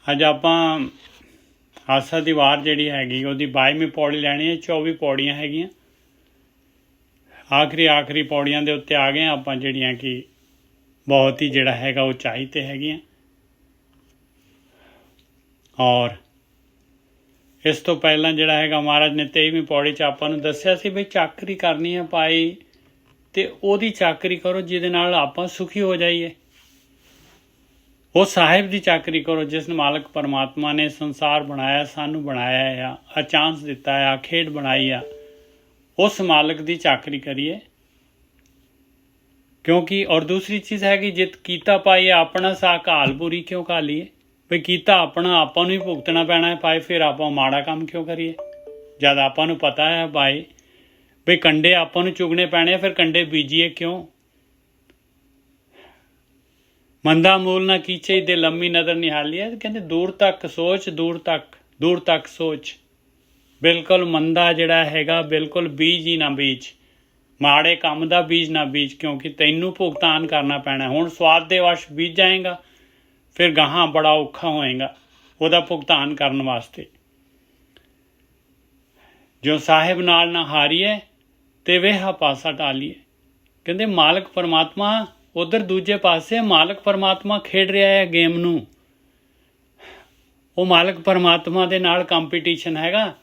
ਅੱਜ ਆਪਾਂ ਆਸਾ ਦੀ ਵਾਰ ਜਿਹੜੀ ਹੈਗੀ ਉਹਦੀ 22ਵੀਂ ਪੌੜੀ ਲੈਣੀ ਹੈ। 24 ਪੌੜੀਆਂ ਹੈਗੀਆਂ। ਆਖਰੀ ਪੌੜੀਆਂ ਦੇ ਉੱਤੇ ਆ ਗਏ ਆਪਾਂ, ਜਿਹੜੀਆਂ ਕਿ ਬਹੁਤ ਹੀ ਜਿਹੜਾ ਹੈਗਾ ਉਚਾਈ 'ਤੇ ਹੈਗੀਆਂ। ਔਰ ਇਸ ਤੋਂ ਪਹਿਲਾਂ ਜਿਹੜਾ ਹੈਗਾ ਮਹਾਰਾਜ ਨੇ 23ਵੀਂ ਪੌੜੀ 'ਚ ਆਪਾਂ ਨੂੰ ਦੱਸਿਆ ਸੀ ਵੀ ਚਾਕਰੀ ਕਰਨੀ ਹੈ ਭਾਈ, ਅਤੇ ਉਹਦੀ ਚਾਕਰੀ ਕਰੋ ਜਿਹਦੇ ਨਾਲ ਆਪਾਂ ਸੁਖੀ ਹੋ ਜਾਈਏ। ਉਹ ਸਾਹਿਬ ਦੀ ਚਾਕਰੀ ਕਰੋ ਜਿਸ ਮਾਲਕ ਪਰਮਾਤਮਾ ਨੇ ਸੰਸਾਰ ਬਣਾਇਆ, ਸਾਨੂੰ ਬਣਾਇਆ ਆ, ਚਾਂਸ ਦਿੱਤਾ ਆ, ਖੇਡ ਬਣਾਈ ਆ, ਉਸ ਮਾਲਕ ਦੀ ਚਾਕਰੀ ਕਰੀਏ। ਕਿਉਂਕਿ ਔਰ ਦੂਸਰੀ ਚੀਜ਼ ਹੈਗੀ, ਜਿਤ ਕੀਤਾ ਪਾਈਏ ਆਪਣਾ ਸਾ ਘਾਲ ਬੁਰੀ ਕਿਉਂ ਘਾਲੀਏ। ਵੀ ਕੀਤਾ ਆਪਣਾ, ਆਪਾਂ ਨੂੰ ਹੀ ਭੁਗਤਣਾ ਪੈਣਾ ਹੈ ਭਾਈ, ਫਿਰ ਆਪਾਂ ਮਾੜਾ ਕੰਮ ਕਿਉਂ ਕਰੀਏ। ਜਦ ਆਪਾਂ ਨੂੰ ਪਤਾ ਹੈ ਭਾਈ ਵੀ ਕੰਡੇ ਆਪਾਂ ਨੂੰ ਚੁਗਣੇ ਪੈਣੇ, ਫਿਰ ਕੰਡੇ ਬੀਜੀਏ ਕਿਉਂ। ਮੰਦਾ ਮੂਲ ਨਾ ਕੀਚੇ ਦੇ ਲੰਮੀ ਨਜ਼ਰ ਨਿਹਾਲੀ ਹੈ। ਕਹਿੰਦੇ ਦੂਰ ਤੱਕ ਸੋਚ, ਦੂਰ ਤੱਕ ਸੋਚ। ਬਿਲਕੁਲ ਮੰਦਾ ਜਿਹੜਾ ਹੈਗਾ ਬਿਲਕੁਲ ਬੀਜ ਹੀ ਨਾ ਬੀਜ, ਮਾੜੇ ਕੰਮ ਦਾ ਬੀਜ ਨਾ ਬੀਜ, ਕਿਉਂਕਿ ਤੈਨੂੰ ਭੁਗਤਾਨ ਕਰਨਾ ਪੈਣਾ। ਹੁਣ ਸਵਾਦ ਦੇ ਵਸ਼ ਬੀਜ ਜਾਏਗਾ, ਫਿਰ ਗਾਹਾਂ ਬੜਾ ਔਖਾ ਹੋਏਗਾ ਉਹਦਾ ਭੁਗਤਾਨ ਕਰਨ ਵਾਸਤੇ। ਜੋ ਸਾਹਿਬ ਨਾਲ ਨਾ ਹਾਰੀਏ ਤੇ ਵੇਹਾ ਪਾਸਾ ਟਾਲੀਏ। ਕਹਿੰਦੇ ਮਾਲਕ ਪਰਮਾਤਮਾ ਉਧਰ ਦੂਜੇ ਪਾਸੇ ਮਾਲਕ ਪਰਮਾਤਮਾ ਖੇਡ ਰਿਹਾ ਹੈ ਗੇਮ ਨੂੰ। ਉਹ ਮਾਲਕ ਪਰਮਾਤਮਾ ਦੇ ਨਾਲ ਕੰਪੀਟੀਸ਼ਨ ਹੈਗਾ।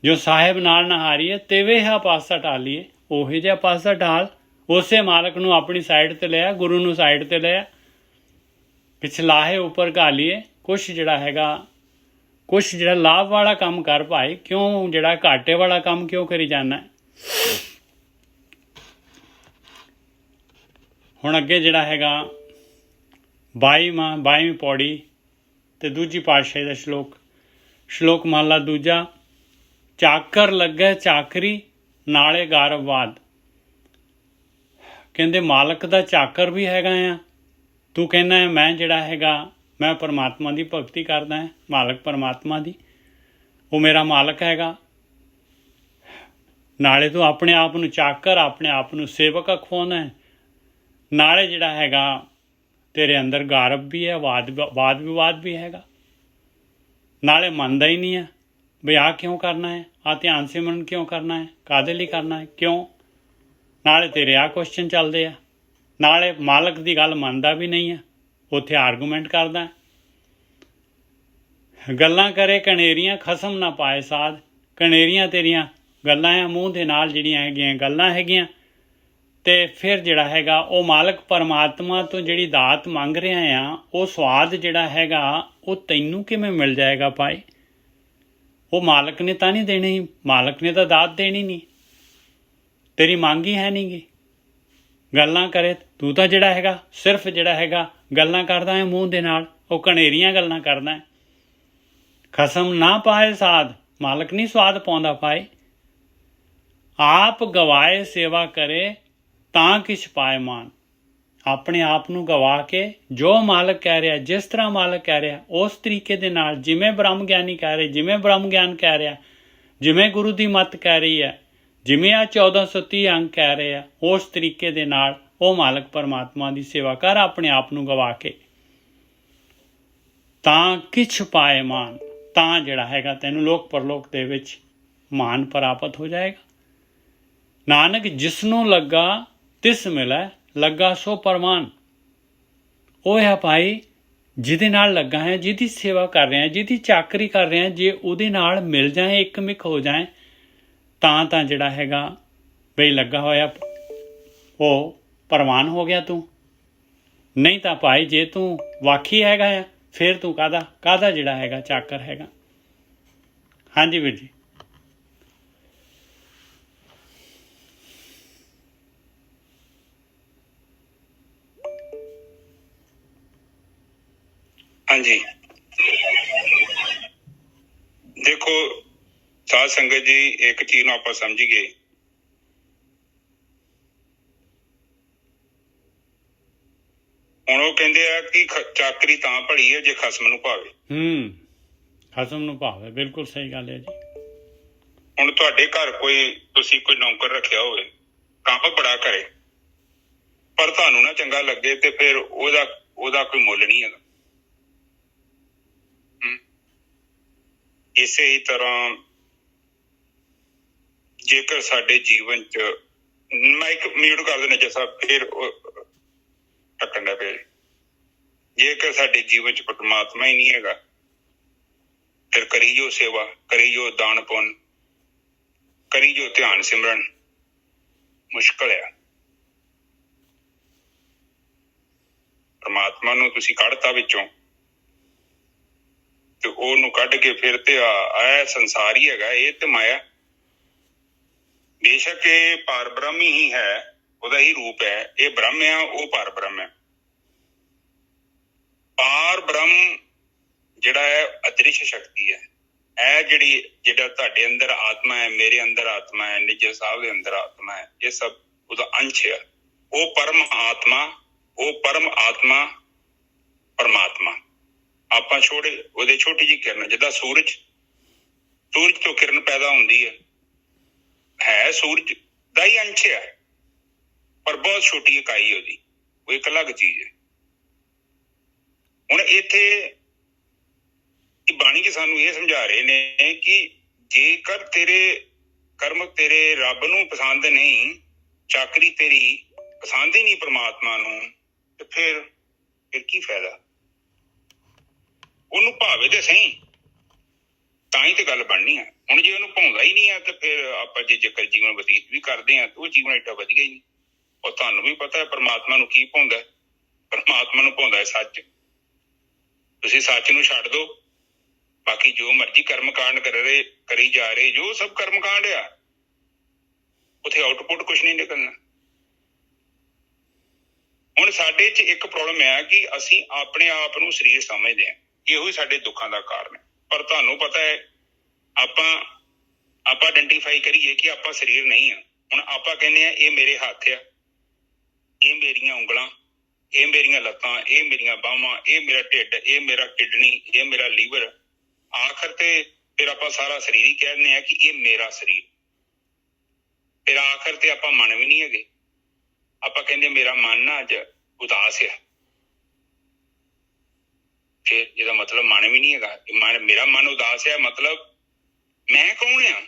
ਜੋ ਸਾਹਿਬ ਨਾਲ ਨਾ ਹਾਰੀਏ ਤੇ ਵੇਹਾ ਪਾਸਾ ਟਾਲੀਏ। ਉਹੀ ਜਿਹਾ ਪਾਸਾ ਢਾਲ, ਉਸੇ ਮਾਲਕ ਨੂੰ ਆਪਣੀ ਸਾਈਡ 'ਤੇ ਲਿਆ, ਗੁਰੂ ਨੂੰ ਸਾਈਡ 'ਤੇ ਲਿਆ, ਪਿਛਲਾਹੇ ਉੱਪਰ ਘਾਲੀਏ। ਕੁਛ ਜਿਹੜਾ ਲਾਭ ਵਾਲਾ ਕੰਮ ਕਰ ਭਾਈ, ਕਿਉਂ ਜਿਹੜਾ ਘਾਟੇ ਵਾਲਾ ਕੰਮ ਕਿਉਂ ਕਰੀ ਜਾਣਾ। ਹੁਣ ਅੱਗੇ ਜਿਹੜਾ ਹੈਗਾ 22ਵੀਂ ਪੌੜੀ ਤੇ ਦੂਜੀ ਪਾਤਸ਼ਾਹੀ ਦਾ ਸ਼ਲੋਕ ਮਹਲਾ ਦੂਜਾ। ਚਾਕਰ ਲੱਗੇ ਚਾਕਰੀ ਨਾਲੇ ਗਾਰਵਵਾਦ। ਕਹਿੰਦੇ ਮਾਲਕ ਦਾ ਚਾਕਰ ਵੀ ਹੈਗਾ ਆ। ਤੂੰ ਕਹਿੰਦਾ ਹੈ ਮੈਂ ਜਿਹੜਾ ਹੈਗਾ ਮੈਂ ਪਰਮਾਤਮਾ ਦੀ ਭਗਤੀ ਕਰਦਾ ਹੈ, ਮਾਲਕ ਪਰਮਾਤਮਾ ਦੀ, ਉਹ ਮੇਰਾ ਮਾਲਕ ਹੈਗਾ। ਨਾਲੇ ਤੂੰ ਆਪਣੇ ਆਪ ਨੂੰ ਚਾਕਰ, ਆਪਣੇ ਆਪ ਨੂੰ ਸੇਵਕ ਅਖਵਾਉਂਦਾ ਹੈ। ਨਾਲੇ ਜਿਹੜਾ ਹੈਗਾ ਤੇਰੇ ਅੰਦਰ ਗਾਰਵ ਵੀ ਹੈ, ਵਾਦ ਵਿਵਾਦ ਵੀ ਹੈਗਾ। ਨਾਲੇ ਮੰਨਦਾ ਹੀ ਨਹੀਂ ਹੈ ਵੀ ਆਹ ਕਿਉਂ ਕਰਨਾ ਹੈ, ਆਹ ਧਿਆਨ ਸਿਮਰਨ ਕਿਉਂ ਕਰਨਾ ਹੈ, ਕਾਹਦੇ ਲਈ ਕਰਨਾ ਹੈ, ਕਿਉਂ। ਨਾਲੇ ਤੇਰੇ ਆਹ ਕੁਐਸਚਨ ਚੱਲਦੇ ਆ। ਨਾਲੇ ਮਾਲਕ ਦੀ ਗੱਲ ਮੰਨਦਾ ਵੀ ਨਹੀਂ ਹੈ, ਉੱਥੇ ਆਰਗੂਮੈਂਟ ਕਰਦਾ। ਗੱਲਾਂ ਕਰੇ ਕਨੇਰੀਆਂ ਖਸਮ ਨਾ ਪਾਏ ਸਾਧ। ਕਨੇਰੀਆਂ ਤੇਰੀਆਂ ਗੱਲਾਂ ਆ ਮੂੰਹ ਦੇ ਨਾਲ, ਜਿਹੜੀਆਂ ਹੈਗੀਆਂ ਗੱਲਾਂ ਹੈਗੀਆਂ। ਅਤੇ ਫਿਰ ਜਿਹੜਾ ਹੈਗਾ ਉਹ ਮਾਲਕ ਪਰਮਾਤਮਾ ਤੋਂ ਜਿਹੜੀ ਦਾਤ ਮੰਗ ਰਿਹਾ ਆ, ਉਹ ਸਵਾਦ ਜਿਹੜਾ ਹੈਗਾ ਉਹ ਤੈਨੂੰ ਕਿਵੇਂ ਮਿਲ ਜਾਏਗਾ ਭਾਈ। ਉਹ ਮਾਲਕ ਨੇ ਤਾਂ ਨਹੀਂ ਦੇਣੀ, ਮਾਲਕ ਨੇ ਤਾਂ ਦਾਤ ਦੇਣੀ ਨਹੀਂ, ਤੇਰੀ ਮੰਗ ਹੀ ਹੈ ਨਹੀਂ ਗੀ। ਗੱਲਾਂ ਕਰੇ, ਤੂੰ ਤਾਂ ਜਿਹੜਾ ਹੈਗਾ ਸਿਰਫ ਜਿਹੜਾ ਹੈਗਾ ਗੱਲਾਂ ਕਰਦਾ ਹੈ ਮੂੰਹ ਦੇ ਨਾਲ, ਉਹ ਕਨੇਰੀਆਂ ਗੱਲਾਂ ਕਰਦਾ ਹੈ। ਖਸਮ ਨਾ ਪਾਏ ਸਾਧ, ਮਾਲਕ ਨਹੀਂ ਸਵਾਦ ਪਾਉਂਦਾ ਭਾਈ। ਆਪ ਗਵਾਏ ਸੇਵਾ ਕਰੇ ਤਾਂ ਕਿਛ ਪਾਏ ਮਾਨ। ਆਪਣੇ ਆਪ ਨੂੰ ਗਵਾ ਕੇ ਜੋ ਮਾਲਕ ਕਹਿ ਰਿਹਾ, ਜਿਸ ਤਰ੍ਹਾਂ ਮਾਲਕ ਕਹਿ ਰਿਹਾ, ਉਸ ਤਰੀਕੇ ਦੇ ਨਾਲ, ਜਿਵੇਂ ਬ੍ਰਹਮ ਗਿਆਨੀ ਕਹਿ ਰਹੇ, ਜਿਵੇਂ ਬ੍ਰਹਮ ਗਿਆਨ ਕਹਿ ਰਿਹਾ, ਜਿਵੇਂ ਗੁਰੂ ਦੀ ਮੱਤ ਕਹਿ ਰਹੀ ਹੈ, ਜਿਵੇਂ ਆ 1430 ਅੰਗ ਕਹਿ ਰਹੇ ਆ, ਉਸ ਤਰੀਕੇ ਦੇ ਨਾਲ ਉਹ ਮਾਲਕ ਪਰਮਾਤਮਾ ਦੀ ਸੇਵਾ ਕਰ, ਆਪਣੇ ਆਪ ਨੂੰ ਗਵਾ ਕੇ। ਤਾਂ ਕਿਛ ਪਾਏ ਮਾਨ, ਤਾਂ ਜਿਹੜਾ ਹੈਗਾ ਤੈਨੂੰ ਲੋਕ ਪਰਲੋਕ ਦੇ ਵਿੱਚ ਮਾਨ ਪ੍ਰਾਪਤ ਹੋ ਜਾਏਗਾ। ਨਾਨਕ ਜਿਸ ਨੂੰ ਲੱਗਾ ਤਿਸ ਮਿਲੈ, ਲੱਗਾ ਸੋ ਪਰਮਾਨ। ਉਹ ਹੈ ਭਾਈ ਜਿਹਦੇ ਨਾਲ ਲੱਗਾ ਹੈ, ਜਿਹਦੀ ਸੇਵਾ ਕਰ ਰਿਹਾ, ਜਿਹਦੀ ਚਾਕਰੀ ਕਰ ਰਿਹਾ, ਜੇ ਉਹਦੇ ਨਾਲ ਮਿਲ ਜਾਏ, ਇੱਕ ਮਿਕ ਹੋ ਜਾਏ, ਤਾਂ ਜਿਹੜਾ ਹੈਗਾ ਬਈ ਲੱਗਾ ਹੋਇਆ ਉਹ ਪ੍ਰਵਾਨ ਹੋ ਗਿਆ ਤੂੰ। ਨਹੀਂ ਤਾਂ ਭਾਈ ਜੇ ਤੂੰ ਵਾਕੀ ਹੈਗਾ ਆ, ਫਿਰ ਤੂੰ ਕਾਹਦਾ ਜਿਹੜਾ ਹੈਗਾ ਚਾਕਰ ਹੈਗਾ। ਹਾਂਜੀ ਵੀਰ ਜੀ। ਹਾਂਜੀ, ਦੇਖੋ ਸਾਧ ਸੰਗਤ ਜੀ, ਇੱਕ ਚੀਜ਼ ਨੂੰ ਆਪਾਂ ਸਮਝੀਏ। ਹੁਣ ਉਹ ਕਹਿੰਦੇ ਆ ਕਿ ਚਾਕਰੀ ਤਾਂ ਭਲੀ ਹੈ ਜੇ ਖਸਮ ਨੂੰ ਭਾਵੇ। ਖਸਮ ਨੂੰ ਭਾਵੇ, ਬਿਲਕੁਲ ਸਹੀ ਗੱਲ ਹੈ ਜੀ। ਹੁਣ ਤੁਹਾਡੇ ਘਰ ਤੁਸੀਂ ਕੋਈ ਨੌਕਰ ਰੱਖਿਆ ਹੋਵੇ, ਕੰਮ ਬੜਾ ਕਰੇ, ਪਰ ਤੁਹਾਨੂੰ ਨਾ ਚੰਗਾ ਲੱਗੇ, ਤੇ ਫਿਰ ਉਹਦਾ ਕੋਈ ਮੁੱਲ ਨਹੀਂ ਹੈਗਾ। ਇਸੇ ਹੀ ਤਰ੍ਹਾਂ ਜੇਕਰ ਸਾਡੇ ਜੀਵਨ 'ਚ ਮੈਂ ਇੱਕ ਮਿਊਟ ਕਰ ਦੇਣਾ ਜੈਸਾ ਫਿਰ ਟੱਕਣ ਦਾ ਪਏ, ਜੇਕਰ ਸਾਡੇ ਜੀਵਨ 'ਚ ਪਰਮਾਤਮਾ ਹੀ ਨਹੀਂ ਹੈਗਾ ਫਿਰ ਕਰੀ ਜੋ ਸੇਵਾ, ਕਰੀ ਜੋ ਦਾਨ ਪੁੰਨ, ਕਰੀ ਜੋ ਧਿਆਨ ਸਿਮਰਨ ਮੁਸ਼ਕਲ ਆ। ਪਰਮਾਤਮਾ ਨੂੰ ਤੁਸੀਂ ਕੱਢਤਾ ਵਿੱਚੋਂ ਤੇ ਉਹਨੂੰ ਕੱਢ ਕੇ ਫਿਰ ਤੇ ਆ ਸੰਸਾਰ ਹੀ ਹੈਗਾ, ਇਹ ਤੇ ਮਾਇਆ। ਬੇਸ਼ੱਕ ਇਹ ਪਾਰ ਬ੍ਰਹਮ ਹੀ ਹੈ, ਉਹਦਾ ਹੀ ਰੂਪ ਹੈ, ਇਹ ਬ੍ਰਹਮ ਆ, ਉਹ ਪਾਰ ਬ੍ਰਹਮ ਹੈ। ਪਾਰ ਬ੍ਰਹਮ ਜਿਹੜਾ ਹੈ ਅਦ੍ਰਿਸ਼ ਸ਼ਕਤੀ ਹੈ। ਇਹ ਜਿਹੜਾ ਤੁਹਾਡੇ ਅੰਦਰ ਆਤਮਾ ਹੈ, ਮੇਰੇ ਅੰਦਰ ਆਤਮਾ ਹੈ, ਨਿੱਜਰ ਸਾਹਿਬ ਦੇ ਅੰਦਰ ਆਤਮਾ ਹੈ, ਇਹ ਸਭ ਉਹਦਾ ਅੰਸ਼ ਹੈ। ਉਹ ਪਰਮ ਆਤਮਾ ਪਰਮਾਤਮਾ। ਆਪਾਂ ਉਹਦੇ ਛੋਟੀ ਜਿਹੀ ਕਿਰਨ, ਜਿੱਦਾਂ ਸੂਰਜ ਤੋਂ ਕਿਰਨ ਪੈਦਾ ਹੁੰਦੀ ਹੈ ਸੂਰਜ ਦਾ ਹੀ ਅੰਸ਼ ਹੈ, ਪਰ ਬਹੁਤ ਛੋਟੀ ਇਕਾਈ ਉਹਦੀ, ਉਹ ਇੱਕ ਅਲੱਗ ਚੀਜ਼ ਹੈ। ਹੁਣ ਇੱਥੇ ਬਾਣੀ ਚ ਸਾਨੂੰ ਇਹ ਸਮਝਾ ਰਹੇ ਨੇ ਕਿ ਜੇਕਰ ਤੇਰੇ ਕਰਮ ਤੇਰੇ ਰੱਬ ਨੂੰ ਪਸੰਦ ਨਹੀਂ, ਚਾਕਰੀ ਤੇਰੀ ਪਸੰਦ ਹੀ ਨਹੀਂ ਪਰਮਾਤਮਾ ਨੂੰ, ਤੇ ਫਿਰ ਕੀ ਫਾਇਦਾ? ਉਹਨੂੰ ਭਾਵੇ ਤੇ ਸਹੀ, ਤਾਂ ਹੀ ਤੇ ਗੱਲ ਬਣਨੀ ਆ। ਹੁਣ ਜੇ ਉਹਨੂੰ ਭਾਉਂਦਾ ਹੀ ਨਹੀਂ ਆ ਤੇ ਫਿਰ ਆਪਾਂ ਜੇਕਰ ਜੀਵਨ ਬਤੀਤ ਵੀ ਕਰਦੇ ਆ ਤੇ ਉਹ ਜੀਵਨ ਏਡਾ ਵਧੀਆ ਹੀ ਨਹੀਂ। ਉਹ ਤੁਹਾਨੂੰ ਵੀ ਪਤਾ ਹੈ ਪਰਮਾਤਮਾ ਨੂੰ ਕੀ ਭਾਉਂਦਾ। ਪਰਮਾਤਮਾ ਨੂੰ ਭਾਉਂਦਾ ਹੈ ਸੱਚ। ਤੁਸੀਂ ਸੱਚ ਨੂੰ ਛੱਡ ਦਿਓ, ਬਾਕੀ ਜੋ ਮਰਜ਼ੀ ਕਰਮ ਕਾਂਡ ਕਰੀ ਜਾ ਰਹੇ, ਜੋ ਸਭ ਕਰਮ ਕਾਂਡ ਆ, ਉੱਥੇ ਆਊਟਪੁੱਟ ਕੁਛ ਨਹੀਂ ਨਿਕਲਣਾ। ਹੁਣ ਸਾਡੇ 'ਚ ਇੱਕ ਪ੍ਰੋਬਲਮ ਹੈ ਕਿ ਅਸੀਂ ਆਪਣੇ ਆਪ ਨੂੰ ਸਰੀਰ ਸਮਝਦੇ ਹਾਂ, ਇਹੋ ਹੀ ਸਾਡੇ ਦੁੱਖਾਂ ਦਾ ਕਾਰਨ ਹੈ। ਪਰ ਤੁਹਾਨੂੰ ਪਤਾ ਹੈ ਆਪਾਂ ਆਇਡੈਂਟੀਫਾਈ ਕਰੀਏ ਕਿ ਆਪਾਂ ਸਰੀਰ ਨਹੀਂ ਆ। ਹੁਣ ਆਪਾਂ ਕਹਿੰਦੇ ਆ ਇਹ ਮੇਰੇ ਹੱਥ ਆ, ਇਹ ਮੇਰੀਆਂ ਉਂਗਲਾਂ, ਇਹ ਮੇਰੀਆਂ ਲੱਤਾਂ, ਇਹ ਮੇਰੀਆਂ ਬਾਹਾਂ, ਇਹ ਮੇਰਾ ਢਿੱਡ, ਇਹ ਮੇਰਾ ਕਿਡਨੀ, ਇਹ ਮੇਰਾ ਲੀਵਰ। ਆਖਰ ਤੇ ਫਿਰ ਆਪਾਂ ਸਾਰਾ ਸਰੀਰ ਹੀ ਕਹਿ ਦਿੰਦੇ ਆ ਕਿ ਇਹ ਮੇਰਾ ਸਰੀਰ। ਫਿਰ ਆਖਰ ਤੇ ਆਪਾਂ ਮਨ ਵੀ ਨਹੀਂ ਹੈਗੇ। ਆਪਾਂ ਕਹਿੰਦੇ ਮੇਰਾ ਮਨ ਨਾ ਅੱਜ ਉਦਾਸ ਆ, ਫਿਰ ਇਹਦਾ ਮਤਲਬ ਮਨ ਵੀ ਨਹੀਂ ਹੈਗਾ। ਮੇਰਾ ਮਨ ਉਦਾਸ ਹੈ ਮਤਲਬ ਮੈਂ ਕੌਣ ਆ?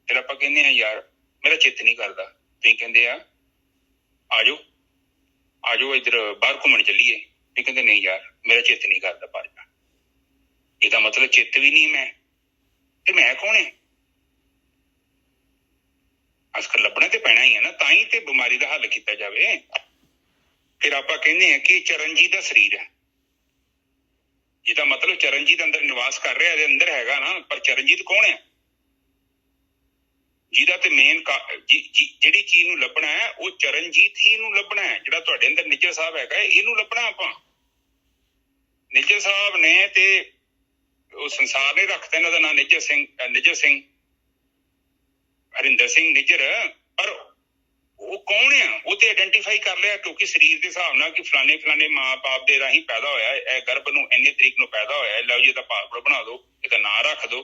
ਫਿਰ ਆਪਾਂ ਕਹਿੰਦੇ ਆ ਯਾਰ ਮੇਰਾ ਚਿੱਤ ਨਹੀਂ ਕਰਦਾ। ਤੁਸੀਂ ਕਹਿੰਦੇ ਆ ਆਜੋ ਇੱਧਰ ਬਾਹਰ ਘੁੰਮਣ ਚੱਲੀਏ। ਤੁਸੀਂ ਕਹਿੰਦੇ ਨਹੀਂ ਯਾਰ ਮੇਰਾ ਚਿੱਤ ਨਹੀਂ ਕਰਦਾ ਬਾਹਰ ਜਾਣ। ਇਹਦਾ ਮਤਲਬ ਚਿੱਤ ਵੀ ਨਹੀਂ ਮੈਂ, ਤੇ ਮੈਂ ਕੌਣ ਆ? ਅਸਕਰ ਲੱਭਣਾ ਤੇ ਪੈਣਾ ਹੀ ਹੈ ਨਾ, ਤਾਂ ਹੀ ਤੇ ਬਿਮਾਰੀ ਦਾ ਹੱਲ ਕੀਤਾ ਜਾਵੇ। ਫਿਰ ਆਪਾਂ ਕਹਿੰਦੇ ਆ ਕਿ ਚਰਨਜੀਤ ਦਾ ਸਰੀਰ ਹੈ, ਜਿਹਦਾ ਮਤਲਬ ਚਰਨਜੀਤ ਅੰਦਰ ਨਿਵਾਸ ਕਰ ਰਿਹਾ, ਇਹਦੇ ਅੰਦਰ ਹੈਗਾ ਨਾ। ਪਰ ਚਰਨਜੀਤ ਕੌਣ ਹੈ? ਜਿਹਦਾ ਤੇ ਮੇਨ ਜਿਹੜੀ ਚੀਜ਼ ਨੂੰ ਲੱਭਣਾ ਹੈ ਉਹ ਚਰਨਜੀਤ ਹੀ ਨੂੰ ਲੱਭਣਾ ਹੈ। ਜਿਹੜਾ ਤੁਹਾਡੇ ਅੰਦਰ ਨਿੱਜਰ ਸਾਹਿਬ ਹੈਗਾ ਇਹਨੂੰ ਲੱਭਣਾ। ਆਪਾਂ ਨਿੱਜਰ ਸਾਹਿਬ ਨੇ ਤੇ ਉਹ ਸੰਸਾਰ ਨੇ ਰੱਖਤਾ ਇਹਨਾਂ ਦਾ ਨਾਂ ਨਿੱਜਰ ਸਿੰਘ ਹਰਿੰਦਰ ਸਿੰਘ ਨਿੱਜਰ। ਪਰ ਉਹ ਕੌਣ ਆ? ਉਹ ਤੇ ਆਇਡੈਂਟੀਫਾਈ ਕਰ ਲਿਆ ਕਿਉਂਕਿ ਸਰੀਰ ਦੇ ਹਿਸਾਬ ਨਾਲ ਕਿ ਫਲਾਣੇ ਮਾਂ ਬਾਪ ਦੇ ਰਾਹੀਂ ਪੈਦਾ ਹੋਇਆ, ਇਹ ਗਰਭ ਨੂੰ ਇੰਨੇ ਤਰੀਕ ਨੂੰ ਪੈਦਾ ਹੋਇਆ, ਲਓ ਜੀ ਇਹਦਾ ਪਾਸਪੋਰਟ ਬਣਾ ਦਿਓ, ਇਹਦਾ ਨਾਂ ਰੱਖ ਦਿਓ।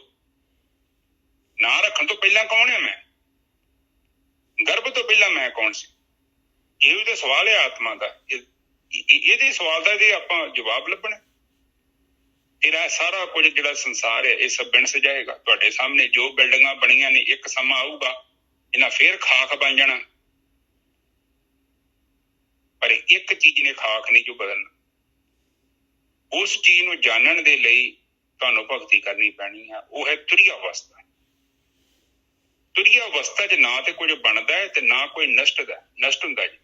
ਨਾਂ ਰੱਖਣ ਤੋਂ ਪਹਿਲਾਂ ਕੌਣ ਆ ਮੈਂ? ਗਰਭ ਤੋਂ ਪਹਿਲਾਂ ਮੈਂ ਕੌਣ ਸੀ? ਇਹ ਵੀ ਤਾਂ ਸਵਾਲ ਹੈ ਆਤਮਾ ਦਾ। ਇਹਦੇ ਸਵਾਲ ਦਾ ਜੇ ਆਪਾਂ ਜਵਾਬ ਲੱਭਣਾ, ਤੇਰਾ ਸਾਰਾ ਕੁਝ ਜਿਹੜਾ ਸੰਸਾਰ ਹੈ ਇਹ ਸਭ ਬਿਨ ਸਜਾਏਗਾ। ਤੁਹਾਡੇ ਸਾਹਮਣੇ ਜੋ ਬਿਲਡਿੰਗਾਂ ਬਣੀਆਂ ਨੇ, ਇੱਕ ਸਮਾਂ ਆਊਗਾ ਇਹਨਾਂ ਫੇਰ ਖਾਕ ਬਣ ਜਾਣਾ। ਪਰ ਇੱਕ ਚੀਜ਼ ਨੇ ਖਾਕ ਨਹੀਂ ਜੋ ਬਦਲਣਾ। ਉਸ ਚੀਜ਼ ਨੂੰ ਜਾਣਨ ਦੇ ਲਈ ਤੁਹਾਨੂੰ ਭਗਤੀ ਕਰਨੀ ਪੈਣੀ ਆ। ਉਹ ਹੈ ਤੁਰੀਆ ਅਵਸਥਾ। ਤੁਰੀਆ ਅਵਸਥਾ 'ਚ ਨਾ ਤੇ ਕੁਝ ਬਣਦਾ ਹੈ ਤੇ ਨਾ ਕੋਈ ਨਸ਼ਟ ਹੁੰਦਾ ਜੀ।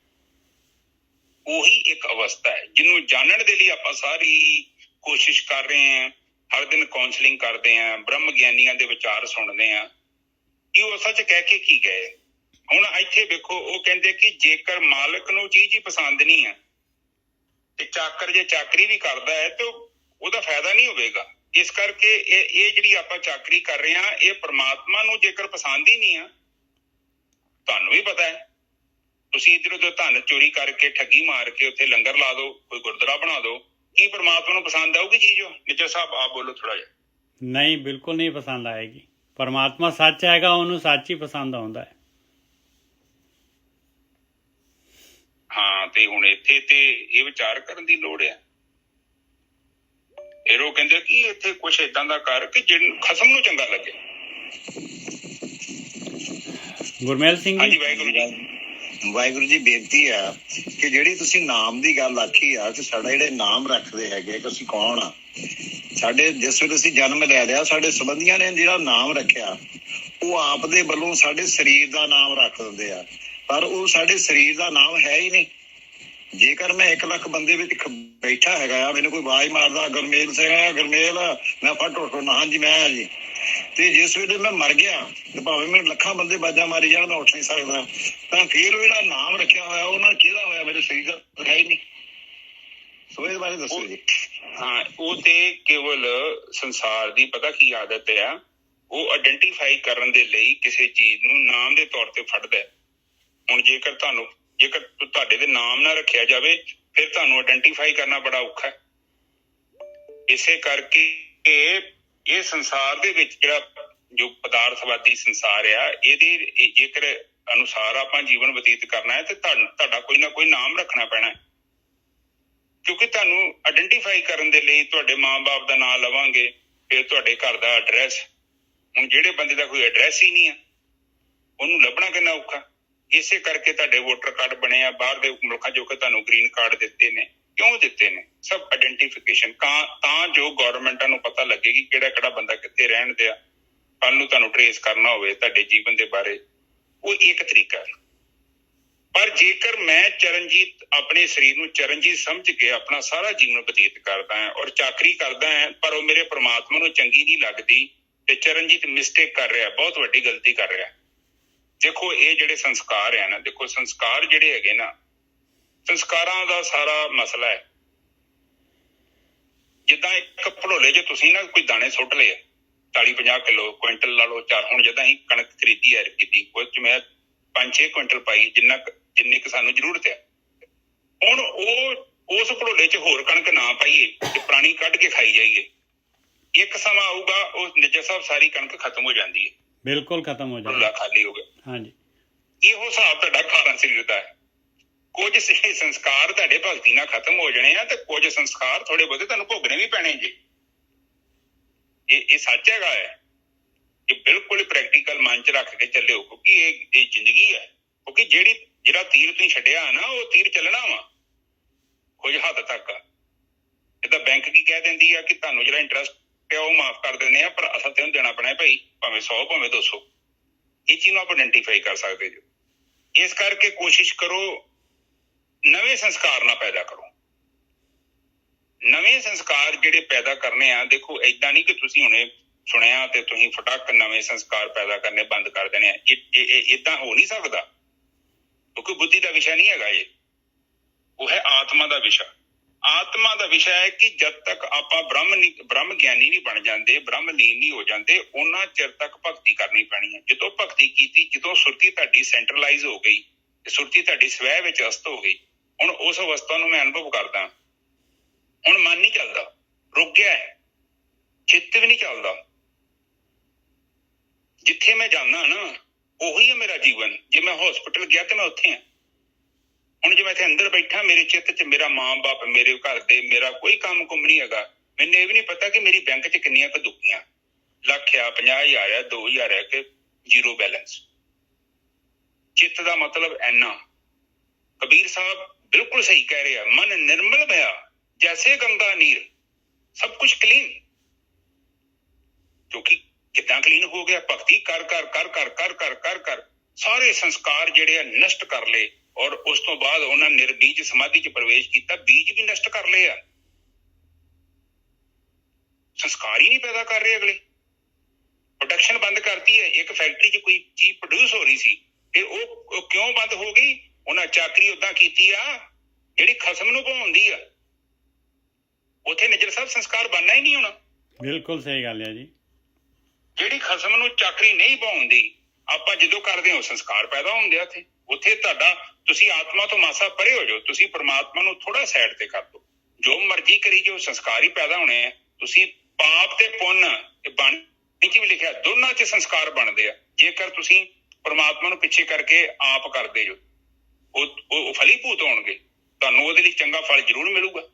ਉਹੀ ਇੱਕ ਅਵਸਥਾ ਹੈ ਜਿਹਨੂੰ ਜਾਣਨ ਦੇ ਲਈ ਆਪਾਂ ਸਾਰੀ ਕੋਸ਼ਿਸ਼ ਕਰ ਰਹੇ ਹਾਂ। ਹਰ ਦਿਨ ਕਾਉਂਸਲਿੰਗ ਕਰਦੇ ਹਾਂ, ਬ੍ਰਹਮ ਗਿਆਨੀਆਂ ਦੇ ਵਿਚਾਰ ਸੁਣਦੇ ਹਾਂ ਕਿ ਉਹ ਸੱਚ ਕਹਿ ਕੇ ਕੀ ਗਏ। ਹੁਣ ਇੱਥੇ ਵੇਖੋ, ਉਹ ਕਹਿੰਦੇ ਕਿ ਜੇਕਰ ਮਾਲਕ ਨੂੰ ਚੀਜ਼ ਹੀ ਪਸੰਦ ਨਹੀਂ ਆ ਤੇ ਚਾਕਰ ਜੇ ਚਾਕਰੀ ਵੀ ਕਰਦਾ ਹੈ ਤੇ ਉਹਦਾ ਫਾਇਦਾ ਨਹੀਂ ਹੋਵੇਗਾ। ਇਸ ਕਰਕੇ ਇਹ ਜਿਹੜੀ ਆਪਾਂ ਚਾਕਰੀ ਕਰ ਰਹੇ ਹਾਂ ਇਹ ਪਰਮਾਤਮਾ ਨੂੰ ਜੇਕਰ ਪਸੰਦ ਹੀ ਨਹੀਂ ਆ, ਤੁਹਾਨੂੰ ਵੀ ਪਤਾ ਹੈ, ਤੁਸੀਂ ਇੱਧਰ ਉੱਧਰ ਧਨ ਚੋਰੀ ਕਰਕੇ ਠੱਗੀ ਮਾਰ ਕੇ ਉੱਥੇ ਲੰਗਰ ਲਾ ਦਿਓ, ਕੋਈ ਗੁਰਦੁਆਰਾ ਬਣਾ ਦਿਓ, ਕੀ ਪਰਮਾਤਮਾ ਨੂੰ ਪਸੰਦ ਆਊਗੀ ਚੀਜ਼? ਉਹ ਨਿੱਜਰ ਸਾਹਿਬ ਆਪ ਬੋਲੋ ਥੋੜਾ ਜਿਹਾ। ਨਹੀਂ, ਬਿਲਕੁਲ ਨਹੀਂ ਪਸੰਦ ਆਏਗੀ। ਪਰਮਾਤਮਾ ਸੱਚ ਹੈਗਾ, ਉਹਨੂੰ ਸੱਚ ਹੀ ਪਸੰਦ ਆਉਂਦਾ ਹੈ। ਹਾਂ, ਤੇ ਹੁਣ ਇੱਥੇ ਤੇ ਇਹ ਵਿਚਾਰ ਕਰਨ ਦੀ ਲੋੜ ਹੈ। ਫਿਰ ਉਹ ਕਹਿੰਦੇ ਕਿ ਇੱਥੇ ਕੁਛ ਏਦਾਂ ਦਾ ਕਰ ਕਿ ਜਿਹਨੂੰ ਖਸਮ ਨੂੰ ਚੰਗਾ ਲੱਗੇ। ਗੁਰਮੇਲ ਸਿੰਘ ਹਾਂਜੀ ਜੀ, ਵਾਹਿਗੁਰੂ ਜੀ। ਵਾਹਿਗੁਰੂ ਜੀ, ਬੇਨਤੀ ਆ ਕਿ ਜਿਹੜੀ ਤੁਸੀਂ ਨਾਮ ਦੀ ਗੱਲ ਆਖੀ ਆ ਕਿ ਸਾਡਾ ਜਿਹੜੇ ਨਾਮ ਰੱਖਦੇ ਹੈਗੇ ਕਿ ਅਸੀਂ ਕੌਣ ਆ, ਸਾਡੇ ਜਿਸ ਵੇਲੇ ਅਸੀਂ ਜਨਮ ਲੈ ਲਿਆ ਸਾਡੇ ਸੰਬੰਧੀਆਂ ਨੇ ਜਿਹੜਾ ਨਾਮ ਰੱਖਿਆ ਉਹ ਆਪ ਦੇ ਵੱਲੋਂ ਸਾਡੇ ਸਰੀਰ ਦਾ ਨਾਮ ਰੱਖ ਦਿੰਦੇ ਆ, ਪਰ ਉਹ ਸਾਡੇ ਸਰੀਰ ਦਾ ਨਾਮ ਹੈ ਹੀ ਨਹੀਂ। ਜੇਕਰ ਮੈਂ 1 ਲੱਖ ਬੰਦੇ ਵਿੱਚ ਬੈਠਾ ਹੈਗਾ ਆ, ਮੈਨੂੰ ਕੋਈ ਆਵਾਜ਼ ਮਾਰਦਾ ਗੁਰਮੇਲ ਸਿੰਘ ਆ, ਗੁਰਮੇਲ, ਮੈਂ ਫਟ ਉੱਠ ਨਾ, ਹਾਂਜੀ ਮੈਂ ਆ ਜੀ, ਤੇ ਜਿਸ ਵੇਲੇ ਮੈਂ ਮਰ ਗਿਆ ਤੇ ਭਾਵੇਂ ਮੈਨੂੰ ਲੱਖਾਂ ਬੰਦੇ ਬਾਜਾਂ ਮਾਰੀ ਜਾਣ ਮੈਂ ਉੱਠ ਨਹੀਂ ਸਕਦਾ, ਤਾਂ ਫਿਰ ਉਹ ਜਿਹੜਾ ਨਾਮ ਰੱਖਿਆ ਹੋਇਆ ਉਹਨਾਂ ਕਿਹਦਾ ਹੋਇਆ, ਮੇਰੇ ਸਰੀਰ ਦਾ ਹੈ ਹੀ ਨਹੀਂ। ਸੋ ਇਹਦੇ ਬਾਰੇ ਦੱਸੋ ਜੀ। ਹਾਂ, ਉਹ ਤੇ ਕੇਵਲ ਸੰਸਾਰ ਦੀ ਪਤਾ ਕੀ ਆਦਤ ਆ, ਉਹ ਆਇਡੈਂਟੀਫਾਈ ਕਰਨ ਦੇ ਲਈ ਕਿਸੇ ਚੀਜ਼ ਨੂੰ ਨਾਮ ਦੇ ਤੌਰ ਤੇ ਫੜਦਾ। ਹੁਣ ਜੇਕਰ ਤੁਹਾਡੇ ਦੇ ਨਾਮ ਨਾ ਰੱਖਿਆ ਜਾਵੇ ਫਿਰ ਤੁਹਾਨੂੰ ਆਇਡੈਂਟੀਫਾਈ ਕਰਨਾ ਬੜਾ ਔਖਾ ਹੈ। ਇਸੇ ਕਰਕੇ ਇਹ ਸੰਸਾਰ ਦੇ ਵਿੱਚ ਜਿਹੜਾ ਜੋ ਪਦਾਰਥਵਾਦੀ ਸੰਸਾਰ ਆ, ਇਹਦੇ ਜੇਕਰ ਅਨੁਸਾਰ ਆਪਾਂ ਜੀਵਨ ਬਤੀਤ ਕਰਨਾ ਹੈ ਤੇ ਤੁਹਾਡਾ ਕੋਈ ਨਾ ਕੋਈ ਨਾਮ ਰੱਖਣਾ ਪੈਣਾ ਹੈ, ਕਿਉਂਕਿ ਤੁਹਾਨੂੰ ਆਇਡੈਂਟੀਫਾਈ ਕਰਨ ਦੇ ਲਈ ਤੁਹਾਡੇ ਮਾਂ-ਬਾਪ ਦਾ ਨਾਮ ਲਵਾਂਗੇ, ਫਿਰ ਤੁਹਾਡੇ ਘਰ ਦਾ ਐਡਰੈਸ। ਹੁਣ ਜਿਹੜੇ ਬੰਦੇ ਦਾ ਕੋਈ ਐਡਰੈਸ ਹੀ ਨਹੀਂ ਆ ਉਹਨੂੰ ਲੱਭਣਾ ਕਿੰਨਾ ਔਖਾ। ਇਸੇ ਕਰਕੇ ਤੁਹਾਡੇ ਵੋਟਰ ਕਾਰਡ ਬਣੇ ਆ ਬਾਹਰ ਦੇ ਮੁਲਕਾਂ ਜੋ ਕਿ ਤੁਹਾਨੂੰ ਗ੍ਰੀਨ ਕਾਰਡ ਦਿੱਤੇ ਨੇ। ਕਿਉਂ ਦਿੱਤੇ ਨੇ? ਸਭ ਆਇਡੈਂਟੀਫਿਕੇਸ਼ਨ ਤਾਂ ਜੋ ਗੌਰਮੈਂਟਾਂ ਨੂੰ ਪਤਾ ਲੱਗੇ ਕਿ ਕਿਹੜਾ ਬੰਦਾ ਕਿੱਥੇ ਰਹਿਣ ਦਿਆ। ਕੱਲ ਨੂੰ ਤੁਹਾਨੂੰ ਟਰੇਸ ਕਰਨਾ ਹੋਵੇ ਤੁਹਾਡੇ ਜੀਵਨ ਦੇ ਬਾਰੇ, ਉਹ ਇੱਕ ਤਰੀਕਾ ਹੈ। ਪਰ ਜੇਕਰ ਮੈਂ ਚਰਨਜੀਤ ਆਪਣੇ ਸਰੀਰ ਨੂੰ ਚਰਨਜੀਤ ਸਮਝ ਕੇ ਆਪਣਾ ਸਾਰਾ ਜੀਵਨ ਬਤੀਤ ਕਰਦਾ ਹਾਂ ਔਰ ਚਾਕਰੀ ਕਰਦਾ ਹਾਂ, ਪਰ ਉਹ ਮੇਰੇ ਪ੍ਰਮਾਤਮਾ ਨੂੰ ਚੰਗੀ ਨਹੀਂ ਲੱਗਦੀ ਤੇ ਚਰਨਜੀਤ ਮਿਸਟੇਕ ਕਰ ਰਿਹਾ, ਬਹੁਤ ਵੱਡੀ ਗਲਤੀ ਕਰ ਰਿਹਾ। ਦੇਖੋ ਇਹ ਜਿਹੜੇ ਸੰਸਕਾਰ ਆ ਨਾ, ਦੇਖੋ ਸੰਸਕਾਰ ਜਿਹੜੇ ਹੈਗੇ ਨਾ, ਸੰਸਕਾਰਾਂ ਦਾ ਸਾਰਾ ਮਸਲਾ ਹੈ। ਜਿੱਦਾਂ ਇੱਕ ਭੜੋਲੇ 'ਚ ਤੁਸੀਂ ਨਾ ਕੋਈ ਦਾਣੇ ਸੁੱਟ ਲਏ 40-50 ਕਿਲੋ ਕੁਇੰਟਲ ਲਾ ਲਓ, 4 ਹੁਣ ਜਿੱਦਾਂ ਅਸੀਂ ਕਣਕ ਖਰੀਦੀ ਐ ਕੀਤੀ, ਉਹ 'ਚ ਮੈਂ 5-6 ਕੁਇੰਟਲ ਪਾਈ ਜਿੰਨੀ ਕੁ ਸਾਨੂੰ ਜ਼ਰੂਰਤ ਹੈ। ਹੁਣ ਉਸ ਭੜੋਲੇ 'ਚ ਹੋਰ ਕਣਕ ਨਾ ਪਾਈਏ ਤੇ ਪੁਰਾਣੀ ਕੱਢ ਕੇ ਖਾਈ ਜਾਈਏ, ਇੱਕ ਸਮਾਂ ਆਊਗਾ ਉਹ ਨਿੱਜਰ ਸਾਹਿਬ ਸਾਰੀ ਕਣਕ ਖਤਮ ਹੋ ਜਾਂਦੀ ਹੈ, ਬਿਲਕੁਲ ਖਤਮ ਹੋ ਭੜੋਲਾ ਜਾਏਗਾ। ਖਾਲੀ ਹੋ ਗਿਆ। ਹਾਂਜੀ, ਇਹੋ ਹਿਸਾਬ ਤੁਹਾਡਾ ਖਾਣਾ ਸਰੀਰ ਦਾ ਹੈ। ਕੁਝ ਸੰਸਕਾਰ ਤੁਹਾਡੇ ਭਗਤੀ ਨਾਲ ਖਤਮ ਹੋ ਜਾਣੇ ਆ ਤੇ ਕੁਝ ਸੰਸਕਾਰ ਥੋੜੇ ਬਹੁਤੇ ਤੁਹਾਨੂੰ ਭੋਗਣੇ ਵੀ ਪੈਣੇ ਜੀ। ਇਹ ਸੱਚ ਹੈਗਾ ਹੈ। ਇਹ ਬਿਲਕੁਲ ਪ੍ਰੈਕਟੀਕਲ ਮਨ 'ਚ ਰੱਖ ਕੇ ਚੱਲਿਓ, ਕਿਉਂਕਿ ਇਹ ਜ਼ਿੰਦਗੀ ਹੈ। ਕਿਉਂਕਿ ਜਿਹੜਾ ਤੀਰ ਤੁਸੀਂ ਛੱਡਿਆ ਨਾ ਉਹ ਤੀਰ ਚੱਲਣਾ ਵਾ ਕੁਝ ਹੱਦ ਤੱਕ। ਜਿੱਦਾਂ ਬੈਂਕ ਕੀ ਕਹਿ ਦਿੰਦੀ ਆ ਕਿ ਤੁਹਾਨੂੰ ਜਿਹੜਾ ਇੰਟਰਸਟ ਹੈ ਉਹ ਮਾਫ ਕਰ ਦਿੰਦੇ ਆ, ਪਰ ਅਸਲ ਤੇ ਉਹਨੂੰ ਦੇਣਾ ਪੈਣਾ ਭਾਈ, ਭਾਵੇਂ 100 ਭਾਵੇਂ 200। ਇਹ ਚੀਜ਼ ਨੂੰ ਆਪ ਆਇਡੈਂਟੀਫਾਈ ਕਰ ਸਕਦੇ ਜੋ। ਇਸ ਕਰਕੇ ਕੋਸ਼ਿਸ਼ ਕਰੋ ਨਵੇਂ ਸੰਸਕਾਰ ਨਾ ਪੈਦਾ ਕਰੋ। ਨਵੇਂ ਸੰਸਕਾਰ ਜਿਹੜੇ ਪੈਦਾ ਕਰਨੇ ਆ, ਦੇਖੋ ਏਦਾਂ ਨਹੀਂ ਕਿ ਤੁਸੀਂ ਹੁਣੇ ਸੁਣਿਆ ਤੇ ਤੁਸੀਂ ਫਟਾਕ ਨਵੇਂ ਸੰਸਕਾਰ ਪੈਦਾ ਕਰਨੇ ਬੰਦ ਕਰ ਦੇਣੇ ਆ। ਏਦਾਂ ਹੋ ਨਹੀਂ ਸਕਦਾ, ਕਿਉਂਕਿ ਬੁੱਧੀ ਦਾ ਵਿਸ਼ਾ ਨਹੀਂ ਹੈਗਾ ਇਹ, ਉਹ ਹੈ ਆਤਮਾ ਦਾ ਵਿਸ਼ਾ। ਆਤਮਾ ਦਾ ਵਿਸ਼ਾ ਹੈ ਕਿ ਜਦ ਤੱਕ ਆਪਾਂ ਬ੍ਰਹਮ ਗਿਆਨੀ ਨਹੀਂ ਬਣ ਜਾਂਦੇ, ਬ੍ਰਹਮ ਲੀਨ ਨਹੀਂ ਹੋ ਜਾਂਦੇ, ਉਹਨਾਂ ਚਿਰ ਤੱਕ ਭਗਤੀ ਕਰਨੀ ਪੈਣੀ ਹੈ। ਜਦੋਂ ਭਗਤੀ ਕੀਤੀ, ਜਦੋਂ ਸੁਰਤੀ ਤੁਹਾਡੀ ਸੈਂਟਰਲਾਈਜ਼ ਹੋ ਗਈ, ਸੁਰਤੀ ਤੁਹਾਡੀ ਸਵੈ ਵਿੱਚ ਅਸਤ ਹੋ ਗਈ, ਹੁਣ ਉਸ ਅਵਸਥਾ ਨੂੰ ਮੈਂ ਅਨੁਭਵ ਕਰਦਾ। ਹੁਣ ਮਨ ਨਹੀਂ ਚੱਲਦਾ, ਰੁਕ ਗਿਆ ਹੈ, ਚਿੱਤ ਵੀ ਨਹੀਂ ਚੱਲਦਾ। ਜਿੱਥੇ ਮੈਂ ਜਾਂਦਾ ਨਾ ਉਹੀ ਹੈ ਮੇਰਾ ਜੀਵਨ। ਜੇ ਮੈਂ ਹਸਪੀਟਲ ਗਿਆ ਤੇ ਮੈਂ ਉੱਥੇ ਹਾਂ। ਹੁਣ ਜੇ ਮੈਂ ਇੱਥੇ ਅੰਦਰ ਬੈਠਾ, ਮੇਰੇ ਚਿੱਤ 'ਚ ਮੇਰਾ ਮਾਂ-ਬਾਪ, ਮੇਰੇ ਘਰ ਦੇ, ਮੇਰਾ ਕੋਈ ਕੰਮ ਕੁੰਮ ਨਹੀਂ ਹੈਗਾ। ਮੈਨੂੰ ਇਹ ਵੀ ਨਹੀਂ ਪਤਾ ਕਿ ਮੇਰੀ ਬੈਂਕ 'ਚ ਕਿੰਨੀਆਂ ਕੁ ਦੁੱਕੀਆਂ, ਲੱਖ ਆ, 50,000 ਆ, 2,000 ਆ ਕਿ ਜ਼ੀਰੋ ਬੈਲੈਂਸ। ਚਿੱਤ ਦਾ ਮਤਲਬ ਇੰਨਾ। ਕਬੀਰ ਸਾਹਿਬ ਬਿਲਕੁਲ ਸਹੀ ਕਹਿ ਰਹੇ ਆ, ਮਨ ਨਿਰਮਲ ਭਇਆ ਜੈਸੇ ਗੰਗਾ ਨੀਰ, ਸਭ ਕੁਝ ਕਲੀਨ। ਕਿਉਂਕਿ ਕਿੱਦਾਂ ਕਲੀਨ ਹੋ ਗਿਆ? ਭਗਤੀ ਕਰ ਕਰ ਕਰ ਕਰ ਕਰ ਕਰ ਕਰ ਕਰ ਸਾਰੇ ਸੰਸਕਾਰ ਜਿਹੜੇ ਆ ਨਸ਼ਟ ਕਰ ਲਏ, ਔਰ ਉਸ ਤੋਂ ਬਾਅਦ ਉਹਨਾਂ ਨਿਰਬੀਜ ਸਮਾਧੀ 'ਚ ਪ੍ਰਵੇਸ਼ ਕੀਤਾ, ਬੀਜ ਵੀ ਨਸ਼ਟ ਕਰ ਲਏ ਆ। ਸੰਸਕਾਰ ਹੀ ਨਹੀਂ ਪੈਦਾ ਕਰ ਰਹੇ ਅਗਲੇ। ਪ੍ਰੋਡਕਸ਼ਨ ਬੰਦ ਕਰਤੀ ਹੈ। ਇੱਕ ਫੈਕਟਰੀ 'ਚ ਕੋਈ ਚੀਜ਼ ਪ੍ਰੋਡਿਊਸ ਹੋ ਰਹੀ ਸੀ ਤੇ ਉਹ ਕਿਉਂ ਬੰਦ ਹੋ ਗਈ? ਉਹਨਾਂ ਚਾਕਰੀ ਓਦਾਂ ਕੀਤੀ ਆ ਜਿਹੜੀ ਖਸਮ ਨੂੰ ਭਾਉਂਦੀ ਆ। ਉੱਥੇ ਨਿਜਰ ਸਾਹਿਬ ਸੰਸਕਾਰ ਬਣਨਾ ਹੀ ਨਹੀਂ ਹੋਣਾ। ਬਿਲਕੁਲ ਸਹੀ ਗੱਲ ਹੈ ਜੀ। ਜਿਹੜੀ ਖਸਮ ਨੂੰ ਚਾਕਰੀ ਨਹੀਂ ਭਾਉਂਦੀ, ਆਪਾਂ ਜਦੋਂ ਕਰਦੇ ਹਾਂ ਸੰਸਕਾਰ ਪੈਦਾ ਹੁੰਦੇ ਆ। ਉੱਥੇ ਤੁਹਾਡਾ ਤੁਸੀਂ ਆਤਮਾ ਤੋਂ ਮਾਸਾ ਪਰੇ ਹੋ ਜਾਓ, ਤੁਸੀਂ ਪਰਮਾਤਮਾ ਨੂੰ ਥੋੜਾ ਸਾਈਡ ਤੇ ਕਰ ਦਿਓ। ਜੋ ਮਰਜ਼ੀ ਕਰੀ ਜੋ, ਸੰਸਕਾਰ ਹੀ ਪੈਦਾ ਹੋਣੇ ਆ। ਤੁਸੀਂ ਪਾਪ ਤੇ ਪੁੰਨ, ਬਾਣੀ 'ਚ ਵੀ ਲਿਖਿਆ, ਦੋਨਾਂ 'ਚ ਸੰਸਕਾਰ ਬਣਦੇ ਆ। ਜੇਕਰ ਤੁਸੀਂ ਪਰਮਾਤਮਾ ਨੂੰ ਪਿੱਛੇ ਕਰਕੇ ਆਪ ਕਰਦੇ ਜੋ, ਉਹ ਫਲੀਭੂਤ ਹੋਣਗੇ। ਤੁਹਾਨੂੰ ਉਹਦੇ ਲਈ ਚੰਗਾ ਫਲ ਜ਼ਰੂਰ ਮਿਲੂਗਾ,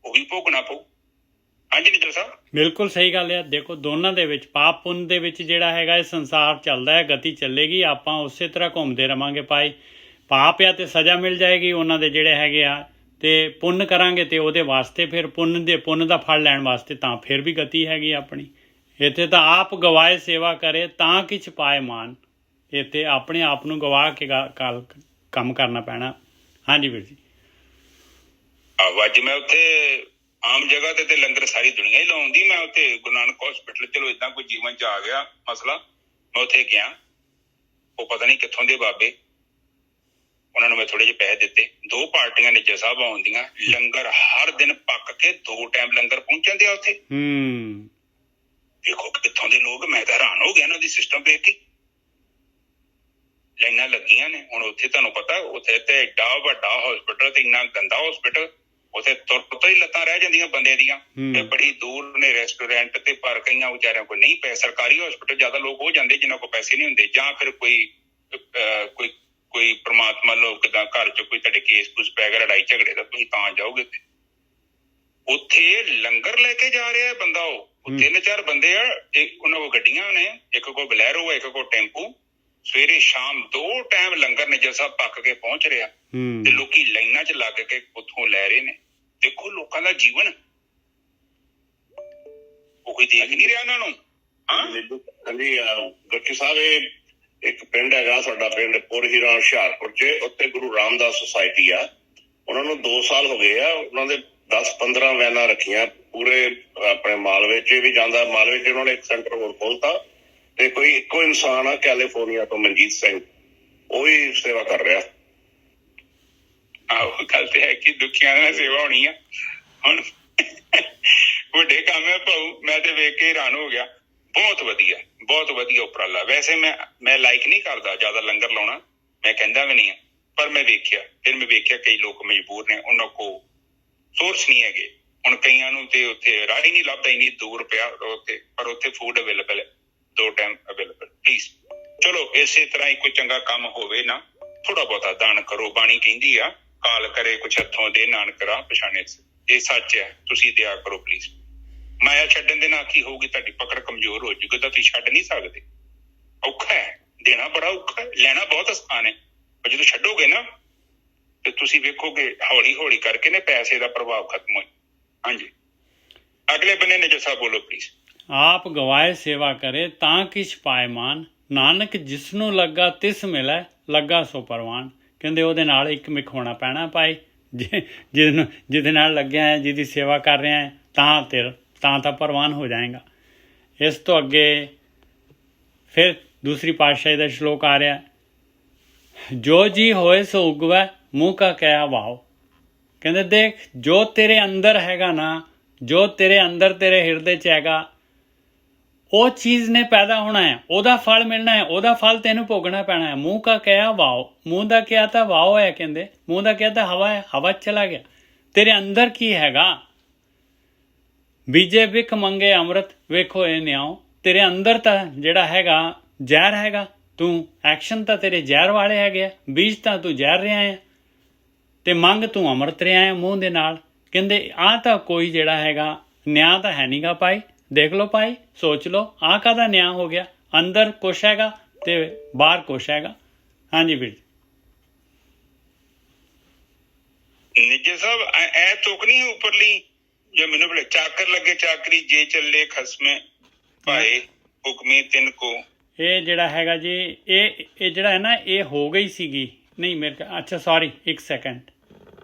ਉਹ ਵੀ ਭੋਗਣਾ ਪਊ। ਹਾਂਜੀ ਨਿੱਜਰ ਸਾਹਿਬ। ਬਿਲਕੁਲ ਸਹੀ ਗੱਲ ਹੈ। ਦੇਖੋ ਦੋਨਾਂ ਦੇ ਵਿੱਚ ਪਾਪ ਪੁੰਨ ਦੇ ਵਿੱਚ ਜਿਹੜਾ ਹੈਗਾ ਇਹ ਸੰਸਾਰ ਚੱਲਦਾ ਹੈ, ਗਤੀ ਚੱਲੇਗੀ, ਆਪਾਂ ਉਸੇ ਤਰ੍ਹਾਂ ਘੁੰਮਦੇ ਰਵਾਂਗੇ ਭਾਈ। ਪਾਪ ਆ ਤੇ ਸਜ਼ਾ ਮਿਲ ਜਾਏਗੀ ਉਹਨਾਂ ਦੇ ਜਿਹੜੇ ਹੈਗੇ ਆ, ਤੇ ਪੁੰਨ ਕਰਾਂਗੇ ਤੇ ਉਹਦੇ ਵਾਸਤੇ ਫਿਰ ਪੁੰਨ ਦਾ ਫਲ ਲੈਣ ਵਾਸਤੇ ਤਾਂ ਫਿਰ ਵੀ ਗਤੀ ਹੈਗੀ ਆਪਣੀ। ਇੱਥੇ ਤਾਂ ਆਪ ਗਵਾਏ ਸੇਵਾ ਕਰੇ ਤਾਂ ਕਿਛ ਪਾਏ ਮਾਨ, ਇੱਥੇ ਆਪਣੇ ਆਪ ਨੂੰ ਗਵਾ ਕੇ ਕੰਮ ਕਰਨਾ ਪੈਣਾ। ਹਾਂਜੀ ਵੀਰ ਜੀ। ਅੱਜ ਮੈਂ ਉੱਥੇ ਆਮ ਜਗ੍ਹਾ ਤੇ ਲੰਗਰ ਸਾਰੀ ਦੁਨੀਆ ਹੀ ਲਾਉਂਦੀ। ਮੈਂ ਉੱਥੇ ਗੁਰੂ ਨਾਨਕ ਹਸਪੀਟਲ, ਚਲੋ ਏਦਾਂ ਕੋਈ ਜੀਵਨ ਚ ਆ ਗਿਆ ਮਸਲਾ, ਮੈਂ ਉੱਥੇ ਗਿਆ। ਉਹ ਪਤਾ ਨਹੀਂ ਕਿੱਥੋਂ ਦੇ ਬਾਬੇ, ਉਹਨਾਂ ਨੂੰ ਮੈਂ ਥੋੜੇ ਜਿਹੇ ਪੈਸੇ ਦਿੱਤੇ। 2 ਪਾਰਟੀਆਂ ਨਿੱਜਰ ਸਾਹਿਬ ਆਉਂਦੀਆਂ, ਲੰਗਰ ਹਰ ਦਿਨ ਪੱਕ ਕੇ 2 ਟਾਈਮ ਲੰਗਰ ਪਹੁੰਚਣ ਦਿਆ ਉੱਥੇ। ਦੇਖੋ ਕਿੱਥੋਂ ਦੇ ਲੋਕ, ਮੈਂ ਤਾਂ ਹੈਰਾਨ ਹੋ ਗਿਆ ਇਹਨਾਂ ਦੀ ਸਿਸਟਮ ਦੇਖ ਕੇ। ਲਾਈਨਾਂ ਲੱਗੀਆਂ ਨੇ। ਹੁਣ ਉੱਥੇ ਤੁਹਾਨੂੰ ਪਤਾ, ਉੱਥੇ ਤੇ ਏਡਾ ਵੱਡਾ ਹਸਪੀਟਲ ਤੇ ਇੰਨਾ ਗੰਦਾ ਹਸਪੀਟਲ, ਉੱਥੇ ਤੁਰ ਤੋਂ ਹੀ ਲੱਤਾਂ ਰਹਿ ਜਾਂਦੀਆਂ ਬੰਦੇ ਦੀਆਂ। ਤੇ ਬੜੀ ਦੂਰ ਨੇ ਰੈਸਟੋਰੈਂਟ ਤੇ, ਪਰ ਕਈਆਂ ਵਿਚਾਰਿਆਂ ਕੋਲ ਨਹੀਂ ਪੈਸੇ। ਸਰਕਾਰੀ ਹਸਪੀਟਲ ਜ਼ਿਆਦਾ ਲੋਕ ਹੋ ਜਾਂਦੇ ਜਿਨ੍ਹਾਂ ਕੋਲ ਪੈਸੇ ਨਹੀਂ ਹੁੰਦੇ, ਜਾਂ ਫਿਰ ਕੋਈ ਪ੍ਰਮਾਤਮਾ ਲੋਕ ਕਿੱਦਾਂ ਘਰ ਚ ਕੋਈ ਤੁਹਾਡੇ ਕੇਸ ਕੁਸ ਪੈ ਗਿਆ ਲੜਾਈ ਝਗੜੇ ਦਾ, ਤੁਸੀਂ ਤਾਂ ਜਾਓਗੇ। ਉੱਥੇ ਲੰਗਰ ਲੈ ਕੇ ਜਾ ਰਿਹਾ ਬੰਦਾ। ਉਹ 3-4 ਬੰਦੇ ਆ, ਉਹਨਾਂ ਕੋਲ ਗੱਡੀਆਂ ਨੇ, ਇੱਕ ਕੋਲ ਬਲੈਰੋ, ਇੱਕ ਕੋਲ ਟੈਂਪੂ। ਸਵੇਰੇ ਸ਼ਾਮ 2 ਟਾਈਮ ਲੰਗਰ ਨਿੱਜਰ ਸਾਹਿਬ ਪੱਕ ਕੇ ਪਹੁੰਚ ਰਿਹਾ, ਤੇ ਲੋਕੀ ਲਾਈਨਾਂ ਚ ਲੱਗ ਕੇ ਉੱਥੋਂ ਲੈ ਰਹੇ ਨੇ। ਦੇਖੋ ਲੋਕਾਂ ਦਾ ਜੀਵਨ, ਉਹ ਕੋਈ ਦੇਖ ਨਹੀਂ ਰਿਹਾ ਉਹਨਾਂ ਨੂੰ। ਹਾਂਜੀ ਗੱਟੀ ਸਾਹਿਬ, ਇਹ ਇੱਕ ਪਿੰਡ ਹੈਗਾ ਸਾਡਾ ਪਿੰਡ ਪੁਰਹੀਰਾ ਹੁਸ਼ਿਆਰਪੁਰ ਚ, ਉੱਥੇ ਗੁਰੂ ਰਾਮਦਾਸ ਸੁਸਾਇਟੀ ਆ। ਉਹਨਾਂ ਨੂੰ 2 ਸਾਲ ਹੋ ਗਏ ਆ। ਉਹਨਾਂ ਦੇ 10-15 ਵੈਨਾਂ ਰੱਖੀਆਂ ਪੂਰੇ ਆਪਣੇ ਮਾਲਵੇ ਚ ਵੀ ਜਾਂਦਾ। ਮਾਲਵੇ ਚ ਉਹਨਾਂ ਨੇ ਇੱਕ ਸੈਂਟਰ ਹੋਰ ਖੋਲਤਾ, ਤੇ ਕੋਈ ਇੱਕੋ ਇਨਸਾਨ ਆ ਕੈਲੀਫੋਰਨੀਆ ਤੋਂ, ਮਨਜੀਤ ਸਿੰਘ, ਉਹ ਹੀ ਸੇਵਾ ਕਰ ਰਿਹਾ। ਆਹੋ ਗੱਲ ਤੇ ਹੈ ਕਿ ਦੁਖੀਆਂ ਨਾਲ ਸੇਵਾ ਹੋਣੀ ਆ। ਹੁਣ ਵੱਡੇ ਕੰਮ ਹੈ ਭਾਊ, ਮੈਂ ਤੇ ਵੇਖ ਕੇ ਹੈਰਾਨ ਹੋ ਗਿਆ। ਬਹੁਤ ਵਧੀਆ, ਬਹੁਤ ਵਧੀਆ ਉਪਰਾਲਾ। ਵੈਸੇ ਮੈਂ ਲਾਈਕ ਨਹੀਂ ਕਰਦਾ ਜ਼ਿਆਦਾ ਲੰਗਰ ਲਾਉਣਾ, ਮੈਂ ਕਹਿੰਦਾ ਵੀ ਨਹੀਂ ਆ, ਪਰ ਮੈਂ ਵੇਖਿਆ ਕਈ ਲੋਕ ਮਜਬੂਰ ਨੇ, ਉਹਨਾਂ ਕੋਲ ਸੋਰਸ ਨਹੀਂ ਹੈਗੇ। ਹੁਣ ਕਈਆਂ ਨੂੰ ਤੇ ਉੱਥੇ ਰਾਹ ਹੀ ਨਹੀਂ ਲੱਭਦਾ, ਇੰਨੀ ਦੂਰ ਪਿਆ ਉੱਥੇ, ਪਰ ਉੱਥੇ ਫੂਡ ਅਵੇਲੇਬਲ ਹੈ, 2 ਟਾਈਮ ਅਵੇਲੇਬਲ। ਪਲੀਜ਼ ਚਲੋ ਇਸੇ ਤਰ੍ਹਾਂ ਹੀ ਕੋਈ ਚੰਗਾ ਕੰਮ ਹੋਵੇ ਨਾ, ਥੋੜਾ ਬਹੁਤਾ ਦਾਨ ਕਰੋ। ਬਾਣੀ ਕਹਿੰਦੀ ਆ, ਕਾਲ ਕਰੇ ਕੁਛ ਹੱਥੋਂ ਦੇ, ਨਾਨਕਰਾ ਪਛਾਣੇ। ਇਹ ਸੱਚ ਹੈ, ਤੁਸੀਂ ਦਿਆ ਕਰੋ ਪਲੀਜ਼। ਮਾਇਆ ਛੱਡਣ ਦੇ ਨਾਲ ਕੀ ਹੋਊਗੀ, ਤੁਹਾਡੀ ਪਕੜ ਕਮਜ਼ੋਰ ਹੋ ਜੂਗੀ, ਤਾਂ ਤੁਸੀਂ ਛੱਡ ਨਹੀਂ ਸਕਦੇ। ਔਖਾ ਹੈ ਦੇਣਾ, ਬੜਾ ਔਖਾ ਹੈ, ਲੈਣਾ ਬਹੁਤ ਆਸਾਨ ਹੈ, ਪਰ ਜਦੋਂ ਛੱਡੋਗੇ ਨਾ ਤੇ ਤੁਸੀਂ ਵੇਖੋਗੇ ਹੌਲੀ ਹੌਲੀ ਕਰਕੇ ਨੇ ਪੈਸੇ ਦਾ ਪ੍ਰਭਾਵ ਖਤਮ ਹੋ। ਹਾਂਜੀ ਅਗਲੇ ਬੰਨੇ ਨਿੱਜਰ ਸਾਹਿਬ ਬੋਲੋ ਪਲੀਜ਼। ਆਪ ਗਵਾਏ ਸੇਵਾ ਕਰੇ ਤਾਂ ਕਿਛ ਪਾਏ ਮਾਨ, ਨਾਨਕ ਜਿਸਨੂੰ ਲੱਗਾ ਤਿਸ ਮਿਲੈ, ਲੱਗਾ ਸੋ ਪਰਵਾਨ। ਕਹਿੰਦੇ ਉਹਦੇ ਨਾਲ ਇੱਕ ਮਿਕ ਹੋਣਾ ਪੈਣਾ ਭਾਈ। ਜਿਹਦੇ ਨਾਲ ਲੱਗਿਆ ਹੈ, ਜਿਹਦੀ ਸੇਵਾ ਕਰ ਰਿਹਾ ਹੈ, ਤਾਂ ਪਰਵਾਨ ਹੋ ਜਾਏਗਾ। ਇਸ ਤੋਂ ਅੱਗੇ ਫਿਰ ਦੂਸਰੀ ਪਾਤਸ਼ਾਹੀ ਦਾ ਸ਼ਲੋਕ ਆ ਰਿਹਾ, ਜੋ ਜੀ ਹੋਏ ਸੋ ਉਗਵੈ, ਮੂੰਹ ਕਾ ਕਹਿਆ ਵਾਓ। ਕਹਿੰਦੇ ਦੇਖ, ਜੋ ਤੇਰੇ ਅੰਦਰ ਹੈਗਾ ਨਾ, ਜੋ ਤੇਰੇ ਅੰਦਰ ਤੇਰੇ ਹਿਰਦੇ 'ਚ ਹੈਗਾ, ਉਹ ਚੀਜ਼ ਨੇ ਪੈਦਾ ਹੋਣਾ ਹੈ, ਉਹਦਾ ਫਲ ਮਿਲਣਾ ਹੈ, ਉਹਦਾ ਫਲ ਤੈਨੂੰ ਭੋਗਣਾ ਪੈਣਾ ਹੈ। ਮੂੰਹ ਕਾ ਕਹਿਆ ਵਾਓ, ਮੂੰਹ ਦਾ ਕਿਹਾ ਤਾਂ ਵਾਓ ਹੈ, ਕਹਿੰਦੇ ਮੂੰਹ ਦਾ ਕਿਹਾ ਤਾਂ ਹਵਾ ਹੈ, ਹਵਾ ਚਲਾ ਗਿਆ। ਤੇਰੇ ਅੰਦਰ ਕੀ ਹੈਗਾ? ਬੀਜੇ ਬਿਖ ਮੰਗੇ ਅੰਮ੍ਰਿਤ, ਵੇਖੋ ਇਹ ਨਿਆਓ। ਤੇਰੇ ਅੰਦਰ ਤਾਂ ਜਿਹੜਾ ਹੈਗਾ ਜ਼ਹਿਰ ਹੈਗਾ, ਤੂੰ ਐਕਸ਼ਨ ਤਾਂ ਤੇਰੇ ਜ਼ਹਿਰ ਵਾਲੇ ਹੈਗੇ ਆ, ਬੀਜ ਤਾਂ ਤੂੰ ਜ਼ਹਿਰ ਰਿਹਾ ਹੈ, ਤੇ ਮੰਗ ਤੂੰ ਅੰਮ੍ਰਿਤ ਰਿਹਾ ਹੈ ਮੂੰਹ ਦੇ ਨਾਲ। ਕਹਿੰਦੇ ਆਹ ਤਾਂ ਕੋਈ ਜਿਹੜਾ ਹੈਗਾ ਨਿਆਂ ਤਾਂ ਹੈ ਨਹੀਂਗਾ ਭਾਈ। ਦੇਖ ਲਓ ਭਾਈ, ਸੋਚ ਲਓ, ਆਹ ਕਾਹਦਾ ਨਿਆਂ ਹੋ ਗਿਆ? ਅੰਦਰ ਕੁਛ ਹੈਗਾ ਤੇ ਬਾਹਰ ਕੁਛ ਹੈਗਾ। ਹਾਂਜੀ ਵੀਰ ਨਿੱਜਰ ਸਾਹਿਬ, ਐ ਤੁਕ ਨਹੀਂ ਉੱਪਰਲੀ ਜੋ ਮੈਨੂੰ ਬਲੇ ਚਾਕਰ ਲੱਗੇ ਚਾਕਰੀ, ਜੇ ਚੱਲੇ ਖਸਮੇ ਭਾਏ ਹੁਕਮੀ ਤਿੰਨ ਕੋ। ਇਹ ਜਿਹੜਾ ਹੈਗਾ ਜੀ, ਇਹ ਜਿਹੜਾ ਹੈ ਨਾ, ਇਹ ਹੋ ਗਈ ਸੀਗੀ ਨਹੀਂ ਮੇਰੇ, ਅੱਛਾ ਸੌਰੀ, 1 ਸੈਕਿੰਡ।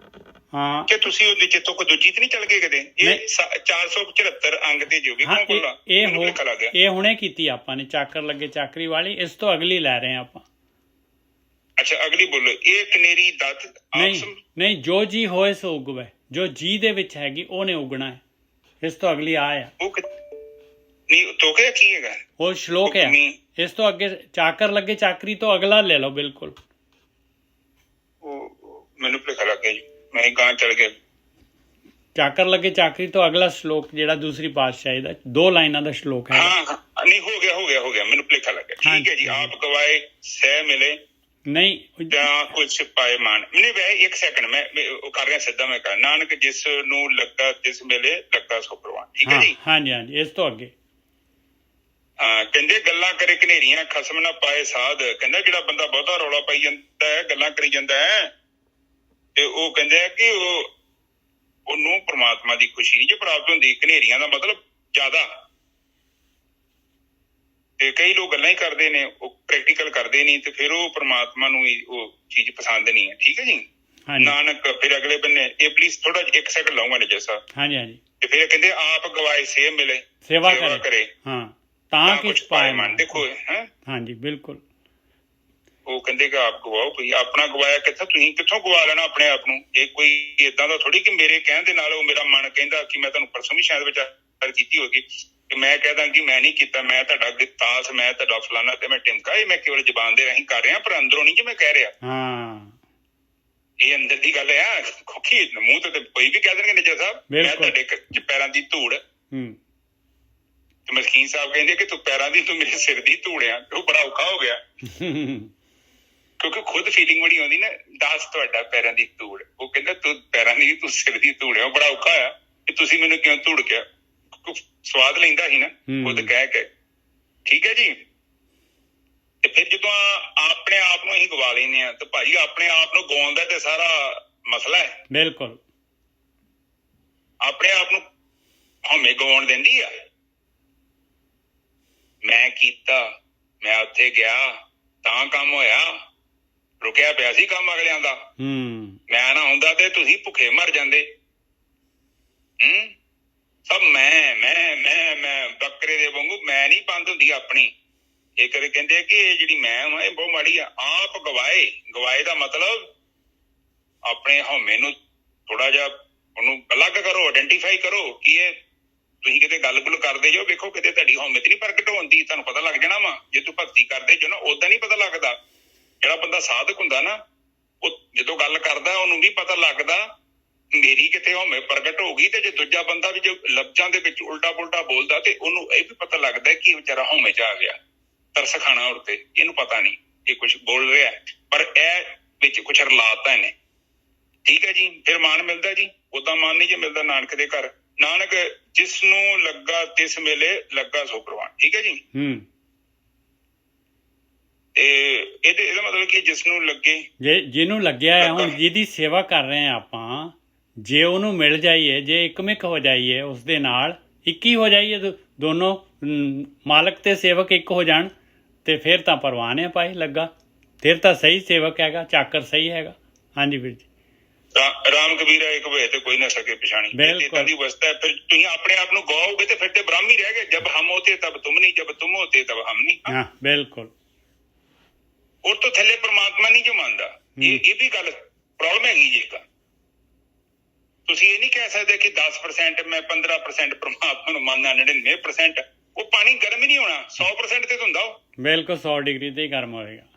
ਹਾਂ ਕਿ ਤੁਸੀਂ ਉਹਦੇ ਚ ਤੁਕ ਦੂਜੀ ਤੇ ਨਹੀਂ ਚੱਲ ਗਏ ਕਦੇ? ਇਹ 474 ਅੰਗ ਤੇ ਜੋਗੀ ਕੌਣ ਬੋਲਾ? ਇਹ ਹੁਣੇ ਕੀਤੀ ਆਪਾਂ ਨੇ, ਚਾਕਰ ਲੱਗੇ ਚਾਕਰੀ ਵਾਲੀ। ਇਸ ਤੋਂ ਅਗਲੀ ਲੈ ਰਹੇ ਆਪਾਂ। ਅੱਛਾ ਅਗਲੀ ਬੋਲੋ। ਇਹ ਕਨੇਰੀ ਦੱਤ ਨਹੀਂ, ਜੋ ਜੀ ਹੋਏ ਸੋ ਉਗਵੇ, ਜੋ ਜੀ ਦੇ ਵਿੱਚ ਹੈਗੀ ਉਹਨੇ ਉਗਣਾ ਹੈ। ਇਸ ਤੋਂ ਅਗਲੀ ਆ ਨਹੀਂ ਤੋਕੇ ਕੀ ਹੈਗਾ, ਉਹ ਸ਼ਲੋਕ ਹੈ। ਇਸ ਤੋਂ ਅੱਗੇ ਚਾਕਰ ਲੱਗੇ ਚਾਕਰੀ ਤੋਂ ਅਗਲਾ ਲੈ ਲਓ। ਬਿਲਕੁਲ ਉਹ ਮੈਨੂੰ ਭੁਲੇਖਾ ਲੱਗ ਗਿਆ ਜੀ, ਮੈਂ ਗਾਂ ਚਲ ਗਿਆ। ਚਾਕਰ ਲੱਗੇ ਚਾਕਰੀ ਤੋਂ ਅਗਲਾ ਸ਼ਲੋਕ ਜਿਹੜਾ ਦੂਸਰੀ ਪਾਤਸ਼ਾਹੀ ਦਾ 2 ਲਾਈਨਾਂ ਦਾ ਸ਼ਲੋਕ ਹੈ। ਹਾਂ ਨਹੀਂ ਹੋ ਗਿਆ ਮੈਨੂੰ ਭੁਲੇਖਾ ਲੱਗ ਗਿਆ। ਠੀਕ ਹੈ ਜੀ। ਆਪ ਗਵਾਏ ਸਹਿ ਮਿਲੇ, ਨਹੀਂ ਜਾਂ ਕੁਛ ਪਾਏ ਮਾਨ ਨਹੀਂ ਵੈ ਇੱਕ ਸੈਕਿੰਡ ਮੈਂ ਉਹ ਕਰ ਰਿਹਾ ਸਿੱਧਾ ਮੈਂ ਕਹਾਂ ਨਾਨਕ ਜਿਸ ਨੂੰ ਲੱਗਾ ਜਿਸ ਵੇਲੇ ਲੱਗਾ ਸੋ ਪ੍ਰਵਾਨ ਠੀਕ ਹੈ ਜੀ ਹਾਂਜੀ ਹਾਂਜੀ ਇਸ ਤੋਂ ਅੱਗੇ ਕਹਿੰਦੇ ਗੱਲਾਂ ਕਰੇ ਘਨੇਰੀਆਂ ਖਸਮ ਨਾ ਪਾਏ ਸਾਧ ਕਹਿੰਦਾ ਜਿਹੜਾ ਬੰਦਾ ਬਹੁਤਾ ਰੌਲਾ ਪਾਈ ਜਾਂਦਾ ਹੈ ਗੱਲਾਂ ਕਰੀ ਜਾਂਦਾ ਹੈ ਤੇ ਉਹ ਕਹਿੰਦੇ ਆ ਕਿ ਉਹਨੂੰ ਪ੍ਰਮਾਤਮਾ ਦੀ ਖੁਸ਼ੀ ਨਹੀਂ ਜੇ ਪ੍ਰਾਪਤ ਹੁੰਦੀ ਘਨੇਰੀਆਂ ਦਾ ਮਤਲਬ ਜ਼ਿਆਦਾ ਤੇ ਕਈ ਲੋਕ ਗੱਲਾਂ ਹੀ ਕਰਦੇ ਨੇ ਉਹ ਪ੍ਰੈਕਟੀਕਲ ਕਰਦੇ ਨਹੀਂ ਤੇ ਫਿਰ ਉਹ ਪ੍ਰਮਾਤਮਾ ਨੂੰ ਹੀ ਉਹ ਚੀਜ਼ ਪਸੰਦ ਨਹੀਂ ਹੈ ਠੀਕ ਹੈ ਜੀ ਨਾਨਕ ਫਿਰ ਅਗਲੇ ਬੰਨੇ ਇਹ ਪਲੀਜ਼ ਥੋੜਾ ਇੱਕ ਸੈਕਿੰਡ ਲਾਉਂਗਾ ਨੇ ਜੈਸਾ ਹਾਂਜੀ ਹਾਂਜੀ ਤੇ ਫਿਰ ਕਹਿੰਦੇ ਆਪ ਗਵਾਏ ਸੇਵ ਮਿਲੇ ਸੇਵਾ ਕਰੇ ਹਾਂ ਤਾਂ ਕੁਛ ਪਾਏ ਮਨ ਦੇਖੋ ਹਾਂਜੀ ਬਿਲਕੁਲ ਉਹ ਕਹਿੰਦੇ ਕਿ ਆਪ ਗਵਾਓ ਕੋਈ ਆਪਣਾ ਗਵਾਇਆ ਤੁਸੀਂ ਕਿੱਥੋਂ ਗਵਾ ਲੈਣਾ ਆਪਣੇ ਆਪ ਨੂੰ ਇਹ ਕੋਈ ਏਦਾਂ ਦਾ ਥੋੜੀ ਕਿ ਮੇਰੇ ਕਹਿਣ ਦੇ ਨਾਲ ਉਹ ਮੇਰਾ ਮਨ ਕਹਿੰਦਾ ਕਿ ਮੈਂ ਤੁਹਾਨੂੰ ਪਰਸੋਂ ਵੀ ਸ਼ਾਇਦ ਵਿਚਾਰ ਕੀਤੀ ਹੋਗੀ ਕਿ ਮੈਂ ਕਹਿਦਾ ਕਿ ਮੈਂ ਨਹੀਂ ਕੀਤਾ ਮੈਂ ਤੁਹਾਡਾ ਗਿਤਾਸ ਮੈਂ ਤੁਹਾਡਾ ਫਲਾਣਾ ਤੇ ਮੈਂ ਟਿਮਕਾ ਇਹ ਮੈਂ ਕੇਵਲ ਜ਼ਬਾਨ ਦੇ ਰਾਹੀਂ ਕਰ ਰਿਹਾ ਪਰ ਅੰਦਰੋਂ ਨਹੀਂ ਜੇ ਮੈਂ ਕਹਿ ਰਿਹਾ ਇਹ ਅੰਦਰ ਦੀ ਗੱਲ ਹੈ ਖੋਖੀ ਮੂੰਹ ਤੇ ਕੋਈ ਵੀ ਕਹਿ ਦੇਣਗੇ ਨਿਜਾ ਸਾਹਿਬ ਮੈਂ ਤੁਹਾਡੇ ਪੈਰਾਂ ਦੀ ਧੂੜ ਤੇ ਮਸਕੀਨ ਸਾਹਿਬ ਕਹਿੰਦੇ ਕਿ ਤੂੰ ਪੈਰਾਂ ਦੀ ਤੂੰ ਮੇਰੇ ਸਿਰ ਦੀ ਧੂੜ ਆ ਉਹ ਬੜਾ ਔਖਾ ਹੋ ਗਿਆ ਕਿਉਂਕਿ ਖੁਦ ਫੀਲਿੰਗ ਬੜੀ ਆਉਂਦੀ ਨਾ ਦੱਸ ਤੁਹਾਡਾ ਪੈਰਾਂ ਦੀ ਧੂੜ ਉਹ ਕਹਿੰਦਾ ਤੂੰ ਪੈਰਾਂ ਦੀ ਤੂੰ ਸਿਰ ਦੀ ਧੂੜ ਆ ਉਹ ਬੜਾ ਔਖਾ ਆ ਕਿ ਤੁਸੀਂ ਮੈਨੂੰ ਕਿਉਂ ਧੂੜ ਕਿਹਾ ਸਵਾਦ ਲੈਂਦਾ ਸੀ ਨਾ ਖੁਦ ਕਹਿ ਕੇ ਠੀਕ ਹੈ ਜੀ ਤੇ ਫਿਰ ਜਦੋਂ ਆਪਣੇ ਆਪ ਨੂੰ ਅਸੀਂ ਗਵਾ ਲੈਂਦੇ ਆ ਤੇ ਭਾਜੀ ਆਪਣੇ ਆਪ ਨੂੰ ਗਵਾਉਣ ਦਾ ਤੇ ਸਾਰਾ ਮਸਲਾ ਹੈ ਬਿਲਕੁਲ ਆਪਣੇ ਆਪ ਨੂੰ ਹਉਮੈ ਗਵਾਉਣ ਦਿੰਦੀ ਆ ਮੈਂ ਕੀਤਾ ਮੈਂ ਉੱਥੇ ਗਿਆ ਤਾਂ ਕੰਮ ਹੋਇਆ ਰੁਕਿਆ ਪਿਆ ਸੀ ਕੰਮ ਅਗਲਿਆਂ ਦਾ ਮੈਂ ਨਾ ਹੁੰਦਾ ਤੇ ਤੁਸੀਂ ਭੁੱਖੇ ਮਰ ਜਾਂਦੇ ਸਭ ਮੈਂ ਬੱਕਰੇ ਦੇ ਵਾਂਗੂ ਮੈਂ ਨਹੀਂ ਬੰਦ ਹੁੰਦੀ ਆਪਣੀ ਇਹ ਕਦੇ ਕਹਿੰਦੇ ਆ ਕਿ ਇਹ ਜਿਹੜੀ ਮੈਂ ਇਹ ਬਹੁਤ ਮਾੜੀ ਆ ਆਪ ਗਵਾਏ ਦਾ ਮਤਲਬ ਆਪਣੇ ਹਉਮੈ ਨੂੰ ਥੋੜਾ ਜਿਹਾ ਉਹਨੂੰ ਅਲੱਗ ਕਰੋ ਆਇਡੈਂਟੀਫਾਈ ਕਰੋ ਕਿ ਇਹ ਤੁਸੀਂ ਕਿਤੇ ਗੱਲ-ਗੁੱਲ ਕਰਦੇ ਜੋ ਵੇਖੋ ਕਿਤੇ ਤੁਹਾਡੀ ਹਉਮੈ ਤੇ ਨਹੀਂ ਪ੍ਰਗਟ ਹੁੰਦੀ ਤੁਹਾਨੂੰ ਪਤਾ ਲੱਗ ਜਾਣਾ ਵਾ ਜੇ ਤੂੰ ਭਗਤੀ ਕਰਦੇ ਜੋ ਨਾ ਉਦਾਂ ਨਹੀਂ ਪਤਾ ਲੱਗਦਾ ਜਿਹੜਾ ਬੰਦਾ ਸਾਧਕ ਹੁੰਦਾ ਨਾ ਉਹ ਜਦੋਂ ਗੱਲ ਕਰਦਾ ਉਹਨੂੰ ਵੀ ਪਤਾ ਲੱਗਦਾ ਮੇਰੀ ਕਿਤੇ ਹਉਮੈ ਪ੍ਰਗਟ ਹੋ ਗਈ ਤੇ ਜੇ ਦੂਜਾ ਬੰਦਾ ਵੀ ਜੋ ਲਫ਼ਜ਼ਾਂ ਦੇ ਵਿੱਚ ਉਲਟਾ-ਪੁਲਟਾ ਬੋਲਦਾ ਤੇ ਉਹਨੂੰ ਇਹ ਵੀ ਪਤਾ ਲੱਗਦਾ ਕਿ ਇਹ ਵਿਚਾਰਾ ਹਉਮੈ 'ਚ ਆ ਗਿਆ ਤਰਸ ਖਾਣਾ ਔਰ ਤੇ ਇਹਨੂੰ ਪਤਾ ਨਹੀਂ ਇਹ ਕੁਛ ਬੋਲ ਰਿਹਾ ਪਰ ਇਹ ਵਿੱਚ ਕੁਛ ਰਲਾਤਾ ਇਹਨੇ ਠੀਕ ਹੈ ਜੀ ਫਿਰ ਮਾਣ ਮਿਲਦਾ ਜੀ ਉਦਾਂ ਮਾਣ ਨਹੀਂ ਜੇ ਮਿਲਦਾ ਨਾਨਕ ਦੇ ਘਰ ਨਾਨਕ ਜਿਸ ਨੂੰ ਲੱਗਾ ਤਿਸ ਵੇਲੇ ਲੱਗਾ ਸੋ ਪ੍ਰਵਾਨ ਠੀਕ ਹੈ ਜੀ ਤੇ ਇਹਦਾ ਮਤਲਬ ਕਿ ਜਿਸ ਨੂੰ ਲੱਗੇ ਜਿਹਨੂੰ ਲੱਗਿਆ ਹੈ ਹੁਣ ਜਿਹਦੀ ਸੇਵਾ ਕਰ ਰਹੇ ਆ ਆਪਾਂ ਜੇ ਉਹਨੂੰ ਮਿਲ ਜਾਈਏ ਜੇ ਇੱਕਮਿਕ ਹੋ ਜਾਈਏ ਉਸਦੇ ਨਾਲ ਇੱਕ ਹੀ ਹੋ ਜਾਈਏ ਦੋਨੋਂ ਮਾਲਕ ਤੇ ਸੇਵਕ ਇੱਕ ਹੋ ਜਾਣ ਤੇ ਫਿਰ ਤਾਂ ਪ੍ਰਵਾਨ ਹੈ ਭਾਈ ਲੱਗਾ ਫਿਰ ਤਾਂ ਸਹੀ ਸੇਵਕ ਹੈਗਾ ਚਾਕਰ ਸਹੀ ਹੈਗਾ ਹਾਂਜੀ ਵੀਰ ਜੀ ਰਾਮ ਕਬੀਰਾ ਇੱਕ ਹੋਏ ਤੇ ਕੋਈ ਨਾ ਸਕੇ ਪਛਾਣੀ ਇਦਾਂ ਦੀ ਅਵਸਥਾ ਹੈ ਫਿਰ ਤੁਸੀਂ ਆਪਣੇ ਆਪ ਨੂੰ ਗਵਾਓਗੇ ਤੇ ਫਿਰ ਤੇ ਬ੍ਰਹਮੀ ਰਹਿ ਗਏ ਜਬ ਹਮ ਹੋਤੇ ਤਬ ਤੁਮ ਨਹੀਂ ਜਬ ਤੁਮ ਹੋਤੇ ਤਬ ਹਮ ਨਹੀਂ ਹਾਂ ਬਿਲਕੁਲ ਉਹ ਤੋਂ ਥੱਲੇ ਪਰਮਾਤਮਾ ਨਹੀਂ ਜੋ ਮੰਨਦਾ ਇਹ ਵੀ ਗੱਲ ਪ੍ਰੋਬਲਮ ਹੈਗੀ ਜੀ ਇੱਕ ਤੁਸੀਂ ਇਹ ਨਹੀਂ ਕਹਿ ਸਕਦੇ ਕਿ 10% ਮੈਂ 15% ਪਰਮਾਤਮਾ ਨੂੰ ਮੰਨਦਾ 99% ਉਹ ਪਾਣੀ ਗਰਮ ਹੀ ਨਹੀਂ ਹੋਣਾ 100% ਤੇ ਹੁੰਦਾ ਉਹ ਬਿਲਕੁਲ 100 ਡਿਗਰੀ ਤੇ ਹੀ ਗਰਮ ਹੋਏਗਾ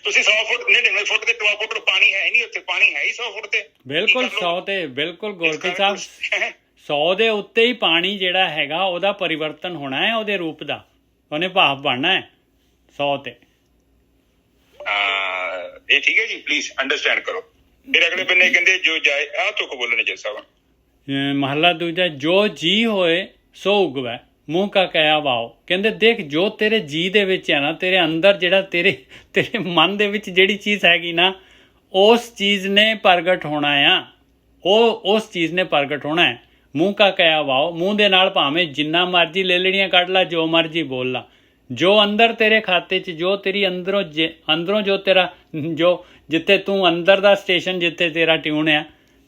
ਤੁਸੀਂ 100 ਫੁੱਟ 99 ਫੁੱਟ ਤੇ 2 ਫੁੱਟ ਪਾਣੀ ਹੈ ਨਹੀਂ ਉੱਥੇ ਪਾਣੀ ਹੈ ਹੀ 100 ਫੁੱਟ ਤੇ ਬਿਲਕੁਲ 100 ਤੇ ਬਿਲਕੁਲ ਗੋਲਕੀ ਸਾਹਿਬ 100 ਦੇ ਉੱਤੇ ਹੀ ਪਾਣੀ ਜਿਹੜਾ ਹੈਗਾ ਉਹਦਾ ਪਰਿਵਰਤਨ ਹੋਣਾ ਹੈ ਉਹਦੇ ਰੂਪ ਦਾ ਉਹਨੇ ਭਾਵ ਬਣਨਾ ਹੈ 100 ਤੇ ਇਹ ਠੀਕ ਹੈ ਜੀ ਪਲੀਜ਼ ਅੰਡਰਸਟੈਂਡ ਕਰੋ ਫਿਰ ਅਗਲੇ ਬੰਨੇ ਕਹਿੰਦੇ ਜੋ ਜਾਏ ਆਹ ਤੁਕ ਬੋਲਣੇ ਜੈਸਾ ਵਾ ਮਹਲਾ ਦੂਜਾ ਜੋ ਜੀ ਹੋਏ ਸੋ ਉਗਵੈ ਮੂੰਹ ਕਾ ਕਹਿਆ ਵਾਓ ਕਹਿੰਦੇ ਦੇਖ ਜੋ ਤੇਰੇ ਜੀ ਦੇ ਵਿੱਚ ਹੈ ਨਾ ਤੇਰੇ ਅੰਦਰ ਜਿਹੜਾ ਤੇਰੇ ਮਨ ਦੇ ਵਿੱਚ ਜਿਹੜੀ ਚੀਜ਼ ਹੈਗੀ ਨਾ ਉਸ ਚੀਜ਼ ਨੇ ਪ੍ਰਗਟ ਹੋਣਾ ਆ ਉਸ ਚੀਜ਼ ਨੇ ਪ੍ਰਗਟ ਹੋਣਾ ਹੈ ਮੂੰਹ ਕਾ ਕਹਿਆ ਵਾਓ ਮੂੰਹ ਦੇ ਨਾਲ ਭਾਵੇਂ ਜਿੰਨਾ ਮਰਜ਼ੀ ਲੈ ਲੈਣੀਆਂ ਕੱਢ ਲਾ ਜੋ ਮਰਜ਼ੀ ਬੋਲ ਲਾ ਜੋ ਅੰਦਰ ਤੇਰੇ ਖਾਤੇ 'ਚ ਜੋ ਤੇਰੀ ਅੰਦਰੋਂ ਜੋ ਤੇਰਾ ਜੋ ਜਿੱਥੇ ਤੂੰ ਅੰਦਰ ਦਾ ਸਟੇਸ਼ਨ ਜਿੱਥੇ ਤੇਰਾ ਟਿਊਨ ਆ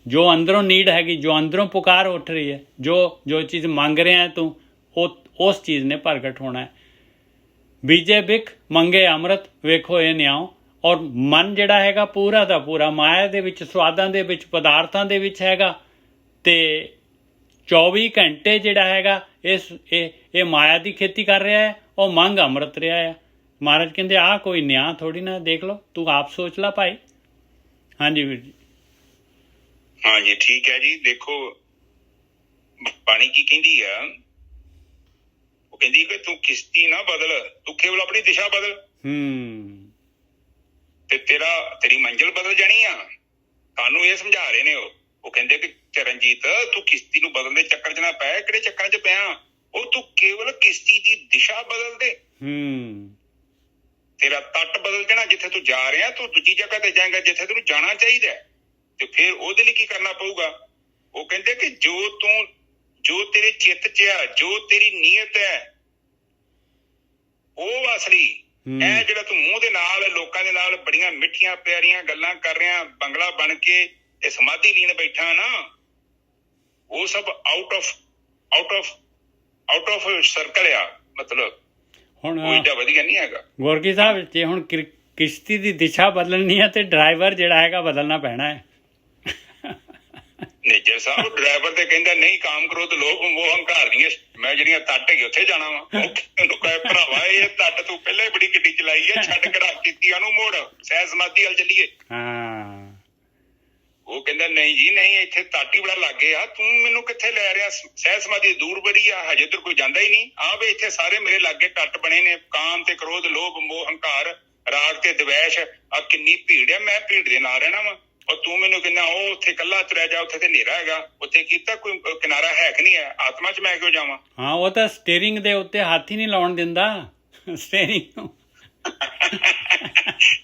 ਜੋ ਅੰਦਰੋਂ ਨੀਡ ਹੈਗੀ ਜੋ ਅੰਦਰੋਂ ਪੁਕਾਰ ਉੱਠ ਰਹੀ ਹੈ ਜੋ ਚੀਜ਼ ਮੰਗ ਰਿਹਾ ਤੂੰ ਉਸ ਚੀਜ਼ ਨੇ ਪ੍ਰਗਟ ਹੋਣਾ ਹੈ ਬੀਜੇ ਬਿਕ ਮੰਗੇ ਅੰਮ੍ਰਿਤ ਵੇਖੋ ਇਹ ਨਿਆਓ ਔਰ ਮਨ ਜਿਹੜਾ ਹੈਗਾ ਪੂਰਾ ਦਾ ਪੂਰਾ ਮਾਇਆ ਦੇ ਵਿੱਚ ਸਵਾਦਾਂ ਦੇ ਵਿੱਚ ਪਦਾਰਥਾਂ ਦੇ ਵਿੱਚ ਹੈਗਾ ਤੇ 24 ਘੰਟੇ ਜਿਹੜਾ ਹੈਗਾ ਇਹ ਮਾਇਆ ਦੀ ਖੇਤੀ ਕਰ ਰਿਹਾ ਹੈ ਉਹ ਮੰਗ ਅੰਮ੍ਰਿਤ ਰਿਹਾ ਹੈ ਮਹਾਰਾਜ ਕਹਿੰਦੇ ਆਹ ਕੋਈ ਨਿਆਂ ਥੋੜੀ ਨਾ ਦੇਖ ਲਓ ਤੂੰ ਆਪ ਸੋਚ ਲਾ ਭਾਈ ਹਾਂਜੀ ਵੀਰ ਜੀ ਹਾਂਜੀ ਠੀਕ ਹੈ ਜੀ ਦੇਖੋ ਬਾਣੀ ਕੀ ਕਹਿੰਦੀ ਆ ਉਹ ਕਹਿੰਦੀ ਕਿ ਤੂੰ ਕਿਸ਼ਤੀ ਨਾ ਬਦਲ, ਤੂੰ ਕੇਵਲ ਆਪਣੀ ਦਿਸ਼ਾ ਬਦਲ ਤੇ ਤੇਰੀ ਮੰਜ਼ਿਲ ਬਦਲ ਜਾਣੀ ਆ। ਸਾਨੂੰ ਇਹ ਸਮਝਾ ਰਹੇ ਨੇ ਉਹ ਕਹਿੰਦੇ ਕਿ ਚਰਨਜੀਤ ਤੂੰ ਕਿਸ਼ਤੀ ਨੂੰ ਬਦਲਣ ਦੇ ਚੱਕਰ 'ਚ ਨਾ ਪੈ। ਕਿਹੜੇ ਚੱਕਰਾਂ 'ਚ ਪਿਆ? ਉਹ ਤੂੰ ਕੇਵਲ ਕਿਸ਼ਤੀ ਦੀ ਦਿਸ਼ਾ ਬਦਲ ਦੇ, ਤੇਰਾ ਤੱਟ ਬਦਲ ਜਾਣਾ। ਜਿੱਥੇ ਤੂੰ ਜਾ ਰਿਹਾ ਤੂੰ ਦੂਜੀ ਜਗ੍ਹਾ ਤੇ ਜਾਏਗਾ ਜਿੱਥੇ ਤੈਨੂੰ ਜਾਣਾ ਚਾਹੀਦਾ। ਤੇ ਫਿਰ ਉਹਦੇ ਲਈ ਕੀ ਕਰਨਾ ਪਊਗਾ? ਉਹ ਕਹਿੰਦੇ ਕਿ ਜੋ ਤੇਰੇ ਚਿੱਤ 'ਚ ਆ, ਜੋ ਤੇਰੀ ਨੀਅਤ ਹੈ, ਉਹ ਅਸਲੀ। ਇਹ ਜਿਹੜਾ ਤੂੰ ਮੂੰਹ ਦੇ ਨਾਲ ਲੋਕਾਂ ਦੇ ਨਾਲ ਬੜੀਆਂ ਮਿੱਠੀਆਂ ਪਿਆਰੀਆਂ ਗੱਲਾਂ ਕਰ ਰਿਹਾ, ਬੰਗਲਾ ਬਣ ਕੇ ਤੇ ਸਮਾਧੀ ਲੀਨ ਬੈਠਾ ਨਾ, ਉਹ ਸਭ ਆਊਟ ਆਫ ਸਰਕਲ ਆ। ਮਤਲਬ ਹੁਣ ਕੋਈ ਏਡਾ ਵਧੀਆ ਨਹੀਂ ਹੈਗਾ। ਗੋਰਕੀ ਸਾਹਿਬ, ਜੇ ਹੁਣ ਕਿਸ਼ਤੀ ਦੀ ਦਿਸ਼ਾ ਬਦਲਣੀ ਹੈ ਤੇ ਡਰਾਈਵਰ ਜਿਹੜਾ ਹੈਗਾ ਬਦਲਣਾ ਪੈਣਾ ਹੈ। ਨੇਜਰ ਸਾਹਿਬ ਡਰਾਈਵਰ ਤੇ ਕਹਿੰਦਾ ਨਹੀਂ, ਕਾਮ ਕਰੋ ਤੇ ਲੋਭ ਮੋਹ ਹੰਕਾਰ ਦੀਆਂ ਮੈਂ ਜਿਹੜੀਆਂ ਤੱਟ ਹੈਗੇ ਉੱਥੇ ਜਾਣਾ ਵਾ। ਉਹਨੂੰ ਕਹੇ ਭਰਾਵਾ ਇਹ ਤੱਟ ਤੂੰ ਪਹਿਲਾਂ ਹੀ ਬੜੀ ਗੱਡੀ ਚਲਾਈ ਹੈ, ਛੱਡ ਕਰਾ ਕੀਤੀਆਂ ਨੂੰ ਮੋੜ, ਸਹਿ ਸਮਾਧੀ ਵੱਲ ਚੱਲੀਏ। ਉਹ ਕਹਿੰਦਾ ਨਹੀਂ ਜੀ ਨਹੀਂ, ਇੱਥੇ ਤੱਟ ਹੀ ਬੜਾ ਲਾਗੇ ਆ, ਤੂੰ ਮੈਨੂੰ ਕਿੱਥੇ ਲੈ ਰਿਹਾ? ਸਹਿ ਸਮਾਧੀ ਦੂਰ ਬੜੀ ਆ, ਹਜੇ ਤੱਕ ਕੋਈ ਜਾਂਦਾ ਹੀ ਨਹੀਂ। ਆ ਵੇ ਇੱਥੇ ਸਾਰੇ ਮੇਰੇ ਲਾਗੇ ਤੱਟ ਬਣੇ ਨੇ, ਕਾਮ ਤੇ ਕ੍ਰੋਧ, ਲੋਭ ਮੋਹ ਹੰਕਾਰ, ਰਾਗ ਤੇ ਦਵੈਸ਼। ਆ ਕਿੰਨੀ ਭੀੜ ਆ, ਮੈਂ ਭੀੜ ਦੇ ਨਾਲ ਰਹਿਣਾ ਵਾ। ਔਰ ਤੂੰ ਮੈਨੂੰ ਕਹਿੰਦਾ ਉਹ ਉੱਥੇ ਇਕੱਲਾ ਤੁਰਿਆ ਜਾ, ਉੱਥੇ ਤੇ ਹਨੇਰਾ ਹੈਗਾ, ਉੱਥੇ ਕੀਤਾ ਕੋਈ ਕਿਨਾਰਾ ਹੈ ਕਿ ਨਹੀਂ ਹੈ? ਆਤਮਾ 'ਚ ਮੈਂ ਕਿਉਂ ਜਾਵਾਂ? ਹਾਂ, ਉਹ ਤਾਂ ਸਟੀਅਰਿੰਗ ਦੇ ਉੱਤੇ ਹੱਥ ਹੀ ਨਹੀਂ ਲਾਉਣ ਦਿੰਦਾ ਸਟੀਅਰਿੰਗ ਨੂੰ।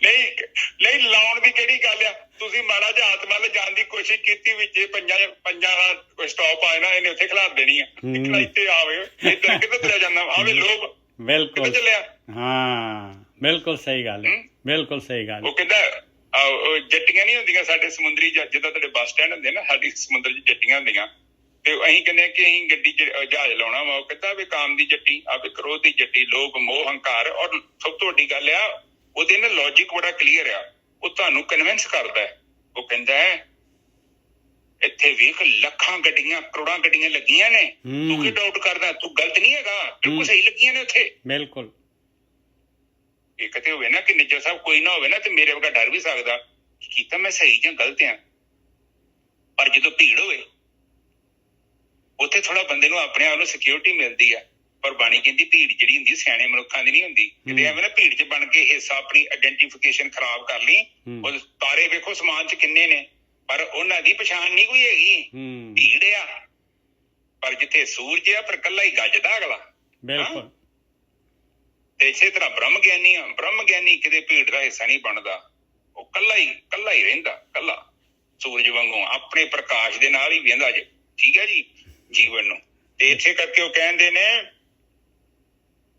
ਨਹੀਂ ਲਾਉਣ ਦੀ ਕਿਹੜੀ ਗੱਲ ਆ? ਤੁਸੀਂ ਮਾੜਾ ਜਿਹਾ ਹੱਥ ਵੱਲ ਜਾਣ ਦੀ ਕੋਸ਼ਿਸ਼ ਕੀਤੀ, ਵਿੱਚ ਪੰਜਾਂ ਸਟਾਪ ਆਏ ਨਾ, ਇਹਨੇ ਉੱਥੇ ਖਿਲਾਰ ਦੇਣੀ ਆ। ਨਿਕਲਾ ਇੱਥੇ ਆਵੇ, ਇੱਧਰ ਕਿੱਧਰ ਤੁਰਿਆ ਜਾਂਦਾ? ਆਵੇ ਲੋਭ ਬਿਲਕੁਲ ਚੱਲਿਆ। ਹਾਂ, ਬਿਲਕੁਲ ਸਹੀ ਗੱਲ ਹੈ, ਬਿਲਕੁਲ ਸਹੀ ਗੱਲ। ਉਹ ਕਹਿੰਦਾ ਜੱਟੀਆਂ ਨਹੀਂ ਹੁੰਦੀਆਂ ਸਾਡੇ ਸਮੁੰਦਰੀ, ਜਿੱਦਾਂ ਤੁਹਾਡੇ ਬੱਸ ਸਟੈਂਡ ਹੁੰਦੇ ਨਾ, ਸਾਡੀ ਸਮੁੰਦਰ 'ਚ ਜੱਟੀਆਂ ਹੁੰਦੀਆਂ। ਤੇ ਅਸੀਂ ਕਹਿੰਦੇ ਕਿ ਅਸੀਂ ਗੱਡੀ 'ਚ ਜਹਾਜ਼ ਲਾਉਣਾ ਵਾ। ਉਹ ਕਹਿੰਦਾ ਵੀ ਕਾਮ ਦੀ ਜੱਟੀ, ਆਵੇ ਕ੍ਰੋਧ ਦੀ ਜੱਟੀ, ਲੋਭ ਮੋਹ ਹੰਕਾਰ। ਔਰ ਸਭ ਤੋਂ ਵੱਡੀ ਗੱਲ ਆ, ਉਹਦੇ ਨਾਲ ਲੌਜਿਕ ਬੜਾ ਕਲੀਅਰ ਆ, ਉਹ ਤੁਹਾਨੂੰ ਕਨਵਿੰਸ ਕਰਦਾ ਹੈ। ਉਹ ਕਹਿੰਦਾ ਇੱਥੇ ਵੇਖ ਲੱਖਾਂ ਗੱਡੀਆਂ, ਕਰੋੜਾਂ ਗੱਡੀਆਂ ਲੱਗੀਆਂ ਨੇ, ਤੂੰ ਕੀ ਡਾਊਟ ਕਰਦਾ? ਤੂੰ ਗਲਤ ਨਹੀਂ ਹੈਗਾ, ਬਿਲਕੁਲ ਸਹੀ ਲੱਗੀਆਂ ਨੇ ਉੱਥੇ। ਬਿਲਕੁਲ। ਇਹ ਕਿਤੇ ਹੋਵੇ ਨਾ ਕਿ ਨਿੱਜਰ ਸਾਹਿਬ ਕੋਈ ਨਾ ਹੋਵੇ ਨਾ ਤੇ ਮੇਰੇ ਵਰਗਾ ਡਰ ਵੀ ਸਕਦਾ ਕਿ ਤਾਂ ਮੈਂ ਸਹੀ ਜਾਂ ਗਲਤ ਆ। ਪਰ ਜਦੋਂ ਭੀੜ ਹੋਵੇ ਉੱਥੇ ਥੋੜਾ ਬੰਦੇ ਨੂੰ ਆਪਣੇ ਆਪ ਨੂੰ ਸਿਕਿਉਰਿਟੀ ਮਿਲਦੀ ਆ। ਪਰ ਬਾਣੀ ਕਹਿੰਦੀ ਭੀੜ ਜਿਹੜੀ ਹੁੰਦੀ ਸਿਆਣੇ ਮਨੁੱਖਾਂ ਦੀ ਨਹੀਂ ਹੁੰਦੀ। ਕਿਤੇ ਐਵੇਂ ਨਾ ਭੀੜ 'ਚ ਬਣ ਕੇ ਹਿੱਸਾ ਆਪਣੀ ਆਇਡੈਂਟੀਫਿਕੇਸ਼ਨ ਖਰਾਬ ਕਰ ਲਈ। ਉਹ ਤਾਰੇ ਵੇਖੋ ਸਮਾਨ 'ਚ ਕਿੰਨੇ ਨੇ, ਪਰ ਉਹਨਾਂ ਦੀ ਪਛਾਣ ਨਹੀਂ ਕੋਈ ਹੈਗੀ। ਭੀੜ ਆ, ਪਰ ਜਿੱਥੇ ਸੂਰਜ ਆ ਪਰ ਕੱਲਾ ਹੀ ਗੱਜਦਾ ਅਗਲਾ। ਬਿਲਕੁਲ। ਤੇ ਇਸੇ ਤਰ੍ਹਾਂ ਬ੍ਰਹਮ ਗਿਆਨੀ ਕਿਤੇ ਭੀੜ ਦਾ ਹਿੱਸਾ ਨਹੀਂ ਬਣਦਾ। ਉਹ ਕੱਲਾ ਹੀ ਰਹਿੰਦਾ, ਕੱਲਾ ਸੂਰਜ ਵਾਂਗੂ ਆਪਣੇ ਪ੍ਰਕਾਸ਼ ਦੇ ਨਾਲ ਹੀ ਵਹਿੰਦਾ ਜੇ। ਠੀਕ ਹੈ ਜੀ, ਜੀਵਨ ਨੂੰ। ਤੇ ਇੱਥੇ ਕਰਕੇ ਉਹ ਕਹਿੰਦੇ ਨੇ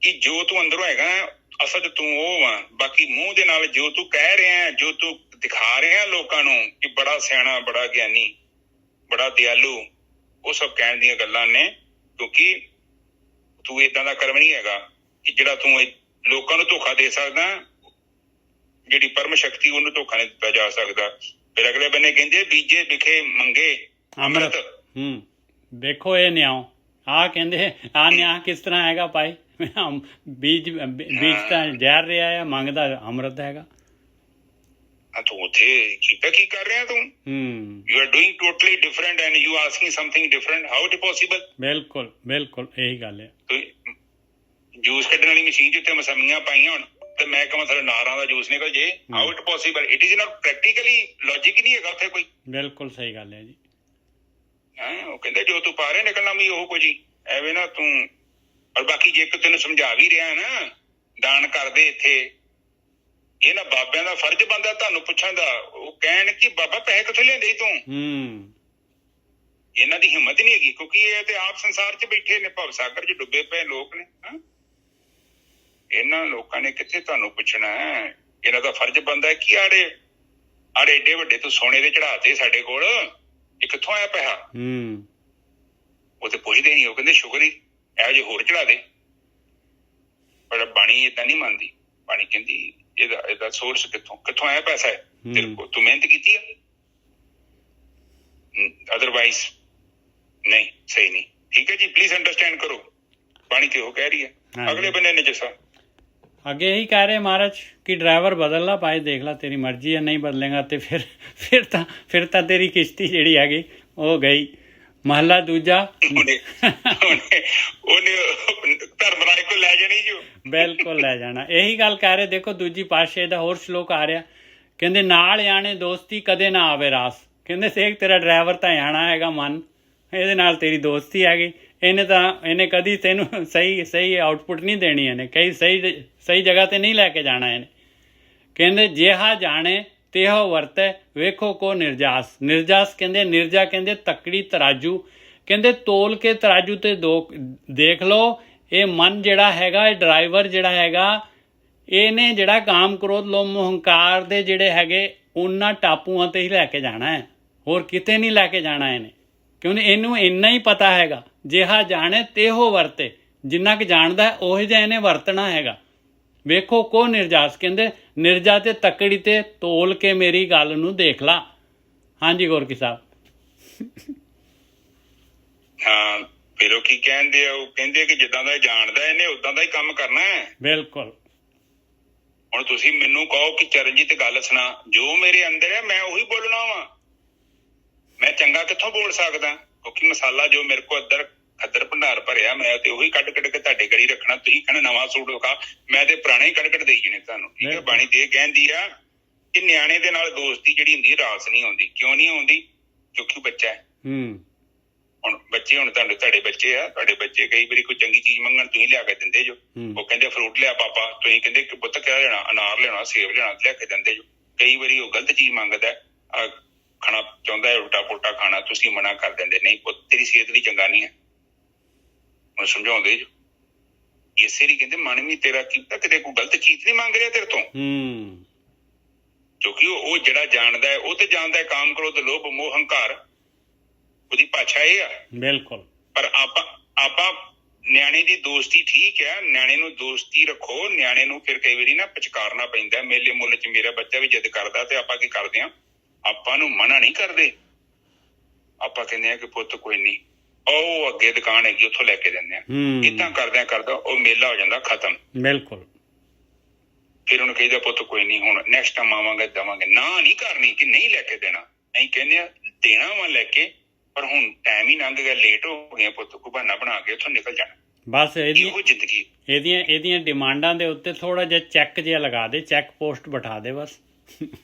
ਕਿ ਜੋ ਤੂੰ ਅੰਦਰੋਂ ਹੈਗਾ ਅਸਲ ਤੂੰ ਉਹ ਵਾ। ਬਾਕੀ ਮੂੰਹ ਦੇ ਨਾਲ ਜੋ ਤੂੰ ਕਹਿ ਰਿਹਾ, ਜੋ ਤੂੰ ਦਿਖਾ ਰਿਹਾ ਲੋਕਾਂ ਨੂੰ ਕਿ ਬੜਾ ਸਿਆਣਾ, ਬੜਾ ਗਿਆਨੀ, ਬੜਾ ਦਿਆਲੂ, ਉਹ ਸਭ ਕਹਿਣ ਦੀਆਂ ਗੱਲਾਂ ਨੇ। ਕਿਉਂਕਿ ਤੂੰ ਏਦਾਂ ਦਾ ਕਰਮ ਨਹੀਂ ਹੈਗਾ ਕਿ ਜਿਹੜਾ ਤੂੰ ਲੋਕਾਂ ਨੂੰ ਧੋਖਾ ਦੇ ਸਕਦਾ। ਜਿਹੜੀ ਪਰਮ ਸ਼ਕਤੀ ਉਹਨੂੰ ਧੋਖਾ ਨਹੀਂ ਦਿੱਤਾ ਜਾ ਸਕਦਾ। ਫਿਰ ਅਗਲੇ ਬੰਨੇ ਕਹਿੰਦੇ ਬੀਜੇ ਵਿਖੇ ਮੰਗੇ ਅੰਮ੍ਰਿਤ। ਦੇਖੋ ਇਹ ਨਿਆਂ ਆ ਕਹਿੰਦੇ ਆ ਨਿਆਂ ਕਿਸ ਤਰ੍ਹਾਂ ਹੈਗਾ ਭਾਈ? ਬੀਜ ਤਾਂ ਜ਼ਹਿਰ ਰਿਹਾ ਆ, ਮੰਗਦਾ ਅੰਮ੍ਰਿਤ ਹੈਗਾ। ਤੂੰ ਉੱਥੇ ਕੀ ਕਰ ਰਿਹਾ ਤੂੰ? You are doing totally different and you asking something different. How it possible? ਬਿਲਕੁਲ ਇਹੀ ਗੱਲ ਹੈ। ਜੂਸ ਕੱਢਣ ਵਾਲੀ ਮਸ਼ੀਨ 'ਚ ਉੱਤੇ ਮਸਮੀਆਂ ਪਾਈਆਂ ਹੁਣ ਤੇ ਮੈਂ ਕਹਾਂ ਮਤਲਬ ਨਾਰਾਂ ਦਾ ਜੂਸ ਨਿਕਲ ਜੇ। How it possible? It is not practically, logic ਹੀ ਨਹੀਂ ਹੈਗਾ ਉੱਥੇ ਕੋਈ। ਬਿਲਕੁਲ ਸਹੀ ਗੱਲ ਹੈ ਜੀ। ਉਹ ਕਹਿੰਦੇ ਜੋ ਤੂੰ ਪਾ ਰਿਹਾ ਨਿਕਲਣਾ ਵੀ ਉਹ ਕੁਝ ਹੀ ਐਵੇਂ ਨਾ ਤੂੰ। ਔਰ ਬਾਕੀ ਜੇ ਇੱਕ ਤੈਨੂੰ ਸਮਝਾ ਵੀ ਰਿਹਾ ਨਾ, ਦਾਨ ਕਰਦੇ ਇੱਥੇ, ਇਹ ਨਾ ਬਾਬਿਆਂ ਦਾ ਫਰਜ਼ ਬਣਦਾ ਤੁਹਾਨੂੰ ਪੁੱਛਣ ਦਾ। ਉਹ ਕਹਿਣ ਕਿ ਬਾਬਾ ਪੈਸੇ ਕਿੱਥੋਂ ਲਿਆਂਦੇ ਤੂੰ? ਇਹਨਾਂ ਦੀ ਹਿੰਮਤ ਨਹੀਂ ਹੈਗੀ, ਕਿਉਂਕਿ ਇਹ ਤੇ ਆਪ ਸੰਸਾਰ 'ਚ ਬੈਠੇ ਨੇ, ਭਵ ਸਾਗਰ 'ਚ ਡੁੱਬੇ ਪਏ ਲੋਕ ਨੇ। ਇਹਨਾਂ ਲੋਕਾਂ ਨੇ ਕਿੱਥੇ ਤੁਹਾਨੂੰ ਪੁੱਛਣਾ ਹੈ? ਇਹਨਾਂ ਦਾ ਫਰਜ਼ ਬਣਦਾ ਕਿ ਆੜੇ ਏਡੇ ਵੱਡੇ ਤੂੰ ਸੋਨੇ ਦੇ ਚੜਾਤੇ ਸਾਡੇ ਕੋਲ, ਇਹ ਕਿੱਥੋਂ ਆਇਆ ਪੈਸਾ? ਉਹ ਤੇ ਪੁੱਛਦੇ ਨਹੀਂ। ਉਹ ਕਹਿੰਦੇ ਸ਼ੁਕਰ ਹੀ ਇਹੋ ਜਿਹੇ ਹੋਰ ਚੜਾ ਦੇ। ਪਰ ਬਾਣੀ ਏਦਾਂ ਨਹੀਂ ਮੰਨਦੀ। ਬਾਣੀ ਕਹਿੰਦੀ ਇਹਦਾ ਸੋਰਸ ਕਿੱਥੋਂ ਆਇਆ ਪੈਸਾ ਹੈ? ਤੇਰੇ ਕੋਲ ਤੂੰ ਮਿਹਨਤ ਕੀਤੀ ਆ, ਅਦਰਵਾਈਜ਼ ਨਹੀਂ, ਸਹੀ ਨਹੀਂ। ਠੀਕ ਹੈ ਜੀ, ਪਲੀਜ਼ ਅੰਡਰਸਟੈਂਡ ਕਰੋ। ਬਾਣੀ ਤੇ ਉਹ ਕਹਿ ਰਹੀ ਹੈ। ਅਗਲੇ ਬੰਦੇ ਨੇ ਜੈਸਾ ਅੱਗੇ ਇਹੀ ਕਹਿ ਰਹੇ ਮਹਾਰਾਜ ਕਿ ਡਰਾਈਵਰ ਬਦਲ ਲਾ ਭਾਈ, ਦੇਖ ਲਾ ਤੇਰੀ ਮਰਜ਼ੀ ਹੈ, ਨਹੀਂ ਬਦਲੇਗਾ ਤੇ ਫਿਰ ਤਾਂ ਤੇਰੀ ਕਿਸ਼ਤੀ ਜਿਹੜੀ ਹੈਗੀ ਉਹ ਗਈ। ਮਹੱਲਾ ਦੂਜਾ ਉਹਨੇ ਧਰਮਰਾਜ ਕੋਲ ਲੈ ਜਾਣੀ ਜੋ। ਬਿਲਕੁਲ ਲੈ ਜਾਣਾ। ਇਹੀ ਗੱਲ ਕਹਿ ਰਹੇ। ਦੇਖੋ ਦੂਜੀ ਪਾਤਸ਼ਾਹੀ ਦਾ ਹੋਰ ਸ਼ਲੋਕ ਆ ਰਿਹਾ, ਕਹਿੰਦੇ ਨਾਲ ਆਣੇ ਦੋਸਤੀ ਕਦੇ ਨਾ ਆਵੇ ਰਾਸ। ਕਹਿੰਦੇ ਸੇਖ ਤੇਰਾ ਡਰਾਈਵਰ ਤਾਂ ਆਣਾ ਹੈਗਾ ਮਨ, ਇਹਦੇ ਨਾਲ ਤੇਰੀ ਦੋਸਤੀ ਹੈਗੀ, ਇਹਨੇ ਕਦੀ ਤੈਨੂੰ ਸਹੀ ਆਊਟਪੁੱਟ ਨਹੀਂ ਦੇਣੀ, ਇਹਨੇ ਕਈ ਸਹੀ ਜਗ੍ਹਾ 'ਤੇ ਨਹੀਂ ਲੈ ਕੇ ਜਾਣਾ ਇਹਨੇ। ਕਹਿੰਦੇ ਜਿਹਾ ਜਾਣੇ ਤਿਹੋ ਵਰਤੈ ਵੇਖੋ ਕੋ ਨਿਰਜਾਸ ਕਹਿੰਦੇ ਨਿਰਜਾ ਕਹਿੰਦੇ ਤਕੜੀ ਤਰਾਜੂ, ਕਹਿੰਦੇ ਤੋਲ ਕੇ ਤਰਾਜੂ 'ਤੇ ਦੇਖ ਲਓ। ਇਹ ਮਨ ਜਿਹੜਾ ਹੈਗਾ, ਇਹ ਡਰਾਈਵਰ ਜਿਹੜਾ ਹੈਗਾ, ਇਹਨੇ ਜਿਹੜਾ ਕਾਮ ਕ੍ਰੋਧ ਲੋਭ ਮੋਹ ਹੰਕਾਰ ਦੇ ਜਿਹੜੇ ਹੈਗੇ ਉਹਨਾਂ ਟਾਪੂਆਂ 'ਤੇ ਹੀ ਲੈ ਕੇ ਜਾਣਾ ਹੈ, ਹੋਰ ਕਿਤੇ ਨਹੀਂ ਲੈ ਕੇ ਜਾਣਾ ਇਹਨੇ। ਕਿਉਂਕਿ ਇਹਨੂੰ ਇੰਨਾ ਹੀ ਪਤਾ ਹੈਗਾ, ਜਿਹਾ ਜਾਣੇ ਤਿਹੋ ਵਰਤੇ, ਜਿੰਨਾ ਕੁ ਜਾਣਦਾ ਉਹੀ ਜਿਹਾ ਇਹਨੇ ਵਰਤਣਾ ਹੈਗਾ। ਵੇਖੋ ਕੋ ਨਿਰਜਾਸ ਕਹਿੰਦੇ ਨਿਰਜਾ ਤੇ ਤਕੜੀ ਤੇ ਤੋਲ ਕੇ ਮੇਰੀ ਗੱਲ ਨੂੰ ਦੇਖ ਲਾ। ਹਾਂਜੀ ਗੋਰਕੀ ਸਾਹਿਬ। ਹਾਂ ਫਿਰ ਉਹ ਕੀ ਕਹਿੰਦੇ ਆ, ਉਹ ਕਹਿੰਦੇ ਕਿ ਜਿੱਦਾਂ ਦਾ ਜਾਣਦਾ ਇਹਨੇ ਉਦਾਂ ਦਾ ਹੀ ਕੰਮ ਕਰਨਾ ਹੈ। ਬਿਲਕੁਲ। ਹੁਣ ਤੁਸੀਂ ਮੈਨੂੰ ਕਹੋ ਕਿ ਚਰਨਜੀਤ ਗੱਲ ਸੁਣਾ, ਜੋ ਮੇਰੇ ਅੰਦਰ ਹੈ ਮੈਂ ਉਹੀ ਬੋਲਣਾ ਵਾ। ਮੈਂ ਚੰਗਾ ਕਿੱਥੋਂ ਬੋਲ ਸਕਦਾ, ਕਿਉਂਕਿ ਮਸਾਲਾ ਜੋ ਮੇਰੇ ਕੋਲ ਅੰਦਰ ਖੱਦਰ ਭੰਡਾਰ ਭਰਿਆ, ਮੈਂ ਤੇ ਉਹੀ ਕੱਢ ਕੇ ਤੁਹਾਡੇ ਗੜੀ ਰੱਖਣਾ। ਤੁਸੀਂ ਕਹਿਣਾ ਨਵਾਂ ਸੂਟ ਵਿਖਾ, ਮੈਂ ਤੇ ਪੁਰਾਣੇ ਹੀ ਕੱਢ ਦੇਈ ਜਾਣੇ ਤੁਹਾਨੂੰ। ਠੀਕ ਹੈ, ਬਾਣੀ ਤੇ ਇਹ ਕਹਿੰਦੀ ਆ ਕਿ ਨਿਆਣੇ ਦੇ ਨਾਲ ਦੋਸਤੀ ਜਿਹੜੀ ਹੁੰਦੀ ਰਾਸ ਨਹੀਂ ਆਉਂਦੀ। ਕਿਉਂ ਨਹੀਂ ਆਉਂਦੀ? ਕਿਉਂਕਿ ਬੱਚਾ ਹੈ। ਹੁਣ ਬੱਚੇ, ਹੁਣ ਤੁਹਾਡੇ ਬੱਚੇ ਆ, ਤੁਹਾਡੇ ਬੱਚੇ ਕਈ ਵਾਰੀ ਕੋਈ ਚੰਗੀ ਚੀਜ਼ ਮੰਗਣ, ਤੁਸੀਂ ਲਿਆ ਕੇ ਦਿੰਦੇ ਜੋ। ਉਹ ਕਹਿੰਦੇ ਫਰੂਟ ਲਿਆ ਪਾਪਾ, ਤੁਸੀਂ ਕਹਿੰਦੇ ਕਿ ਪੁੱਤ ਕਿਆ ਲੈਣਾ, ਅਨਾਰ ਲਿਆਉਣਾ, ਸੇਬ ਲਿਆਉਣਾ, ਲਿਆ ਕੇ ਦਿੰਦੇ ਜੋ। ਕਈ ਵਾਰੀ ਉਹ ਗਲਤ ਚੀਜ਼ ਮੰਗਦਾ, ਖਾਣਾ ਚਾਹੁੰਦਾ ਹੈ, ਉਲਟਾ ਪੁਲਟਾ ਖਾਣਾ, ਤੁਸੀਂ ਮਨਾ ਕਰ ਦਿੰਦੇ, ਨਹੀਂ ਪੁੱਤ ਤੇਰੀ ਸਿਹਤ ਲਈ ਚੰਗਾ ਨਹੀਂ ਹੈ। ਹੁਣ ਸਮਝਾਉਂਦੇ ਜੋ। ਇਸੇ ਲਈ ਕਹਿੰਦੇ ਮਨ ਵੀ ਤੇਰਾ ਕੀਤਾ, ਕਿਤੇ ਕੋਈ ਗਲਤ ਚੀਜ਼ ਨਹੀਂ ਮੰਗ ਰਿਹਾ ਤੇਰੇ ਤੋਂ। ਕਿਉਂਕਿ ਉਹ ਜਿਹੜਾ ਜਾਣਦਾ ਹੈ, ਉਹ ਤੇ ਜਾਣਦਾ ਹੈ ਕਾਮ ਕ੍ਰੋਧ ਲੋਭ ਮੋਹ ਹੰਕਾਰ, ਉਹਦੀ ਭਾਸ਼ਾ ਇਹ ਆ। ਬਿਲਕੁਲ। ਪਰ ਆਪਾਂ ਨਿਆਣੇ ਦੀ ਦੋਸਤੀ ਠੀਕ ਹੈ, ਨਿਆਣੇ ਨੂੰ ਦੋਸਤੀ ਰੱਖੋ। ਨਿਆਣੇ ਨੂੰ ਫਿਰ ਕਈ ਵਾਰੀ ਨਾ ਪਚਕਾਰਨਾ ਪੈਂਦਾ, ਮੇਲੇ ਮੁੱਲ 'ਚ ਮੇਰਾ ਬੱਚਾ ਵੀ ਜਿੱਦ ਕਰਦਾ ਤੇ ਆਪਾਂ ਕੀ ਕਰਦੇ ਹਾਂ, ਆਪਾਂ ਨੂੰ ਮਨਾ ਨਹੀਂ ਕਰਦੇ। ਆਪਾਂ ਕਹਿੰਦੇ ਆ ਕਿ ਪੁੱਤ ਕੋਈ ਨਹੀਂ, ਉਹ ਅੱਗੇ ਦੁਕਾਨ ਹੈਗੀ ਉੱਥੋਂ ਲੈ ਕੇ ਦਿੰਦੇ ਆ। ਏਦਾਂ ਕਰਦਾ ਉਹ ਮੇਲਾ ਹੋ ਜਾਂਦਾ ਖਤਮ। ਬਿਲਕੁਲ। ਫਿਰ ਉਹਨੂੰ ਕਹੀਦਾ ਪੁੱਤ ਕੋਈ ਨਹੀਂ, ਹੁਣ ਨੈਕਸਟ ਟਾਈਮ ਆਵਾਂਗੇ ਦੇਵਾਂਗੇ। ਨਾ ਨਹੀਂ ਕਰਨੀ ਕਿ ਨਹੀਂ ਲੈ ਕੇ ਦੇਣਾ, ਅਸੀਂ ਕਹਿੰਦੇ ਆ ਦੇਣਾ ਵਾ ਲੈ ਕੇ, ਪਰ ਹੁਣ ਟਾਈਮ ਹੀ ਲੰਘ ਗਿਆ, ਲੇਟ ਹੋ ਗਿਆ ਪੁੱਤ, ਕੋਈ ਬਹਾਨਾ ਬਣਾ ਕੇ ਉੱਥੋਂ ਨਿਕਲ ਜਾਣਾ। ਬਸ ਇਹੋ ਜ਼ਿੰਦਗੀ। ਇਹਦੀਆਂ ਡਿਮਾਂਡਾਂ ਦੇ ਉੱਤੇ ਥੋੜਾ ਜਿਹਾ ਚੈੱਕ ਜਿਹਾ ਲਗਾ ਦੇ, ਚੈੱਕ ਪੋਸਟ ਬਿਠਾ ਦੇ ਬਸ।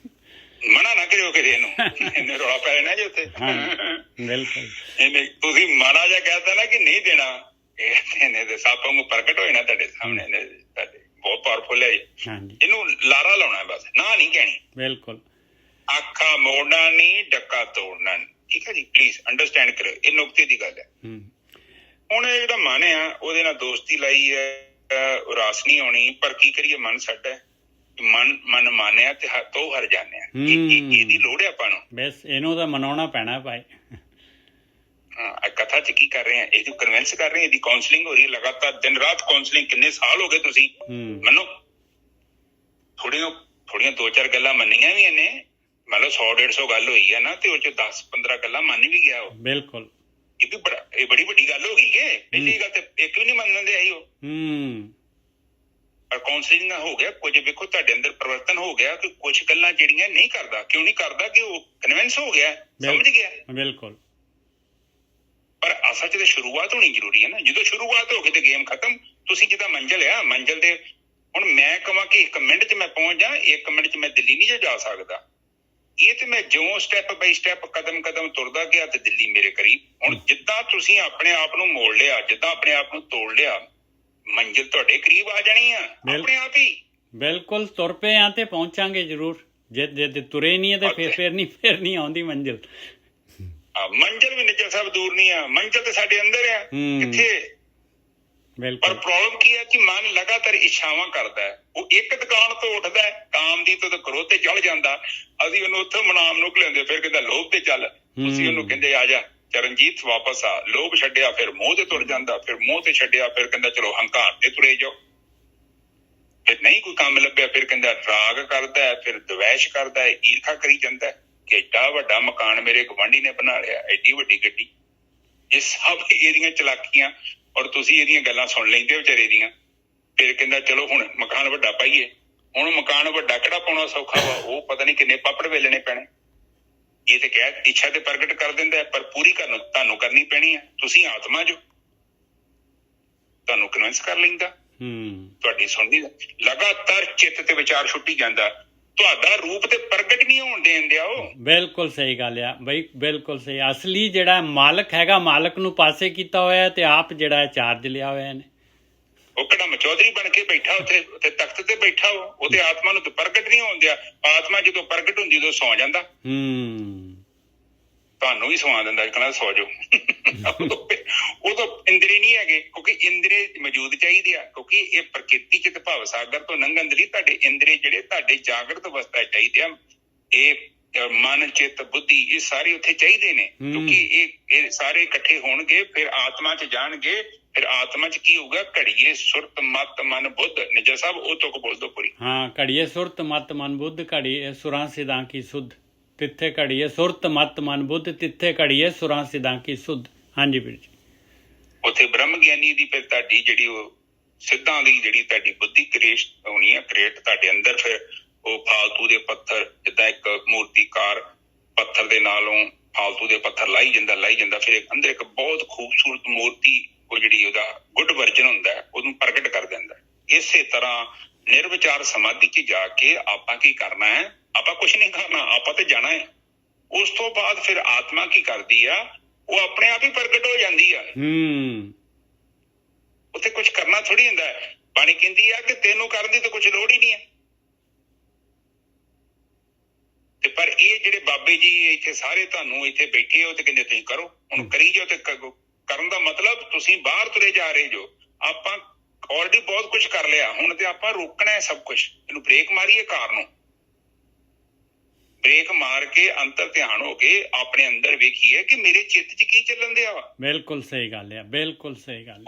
ਮਨਾ ਨਾ ਕਰਿਓ ਕਿਸੇ ਨੂੰ, ਇਹਨੇ ਰੌਲਾ ਪੈ ਜਾਣਾ ਜੀ ਉੱਥੇ। ਬਿਲਕੁਲ। ਇਹਨੇ ਤੁਸੀਂ ਮਾੜਾ ਜਿਹਾ ਕਹਿਤਾ ਨਾ ਕਿ ਨਹੀਂ ਦੇਣਾ, ਇਹਨੇ ਦੇ ਸੱਪ ਵਾਂਗੂ ਪ੍ਰਗਟ ਹੋ ਜਾਣਾ ਤੁਹਾਡੇ ਸਾਹਮਣੇ। ਤੁਹਾਡੇ ਬਹੁਤ ਪਾਵਰਫੁਲ ਹੈ ਜੀ। ਇਹਨੂੰ ਲਾਰਾ ਲਾਉਣਾ ਬਸ, ਨਾ ਨਹੀਂ ਕਹਿਣੀ। ਬਿਲਕੁਲ। ਅੱਖਾਂ ਮੋੜਨਾ ਨਹੀਂ, ਡੱਕਾ ਤੋੜਨਾ ਨਹੀਂ। ਠੀਕ ਹੈ ਜੀ, ਪਲੀਜ਼ ਅੰਡਰਸਟੈਂਡ ਕਰੋ, ਇਹ ਨੁਕਤੇ ਦੀ ਗੱਲ ਹੈ। ਹੁਣ ਇਹ ਜਿਹੜਾ ਮਨ ਆ, ਉਹਦੇ ਨਾਲ ਦੋਸਤੀ ਲਾਈ ਹੈ, ਰਾਸ ਨਹੀਂ ਆਉਣੀ। ਪਰ ਕੀ ਕਰੀਏ, ਮਨ ਸਾਡਾ ਮਨ ਮਾਨਿਆ ਤੇ ਤੋਂ ਹਰ ਜਾਂਦੇ ਆ। ਇਹਦੀ ਲੋੜ ਹੈ ਆਪਾਂ ਨੂੰ। ਬਸ ਇਹਨੂੰ ਤਾਂ ਮਨਾਉਣਾ ਪੈਣਾ ਭਾਈ। ਹਾਂ, ਕਥਾ 'ਚ ਕੀ ਕਰ ਰਹੇ ਆ, ਇਹਨੂੰ ਕਨਵਿੰਸ ਕਰ ਰਹੇ ਆ। ਇਹਦੀ ਕਾਉਂਸਲਿੰਗ ਹੋ ਰਹੀ ਹੈ ਲਗਾਤਾਰ, ਦਿਨ ਰਾਤ ਕਾਉਂਸਲਿੰਗ। ਕਿੰਨੇ ਸਾਲ ਹੋ ਗਏ ਤੁਸੀਂ ਮੰਨੋ। ਥੋੜੀਆਂ 2-4 ਗੱਲਾਂ ਮੰਨੀਆਂ ਵੀ ਇਹਨੇ, ਮੰਨ ਲਓ 100-150 ਗੱਲ ਹੋਈ ਹੈ ਨਾ, ਤੇ ਉਹ 'ਚ 10-15 ਗੱਲਾਂ ਮੰਨ ਵੀ ਗਿਆ ਉਹ। ਬਿਲਕੁਲ। ਇਹ ਬੜੀ ਵੱਡੀ ਗੱਲ ਹੋ ਗਈ ਕਿ ਪਹਿਲੀ ਗੱਲ ਤੇ ਇੱਕ ਵੀ ਨਹੀਂ ਮੰਨਦੇ ਆਈ ਉਹ। ਪਰ ਕਾਉਂਸਲਿੰਗ ਨਾਲ ਹੋ ਗਿਆ ਕੁਝ। ਵੇਖੋ ਤੁਹਾਡੇ ਅੰਦਰ ਪਰਿਵਰਤਨ ਹੋ ਗਿਆ ਕਿ ਕੁਝ ਗੱਲਾਂ ਜਿਹੜੀਆਂ ਨਹੀਂ ਕਰਦਾ। ਕਿਉਂ ਨਹੀਂ ਕਰਦਾ? ਕਿ ਉਹ ਕਨਵਿੰਸ ਹੋ ਗਿਆ, ਸਮਝ ਗਿਆ। ਬਿਲਕੁਲ। ਪਰ ਅਸਲ 'ਚ ਤਾਂ ਸ਼ੁਰੂਆਤ ਹੋਣੀ ਜ਼ਰੂਰੀ ਹੈ ਨਾ। ਜਦੋਂ ਸ਼ੁਰੂਆਤ ਹੋ ਗਈ ਤੇ ਗੇਮ ਖਤਮ। ਤੁਸੀਂ ਜਿੱਦਾਂ ਮੰਜ਼ਿਲ ਆ, ਮੰਜ਼ਿਲ ਦੇ ਹੁਣ ਮੈਂ ਕਹਾਂ ਕਿ 1 ਮਿੰਟ 'ਚ ਮੈਂ ਪਹੁੰਚ ਜਾ, 1 ਮਿੰਟ 'ਚ ਮੈਂ ਦਿੱਲੀ ਨਹੀਂ ਜਾ ਸਕਦਾ। ਇਹ ਤੇ ਮੈਂ ਜਿਉਂ ਸਟੈਪ ਬਾਈ ਸਟੈਪ ਕਦਮ ਤੁਰਦਾ ਗਿਆ ਤੇ ਦਿੱਲੀ ਮੇਰੇ ਕਰੀਬ। ਹੁਣ ਜਿੱਦਾਂ ਤੁਸੀਂ ਆਪਣੇ ਆਪ ਨੂੰ ਮੋੜ ਲਿਆ, ਜਿੱਦਾਂ ਆਪਣੇ ਆਪ ਨੂੰ ਤੋੜ ਲਿਆ, ਮੰਜ਼ਿਲ ਤੁਹਾਡੇ ਕਰੀਬ ਆ ਜਾਣੀ ਆ ਆਪਣੇ ਆਪ ਹੀ। ਬਿਲਕੁਲ। ਤੁਰ ਪਏ ਆ ਤੇ ਪਹੁੰਚਾਂਗੇ ਜ਼ਰੂਰ। ਜੇ ਤੁਰੇ ਨਹੀਂ ਤੇ ਫਿਰ ਨਹੀਂ ਆਉਂਦੀ ਮੰਜ਼ਿਲ। ਮੰਜ਼ਿਲ ਵੀ ਨਿੱਜਰ ਸਾਹਿਬ ਦੂਰ ਨਹੀਂ ਆ, ਮੰਜ਼ਿਲ ਤੇ ਸਾਡੇ ਅੰਦਰ ਆ। ਕਿੱਥੇ? ਪਰ ਪ੍ਰੋਬਲਮ ਕੀ ਹੈ ਕਿ ਮਨ ਲਗਾਤਾਰ ਇੱਛਾਵਾਂ ਕਰਦਾ ਹੈ। ਉਹ ਇੱਕ ਦੁਕਾਨ ਤੋਂ ਉੱਠਦਾ ਹੈ, ਕਾਮ ਦੀ ਤੋਂ ਕ੍ਰੋਧ ਤੇ ਚੜ ਜਾਂਦਾ। ਅਸੀਂ ਉਹਨੂੰ ਉੱਥੋਂ ਮਨਾਮ ਨੂੰ ਲੈਂਦੇ, ਫਿਰ ਕਹਿੰਦਾ ਲੋਭ ਤੇ ਚੱਲ। ਤੁਸੀਂ ਉਹਨੂੰ ਕਹਿੰਦੇ ਆ ਜਾ ਚਰਨਜੀਤ ਵਾਪਸ ਆ। ਲੋਭ ਛੱਡਿਆ ਫਿਰ ਮੋਹ ਤੇ ਤੁਰ ਜਾਂਦਾ, ਫਿਰ ਮੋਹ ਤੇ ਛੱਡਿਆ ਫਿਰ ਕਹਿੰਦਾ ਚਲੋ ਹੰਕਾਰ ਤੇ ਤੁਰੇ ਜਾਓ। ਫਿਰ ਨਹੀਂ ਕੋਈ ਕੰਮ ਲੱਭਿਆ, ਫਿਰ ਕਹਿੰਦਾ ਰਾਗ ਕਰਦਾ ਹੈ, ਫਿਰ ਦਵੈਸ਼ ਕਰਦਾ ਹੈ, ਈਰਖਾ ਕਰੀ ਜਾਂਦਾ ਕਿ ਏਡਾ ਵੱਡਾ ਮਕਾਨ ਮੇਰੇ ਗੁਆਂਢੀ ਨੇ ਬਣਾ ਲਿਆ, ਐਡੀ ਵੱਡੀ ਗੱਡੀ। ਇਹ ਸਭ ਇਹਦੀਆਂ ਚਲਾਕੀਆਂ। ਔਰ ਤੁਸੀਂ ਇਹਦੀਆਂ ਗੱਲਾਂ ਸੁਣ ਲੈਂਦੇ ਵਿਚਾਰੇ ਦੀਆਂ। ਫਿਰ ਕਹਿੰਦਾ ਚਲੋ ਹੁਣ ਮਕਾਨ ਵੱਡਾ ਪਾਈਏ। ਹੁਣ ਮਕਾਨ ਵੱਡਾ ਕਿਹੜਾ ਪਾਉਣਾ ਸੌਖਾ ਵਾ, ਉਹ ਪਤਾ ਨਹੀਂ ਕਿੰਨੇ ਪਾਪੜ ਵੇਲਣੇ ਪੈਣੇ। ਇਹ ਤੇ ਕਹਿ ਇੱਛਾ ਤੇ ਪ੍ਰਗਟ ਕਰ ਦਿੰਦਾ ਹੈ, ਪਰ ਪੂਰੀ ਤੁਹਾਨੂੰ ਕਰਨੀ ਪੈਣੀ ਹੈ। ਤੁਸੀਂ ਆਤਮਾ ਜੋ, ਤੁਹਾਨੂੰ ਕਨਵਿੰਸ ਕਰ ਲੈਂਦਾ, ਤੁਹਾਡੀ ਸੁਣਦੀ ਲਗਾਤਾਰ ਚਿੱਤ ਤੇ ਵਿਚਾਰ ਛੁੱਟੀ ਜਾਂਦਾ, ਤੁਹਾਡਾ ਰੂਪ ਤੇ ਪ੍ਰਗਟ ਨਹੀਂ ਹੋਣ ਦੇਣ ਦਿਆ। ਉਹ ਬਿਲਕੁਲ ਸਹੀ ਗੱਲ ਆ ਬਈ, ਬਿਲਕੁਲ ਸਹੀ। ਅਸਲੀ ਜਿਹੜਾ ਮਾਲਕ ਹੈਗਾ, ਮਾਲਕ ਨੂੰ ਪਾਸੇ ਕੀਤਾ ਹੋਇਆ ਤੇ ਆਪ ਜਿਹੜਾ ਚਾਰਜ ਲਿਆ ਹੋਇਆ ਨੇ। ਉਹ ਕਿਹੜਾ ਚੌਧਰੀ ਬਣ ਕੇ ਬੈਠਾ ਉੱਥੇ ਤਖਤ ਤੇ ਬੈਠਾ, ਉਹਦੇ ਆਤਮਾ ਨੂੰ ਤਾਂ ਪ੍ਰਗਟ ਨਹੀਂ ਹੋਣ ਦਿਆ। ਆਤਮਾ ਜਦੋਂ ਪ੍ਰਗਟ ਹੁੰਦੀ ਉਦੋਂ ਸੌ ਜਾਂਦਾ। ਤੁਹਾਨੂੰ ਵੀ ਸਵਾ ਦਿੰਦਾ, ਕਹਿੰਦਾ ਸੌ ਜਾਓ। ਉਦੋਂ ਇੰਦਰੀ ਨਹੀਂ ਹੈਗੇ, ਕਿਉਂਕਿ ਇੰਦਰੀ ਮੌਜੂਦ ਚਾਹੀਦੇ ਆ, ਕਿਉਂਕਿ ਇਹ ਪ੍ਰਕਿਰਤੀ ਚ ਤੇ ਭਵ ਸਾਗਰ ਤੋਂ ਲੰਘਣ ਦੇ ਲਈ ਤੁਹਾਡੇ ਇੰਦਰੀ ਜਿਹੜੇ ਤੁਹਾਡੇ ਜਾਗਰਤ ਅਵਸਥਾ ਚਾਹੀਦੇ ਆ। ਇਹ ਮਨ, ਚਿੱਤ, ਬੁੱਧੀ ਇਹ ਸਾਰੇ ਉੱਥੇ ਚਾਹੀਦੇ ਨੇ, ਕਿਉਂਕਿ ਇਹ ਸਾਰੇ ਇਕੱਠੇ ਹੋਣਗੇ, ਫਿਰ ਆਤਮਾ ਚ ਜਾਣਗੇ। ਫਿਰ ਆਤਮਾ ਚ ਕੀ ਹੋਊਗਾ? ਘੜੀਏ ਸੁਰਤ ਮਤ ਮਨ ਬੁੱਧ। ਨਿਜਰ ਸਾਹਿਬ ਉਹ ਤੁਕ ਬੋਲ ਦੋ ਪੂਰੀ। ਹਾਂ, ਘੜੀਏ ਸੁਰਤ ਮਤ ਮਨ ਬੁੱਧ, ਘੜੀਏ ਸੁਰਾਂ ਸਿਦਾਂ ਕੀ ਸੁਧ। ਤਿੱਥੇ ਘੜੀਏ ਸੁਰਤ ਮਤ ਮਨ ਬੁੱਧ, ਤਿੱਥੇ ਘੜੀਏ ਸੁਰਾਂ ਸਿਦਾਂ ਕੀ ਸੁਧ। ਹਾਂਜੀ ਵੀਰ ਜੀ। ਉੱਥੇ ਬ੍ਰਹਮ ਗਿਆਨੀ ਦੀ ਫਿਰ ਤੁਹਾਡੀ ਜਿਹੜੀ ਉਹ ਸਿੱਧਾਂ ਦੀ ਜਿਹੜੀ ਤੁਹਾਡੀ ਬੁੱਧੀ ਕ੍ਰੇਸ਼ ਹੋਣੀ ਆ, ਕ੍ਰੀਏਟ ਤੁਹਾਡੇ ਅੰਦਰ। ਫਿਰ ਉਹ ਫਾਲਤੂ ਦੇ ਪੱਥਰ, ਜਿੱਦਾਂ ਇੱਕ ਮੂਰਤੀਕਾਰ ਪੱਥਰ ਦੇ ਨਾਲੋਂ ਫਾਲਤੂ ਦੇ ਪੱਥਰ ਲਾਈ ਜਾਂਦਾ, ਫਿਰ ਅੰਦਰ ਇੱਕ ਬਹੁਤ ਖੂਬਸੂਰਤ ਮੂਰਤੀ, ਉਹ ਜਿਹੜੀ ਉਹਦਾ ਗੁੱਡ ਵਰਜਨ ਹੁੰਦਾ ਹੈ, ਉਹਨੂੰ ਪ੍ਰਗਟ ਕਰ ਦਿੰਦਾ। ਇਸੇ ਤਰ੍ਹਾਂ ਨਿਰਵਿਚਾਰ ਸਮਾਧੀ 'ਚ ਜਾ ਕੇ ਆਪਾਂ ਕੀ ਕਰਨਾ ਹੈ? ਆਪਾਂ ਕੁਛ ਨਹੀਂ ਕਰਨਾ, ਆਪਾਂ ਤੇ ਜਾਣਾ ਹੈ। ਉਸ ਤੋਂ ਬਾਅਦ ਫਿਰ ਆਤਮਾ ਕੀ ਕਰਦੀ ਆ? ਉਹ ਆਪਣੇ ਆਪ ਹੀ ਪ੍ਰਗਟ ਹੋ ਜਾਂਦੀ ਆ। ਉੱਥੇ ਕੁਛ ਕਰਨਾ ਥੋੜੀ ਹੁੰਦਾ। ਬਾਣੀ ਕਹਿੰਦੀ ਆ ਕਿ ਤੈਨੂੰ ਕਰਨ ਦੀ ਤਾਂ ਕੁਛ ਲੋੜ ਹੀ ਨਹੀਂ ਹੈ। ਤੇ ਪਰ ਇਹ ਜਿਹੜੇ ਬਾਬੇ ਜੀ ਇੱਥੇ ਸਾਰੇ ਤੁਹਾਨੂੰ ਇੱਥੇ ਬੈਠੇ ਹੋ ਤੇ ਕਹਿੰਦੇ ਤੁਸੀਂ ਕਰੋ, ਹੁਣ ਕਰੀ ਜਾਓ। ਤੇ ਕਰਨ ਦਾ ਮਤਲਬ ਤੁਸੀਂ ਬਾਹਰ ਤੁਰੇ ਜਾ ਰਹੇ ਜੋ। ਆਪਾਂ ਆਲਰੇਡੀ ਬਹੁਤ ਕੁਝ ਕਰ ਲਿਆ, ਹੁਣ ਤੇ ਆਪਾਂ ਰੋਕਣਾ ਹੈ ਸਭ ਕੁਝ। ਇਹਨੂੰ ਬ੍ਰੇਕ ਮਾਰੀਏ, ਕਾਰ ਨੂੰ ਬ੍ਰੇਕ ਮਾਰ ਕੇ ਅੰਤਰ ਧਿਆਨ ਹੋ ਕੇ ਆਪਣੇ ਅੰਦਰ ਵੇਖੀਏ ਕਿ ਮੇਰੇ ਚਿੱਤ 'ਚ ਕੀ ਚੱਲਣ ਦਿਆ ਵਾ। ਬਿਲਕੁਲ ਸਹੀ ਗੱਲ ਆ, ਬਿਲਕੁਲ ਸਹੀ ਗੱਲ।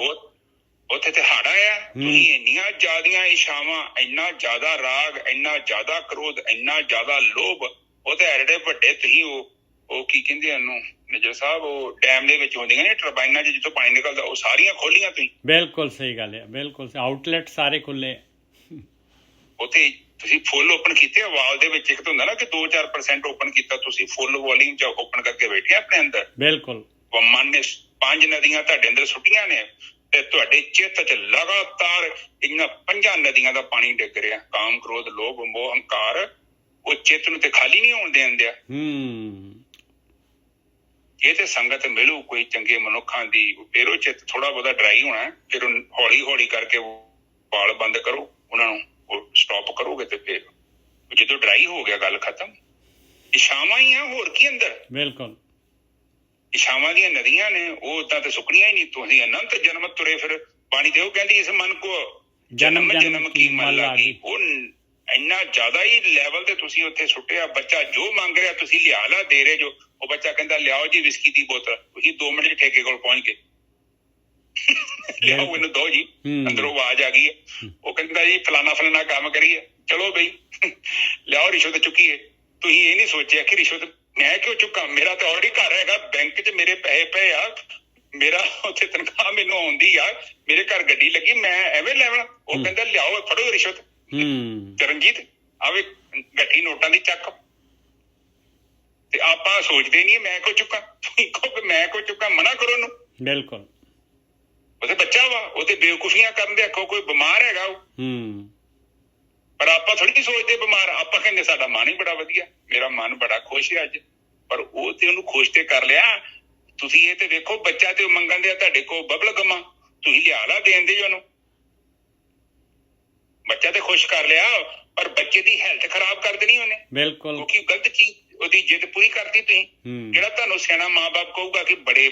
ਉੱਥੇ ਤੇ ਹਾੜਾ ਆ। ਤੁਸੀਂ ਇੰਨੀਆਂ ਜ਼ਿਆਦੀਆਂ ਇਛਾਵਾਂ, ਇੰਨਾ ਜ਼ਿਆਦਾ ਰਾਗ, ਇੰਨਾ ਜ਼ਿਆਦਾ ਕ੍ਰੋਧ, ਇੰਨਾ ਜ਼ਿਆਦਾ ਲੋਭ, ਉਹ ਤੇ ਐਡੇ ਵੱਡੇ ਤੁਸੀਂ ਉਹ ਕੀ ਕਹਿੰਦੇ ਉਹਨੂੰ ਨਿਜਰ ਸਾਹਿਬ, ਉਹ ਡੈਮ ਦੇ ਵਿੱਚ ਹੁੰਦੀਆਂ ਨੇ ਟਰਬਾਈਨਾਂ 'ਚ ਜਿੱਥੋਂ ਪਾਣੀ ਨਿਕਲਦਾ, ਉਹ ਸਾਰੀਆਂ ਖੋਲੀਆਂ ਤੁਸੀਂ। ਬਿਲਕੁਲ ਸਹੀ ਗੱਲ ਹੈ, ਬਿਲਕੁਲ। ਆਊਟਲੈਟ ਸਾਰੇ ਖੁੱਲੇ। ਉੱਥੇ ਤੁਸੀਂ ਫੁੱਲ ਓਪਨ ਕੀਤੇ। ਵਾਲ ਦੇ ਵਿੱਚ ਇੱਕ ਤਾਂ ਹੁੰਦਾ ਨਾ ਕਿ 2-4% ਓਪਨ ਕੀਤਾ, ਤੁਸੀਂ ਫੁੱਲ ਵੋਲਿਊਮ 'ਚ ਓਪਨ ਕਰਕੇ ਬੈਠੇ ਆਪਣੇ ਅੰਦਰ। ਬਿਲਕੁਲ। ਮਨ ਨੇ 5 ਨਦੀਆਂ ਤੁਹਾਡੇ ਅੰਦਰ ਸੁੱਟੀਆਂ ਨੇ ਤੇ ਤੁਹਾਡੇ ਚਿੱਤ 'ਚ ਲਗਾਤਾਰ ਇਹਨਾਂ 5 ਨਦੀਆਂ ਦਾ ਪਾਣੀ ਡਿੱਗ ਰਿਹਾ। ਕਾਮ, ਕ੍ਰੋਧ, ਲੋਭ, ਮੋਹ, ਹੰਕਾਰ। ਉਹ ਚਿੱਤ ਨੂੰ ਤੇ ਖਾਲੀ ਨਹੀਂ ਹੋਣ ਦੇਣ ਦਿਆ। ਇਹ ਤੇ ਸੰਗਤ ਮਿਲੂ ਕੋਈ ਚੰਗੇ ਮਨੁੱਖਾਂ ਦੀ, ਫਿਰ ਉਹ ਚਿੱਤ ਥੋੜਾ ਬਹੁਤਾ ਡਰਾਈ ਹੋਣਾ। ਫਿਰ ਹੌਲੀ ਹੌਲੀ ਕਰਕੇ ਵਾਲ ਬੰਦ ਕਰੋ, ਉਹਨਾਂ ਨੂੰ ਉਹ ਸਟਾਪ ਕਰੋਗੇ ਤੇ ਫਿਰ ਜਦੋਂ ਡਰਾਈ ਹੋ ਗਿਆ ਗੱਲ ਖਤਮ। ਇਛਾਵਾਂ ਹੀ ਆ, ਹੋਰ ਕੀ ਅੰਦਰ। ਬਿਲਕੁਲ। ਇਛਾਵਾਂ ਦੀਆਂ ਨਦੀਆਂ ਨੇ, ਉਹ ਓਦਾਂ ਤੇ ਸੁੱਕਣੀਆਂ ਹੀ ਨਹੀਂ। ਤੁਸੀਂ ਅਨੰਤ ਜਨਮ ਤੁਰੇ ਫਿਰ। ਬਾਣੀ ਤੇ ਉਹ ਕਹਿੰਦੀ ਇਸ ਮਨ ਕੋ ਜਨਮ ਕੀ ਮਨ ਲਾਗੀ। ਉਹ ਇੰਨਾ ਜ਼ਿਆਦਾ ਹੀ ਲੈਵਲ ਤੇ ਤੁਸੀਂ ਉੱਥੇ ਸੁੱਟਿਆ। ਬੱਚਾ ਜੋ ਮੰਗ ਰਿਹਾ ਤੁਸੀਂ ਲਿਆ ਦੇ ਰਹੇ ਜੋ। ਉਹ ਬੱਚਾ ਕਹਿੰਦਾ ਲਿਆਓ ਜੀ ਵਿਸਕੀ ਦੀ ਬੋਤਲ। ਤੁਸੀਂ 2 ਮਿੰਟ ਠੇਕੇ ਕੋਲ ਪਹੁੰਚ ਗਏ, ਲਿਆਓ ਇਹਨੂੰ ਦੋ ਜੀ। ਅੰਦਰੋਂ ਆਵਾਜ਼ ਆ ਗਈ ਹੈ, ਉਹ ਕਹਿੰਦਾ ਜੀ ਫਲਾਣਾ ਕੰਮ ਕਰੀਏ। ਚਲੋ ਬਈ ਲਿਆਓ ਰਿਸ਼ਵਤ ਚੁੱਕੀਏ। ਤੁਸੀਂ ਇਹ ਨਹੀਂ ਸੋਚਿਆ ਕਿ ਰਿਸ਼ਵਤ ਮੈਂ ਕਿਉਂ ਚੁੱਕਾਂ? ਮੇਰਾ ਤਾਂ ਆਲਰੇਡੀ ਘਰ ਹੈਗਾ, ਬੈਂਕ 'ਚ ਮੇਰੇ ਪੈਸੇ ਪਏ ਆ, ਮੇਰਾ ਉੱਥੇ ਤਨਖਾਹ ਮੈਨੂੰ ਆਉਂਦੀ ਆ, ਮੇਰੇ ਘਰ ਗੱਡੀ ਲੱਗੀ, ਮੈਂ ਐਵੇਂ ਲੈਵਾਂ? ਉਹ ਕਹਿੰਦਾ ਲਿਆਓ ਫੜੋ ਰਿਸ਼ਵਤ। ਚਰਨਜੀਤ ਆਵੇ ਗੱਠੀ ਨੋਟਾਂ ਦੀ ਚੱਕ। ਤੇ ਆਪਾਂ ਸੋਚਦੇ ਨਹੀਂ ਮੈਂ ਕੋ ਚੁੱਕਾਂ, ਮੈਂ ਕੋ ਚੁੱਕਾਂ। ਮਨਾ ਕਰੋ ਉਹਨੂੰ। ਬਿਲਕੁਲ। ਉਹਦੇ ਬੱਚਾ ਵਾ, ਉਹਦੇ ਬੇਵਕੂਫੀਆਂ ਕਰਨ ਦੇ। ਆਖੋ ਕੋਈ ਬਿਮਾਰ ਹੈਗਾ ਉਹ, ਪਰ ਆਪਾਂ ਥੋੜੀ ਸੋਚਦੇ ਬਿਮਾਰ। ਆਪਾਂ ਕਹਿੰਦੇ ਸਾਡਾ ਮਨ ਹੀ ਬੜਾ ਵਧੀਆ, ਮੇਰਾ ਮਨ ਬੜਾ ਖੁਸ਼ ਹੈ ਅੱਜ। ਪਰ ਉਹ ਤੇ ਉਹਨੂੰ ਖੁਸ਼ ਤੇ ਕਰ ਲਿਆ। ਤੁਸੀਂ ਇਹ ਤੇ ਵੇਖੋ, ਬੱਚਾ ਤੇ ਉਹ ਮੰਗਣ ਦਿਆ ਤੁਹਾਡੇ ਕੋਲ ਬਬਲ ਗਮਾ, ਤੁਸੀਂ ਲਿਆ ਦੇਣ ਦੇ ਉਹਨੂੰ। ਬੱਚਾ ਤੇ ਖੁਸ਼ ਕਰ ਲਿਆ, ਪਰ ਬੱਚੇ ਦੀ ਹੈਲਥ ਖਰਾਬ ਕਰ ਦੇਣੀ ਉਹਨੇ। ਬਿਲਕੁਲ। ਕਿਉਂਕਿ ਗਲਤ ਚੀਜ਼ ਉਹਦੀ ਜਿੱਦ ਪੂਰੀ ਕਰਤੀ ਤੁਸੀਂ। ਜਿਹੜਾ ਤੁਹਾਨੂੰ ਸਿਆਣਾ ਮਾਂ-ਬਾਪ ਕਹੂਗਾ ਕਿ ਬੜੇ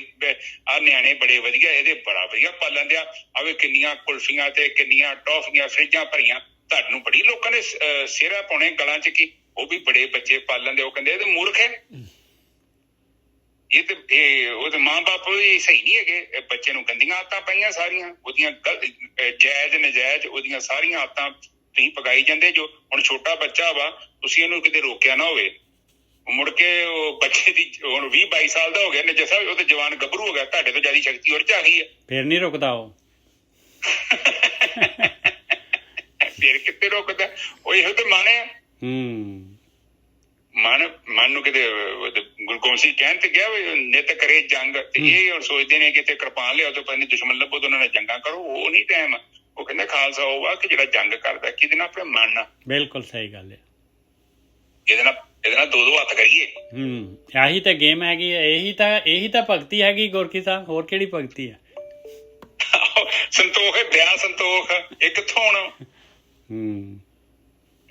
ਆ ਨਿਆਣੇ ਬੜੇ ਵਧੀਆ, ਇਹਦੇ ਬੜਾ ਵਧੀਆ ਪਾਲਣ ਦਿਆ, ਆਵੇ ਕਿੰਨੀਆਂ ਕੁਲਫੀਆਂ ਤੇ ਕਿੰਨੀਆਂ ਟੌਫੀਆਂ ਫਰਿੱਜਾਂ ਭਰੀਆਂ। ਤੁਹਾਨੂੰ ਬੜੀ ਲੋਕਾਂ ਨੇ ਸਿਹਰਾ ਪਾਉਣੇ ਗਲਾਂ 'ਚ ਕਿ ਉਹ ਵੀ ਬੜੇ ਬੱਚੇ ਪਾਲਣ ਦੇ। ਉਹ ਕਹਿੰਦੇ ਇਹ ਤੇ ਮੂਰਖ ਹੈ। ਉਹਦੇ ਮਾਂ-ਬਾਪ ਵੀ ਸਹੀ ਨਹੀਂ ਹੈਗੇ। ਬੱਚੇ ਨੂੰ ਗੰਦੀਆਂ ਆਦਤਾਂ ਪਾਈਆਂ ਸਾਰੀਆਂ, ਉਹਦੀਆਂ ਜਾਇਜ਼ ਨਜਾਇਜ਼ ਉਹਦੀਆਂ ਸਾਰੀਆਂ ਆਦਤਾਂ ਤੁਸੀਂ ਪਗਾਈ ਜਾਂਦੇ ਜੋ। ਹੁਣ ਛੋਟਾ ਬੱਚਾ ਵਾ, ਤੁਸੀਂ ਇਹਨੂੰ ਕਿਤੇ ਰੋਕਿਆ ਨਾ ਹੋਵੇ, ਮੁੜ ਕੇ ਉਹ ਬੱਚੇ ਦੀ ਹੁਣ 20-22 ਸਾਲ ਦਾ ਹੋ ਗਿਆ ਨਿਜਰ ਸਾਹਿਬ, ਉਹ ਤੇ ਜਵਾਨ ਗੱਭਰੂ ਹੋ ਗਿਆ, ਤੁਹਾਡੇ ਤੋਂ ਜ਼ਿਆਦਾ ਸ਼ਕਤੀ ਉਹਦੇ 'ਚ ਆ ਗਈ ਹੈ। ਫਿਰ ਨਹੀਂ ਰੁਕਦਾ ਉਹ। ਫਿਰ ਕਿੱਥੇ ਰੁਕਦਾ ਉਹ? ਇਹੋ ਤੇ ਮਨ ਹੈ। ਮਨ ਨੂੰ ਕਿਤੇ ਗੁਰੂ ਗੋਬਿੰਦ ਸਿੰਘ ਕਹਿਣ ਤੇ ਗਿਆ ਵੀ ਨਿਤ ਕਰੇ ਜੰਗ, ਤੇ ਇਹ ਹੁਣ ਸੋਚਦੇ ਨੇ ਕਿਤੇ ਕਿਰਪਾਨ ਲਿਆਓ ਤੇ ਪਤਾ ਨਹੀਂ ਦੁਸ਼ਮਣ ਲੱਭੋ ਤੇ ਉਹਨਾਂ ਨੇ ਜੰਗਾਂ ਕਰੋ। ਉਹ ਨਹੀਂ ਟਾਈਮ। ਉਹ ਕਹਿੰਦਾ ਖਾਲਸਾ ਉਹ ਆ ਕਿ ਜਿਹੜਾ ਜੰਗ ਕਰਦਾ ਕਿਹਦੇ ਨਾਲ? ਆਪਣੇ ਮਨ ਨਾਲ। ਬਿਲਕੁਲ ਸਹੀ ਗੱਲ ਹੈ। ਇਹਦੇ ਨਾਲ ਦੋ ਹੱਥ ਕਰੀਏ। ਆਹੀ ਤਾਂ ਗੇਮ ਹੈਗੀ ਹੈ, ਇਹੀ ਤਾਂ ਭਗਤੀ ਹੈਗੀ ਗੁਰਕੀ ਸਾਹਿਬ। ਹੋਰ ਕਿਹੜੀ ਭਗਤੀ ਹੈ? ਸੰਤੋਖ ਹੈ, ਦਇਆ ਸੰਤੋਖ ਇਹ ਕਿੱਥੋਂ ਆਉਣਾ?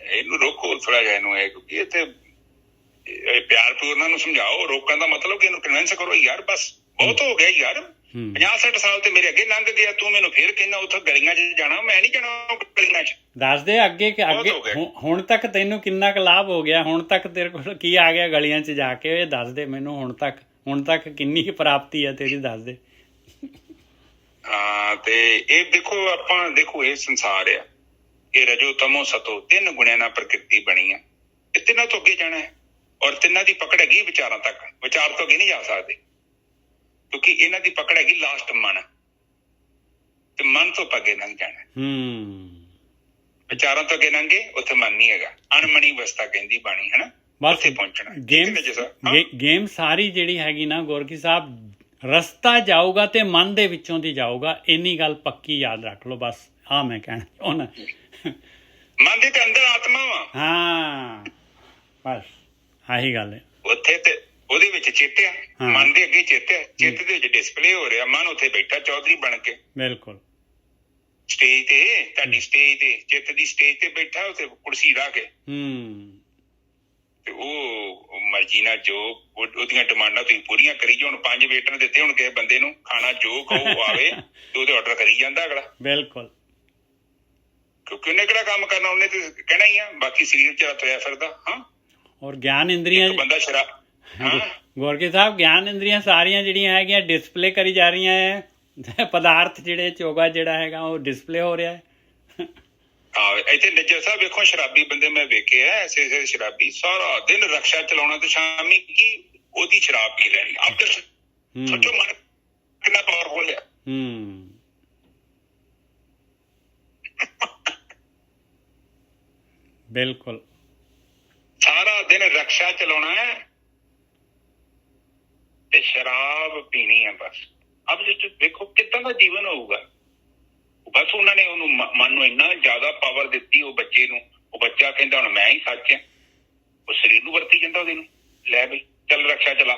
ਇਹਨੂੰ ਰੋਕੋ ਥੋੜਾ ਜਿਹਾ ਇਹਨੂੰ, ਇਹ ਕਿਉਂਕਿ ਇੱਥੇ ਪਿਆਰ ਪਿਓਰ ਨਾਲ ਨੂੰ ਸਮਝਾਓ। ਰੋਕਣ ਦਾ ਮਤਲਬ ਕਿ ਇਹਨੂੰ ਕਨਵਿੰਸ ਕਰੋ ਯਾਰ ਬਸ ਬਹੁਤ ਹੋ ਗਿਆ ਯਾਰ, 50-60 ਸਾਲ ਤੇ ਮੇਰੇ ਅੱਗੇ ਲੰਘ ਗਿਆ, ਤੂੰ ਮੈਨੂੰ ਫੇਰ ਕਹਿੰਦਾ ਉੱਥੇ ਗਲੀਆਂ 'ਚ ਜਾਣਾ। ਮੈਂ ਨਹੀਂ ਜਾਣਾ ਗਲੀਆਂ 'ਚ। ਦੱਸ ਦੇ ਅੱਗੇ ਹੁਣ ਤੱਕ ਤੈਨੂੰ ਕਿੰਨਾ ਕੁ ਲਾਭ ਹੋ ਗਿਆ? ਹੁਣ ਤੱਕ ਤੇਰੇ ਕੋਲ ਕੀ ਆ ਗਿਆ ਗਲੀਆਂ 'ਚ ਜਾ ਕੇ? ਇਹ ਦੱਸ ਦੇ ਮੈਨੂੰ। ਹੁਣ ਤੱਕ ਕਿੰਨੀ ਕੁ ਪ੍ਰਾਪਤੀ ਹੈ ਤੇਰੀ? ਦੱਸ ਦੇ। ਹਾਂ ਤੇ ਇਹ ਦੇਖੋ ਇਹ ਸੰਸਾਰ ਆ, ਇਹ ਰਜੋ ਤਮੋ ਸਤੋ 3 ਗੁਣਿਆਂ ਨਾਲ ਪ੍ਰਕਿਰਤੀ ਬਣੀ ਆ। ਇਹ ਤਿੰਨਾਂ ਤੋਂ ਅੱਗੇ ਜਾਣਾ ਹੈ, ਔਰ ਤਿੰਨਾਂ ਦੀ ਪਕੜ ਹੈਗੀ ਵਿਚਾਰਾਂ ਤੱਕ। ਵਿਚਾਰ ਤੋਂ ਅੱਗੇ ਨਹੀਂ ਜਾ ਸਕਦੇ ਕਿਉਂਕਿ ਇਹਨਾਂ ਦੀ ਪਕੜ ਹੈਗੀ ਲਾਸਟ ਮਨ, ਤੇ ਮਨ ਤੋਂ ਅੱਗੇ ਲੰਘ ਜਾਣਾ। ਵਿਚਾਰਾਂ ਤੋਂ ਅੱਗੇ ਲੰਘੇ ਉੱਥੇ ਮਨ ਨਹੀਂ ਹੈਗਾ। ਅਣਮਣੀ ਅਵਸਥਾ ਕਹਿੰਦੀ ਬਾਣੀ ਹੈ ਨਾ, ਉੱਥੇ ਪਹੁੰਚਣਾ। ਗੇਮ ਸਾਰੀ ਜਿਹੜੀ ਹੈਗੀ ਨਾ ਗੁਰਕੀ ਸਾਹਿਬ, ਰਸਤਾ ਜਾਊਗਾ ਤੇ ਮਨ ਦੇ ਵਿੱਚੋਂ ਦੀ ਜਾਊਗਾ। ਇੰਨੀ ਗੱਲ ਪੱਕੀ ਯਾਦ ਰੱਖ ਲਓ ਬਸ। ਆਹ ਮੈਂ ਕਹਿਣਾ ਚਾਹੁੰਦਾ। ਮਨ ਦੇ ਤੇ ਅੰਦਰ ਆਤਮਾ ਵਾ। ਹਾਂ ਬਸ ਆਹੀ ਗੱਲ ਹੈ। ਉੱਥੇ ਤੇ ਉਹਦੇ ਵਿੱਚ ਚਿੱਤ ਆ, ਮਨ ਦੇ ਅੱਗੇ ਚਿੱਤ ਆ, ਚਿੱਤ ਦੇ ਵਿੱਚ ਡਿਸਪਲੇ ਹੋ ਰਿਹਾ। ਮਨ ਉੱਥੇ ਬੈਠਾ ਚੌਧਰੀ ਬਣ ਕੇ। ਬਿਲਕੁਲ ਸਟੇਜ ਤੇ, ਤੁਹਾਡੀ ਸਟੇਜ ਤੇ, ਚਿੱਤ ਦੀ ਸਟੇਜ ਤੇ ਬੈਠਾ ਉੱਥੇ ਕੁਰਸੀ ਲਾ ਕੇ। ਤੇ ਉਹ ਮਰਜ਼ੀ ਨਾਲ ਜੋ ਉਹਦੀਆਂ ਡਿਮਾਂਡਾਂ ਤੁਸੀਂ ਪੂਰੀਆਂ ਕਰੀ ਜਾਓ। ਹੁਣ 5 ਵੇਟਰ ਦਿੱਤੇ ਹੁਣ ਕਿਸੇ ਬੰਦੇ ਨੂੰ ਖਾਣਾ ਜੋ ਕਹੋ ਆਵੇ ਤੇ ਉਹਦੇ ਆਰਡਰ ਕਰੀ ਜਾਂਦਾ ਅਗਲਾ। ਬਿਲਕੁਲ ਕਿਉਂਕਿ ਉਹਨੇ ਕਿਹੜਾ ਕੰਮ ਕਰਨਾ, ਉਹਨੇ ਤੇ ਕਹਿਣਾ ਹੀ ਆ। ਬਾਕੀ ਸਰੀਰ ਚ ਤੁਰਿਆ ਫਿਰਦਾ। ਹਾਂ ਔਰ ਗਿਆਨ ਇੰਦਰੀਆਂ ਬੰਦਾ ਸ਼ਰਾਬ ਗੁਰਕੀ ਸਾਹਿਬ, ਗਿਆਨ ਇੰਦਰੀਆਂ ਸਾਰੀਆਂ ਜਿਹੜੀਆਂ ਹੈਗੀਆਂ ਡਿਸਪਲੇ ਕਰੀ ਜਾ ਰਹੀਆਂ ਹੈ। ਪਦਾਰਥ ਜਿਹੜੇ ਚੋਗਾ ਜਿਹੜਾ ਹੈਗਾ ਉਹ ਡਿਸਪਲੇ ਹੋ ਰਿਹਾ ਹੈ। ਇੱਥੇ ਨਿੱਜਰ ਸਾਹਿਬ ਵੇਖੋ, ਸ਼ਰਾਬੀ ਬੰਦੇ ਮੈਂ ਵੇਖੇ ਆ, ਐਸੇ ਸ਼ਰਾਬੀ ਸਾਰਾ ਦਿਨ ਰਕਸ਼ਾ ਚਲਾਉਣਾ ਤੇ ਸ਼ਾਮੀ ਕੀ ਉਹਦੀ ਸ਼ਰਾਬ ਪੀ ਲੈਣੀ। ਆਪ ਸੋਚੋ ਮਨ ਕਿੰਨਾ ਪਾਵਰਫੁਲ ਆ। ਬਿਲਕੁਲ ਸਾਰਾ ਦਿਨ ਰਕਸ਼ਾ ਚਲਾਉਣਾ ਹੈ ਤੇ ਸ਼ਰਾਬ ਪੀਣੀ ਹੈ ਬਸ। ਅਬ ਦੇਖੋ ਕਿੱਦਾਂ ਦਾ ਜੀਵਨ ਹੋਊਗਾ। ਬਸ ਉਹਨਾਂ ਨੇ ਉਹਨੂੰ ਮਨ ਨੂੰ ਇੰਨਾ ਜ਼ਿਆਦਾ ਪਾਵਰ ਦਿੱਤੀ ਉਹ ਬੱਚੇ ਨੂੰ। ਉਹ ਬੱਚਾ ਕਹਿੰਦਾ ਹੁਣ ਮੈਂ ਹੀ ਸੱਚ ਹਾਂ। ਉਹ ਸਰੀਰ ਨੂੰ ਵਰਤੀ ਜਾਂਦਾ ਉਹਦੇ ਨੂੰ। ਲੈ ਬਈ ਚੱਲ ਰਕਸ਼ਾ ਚਲਾ,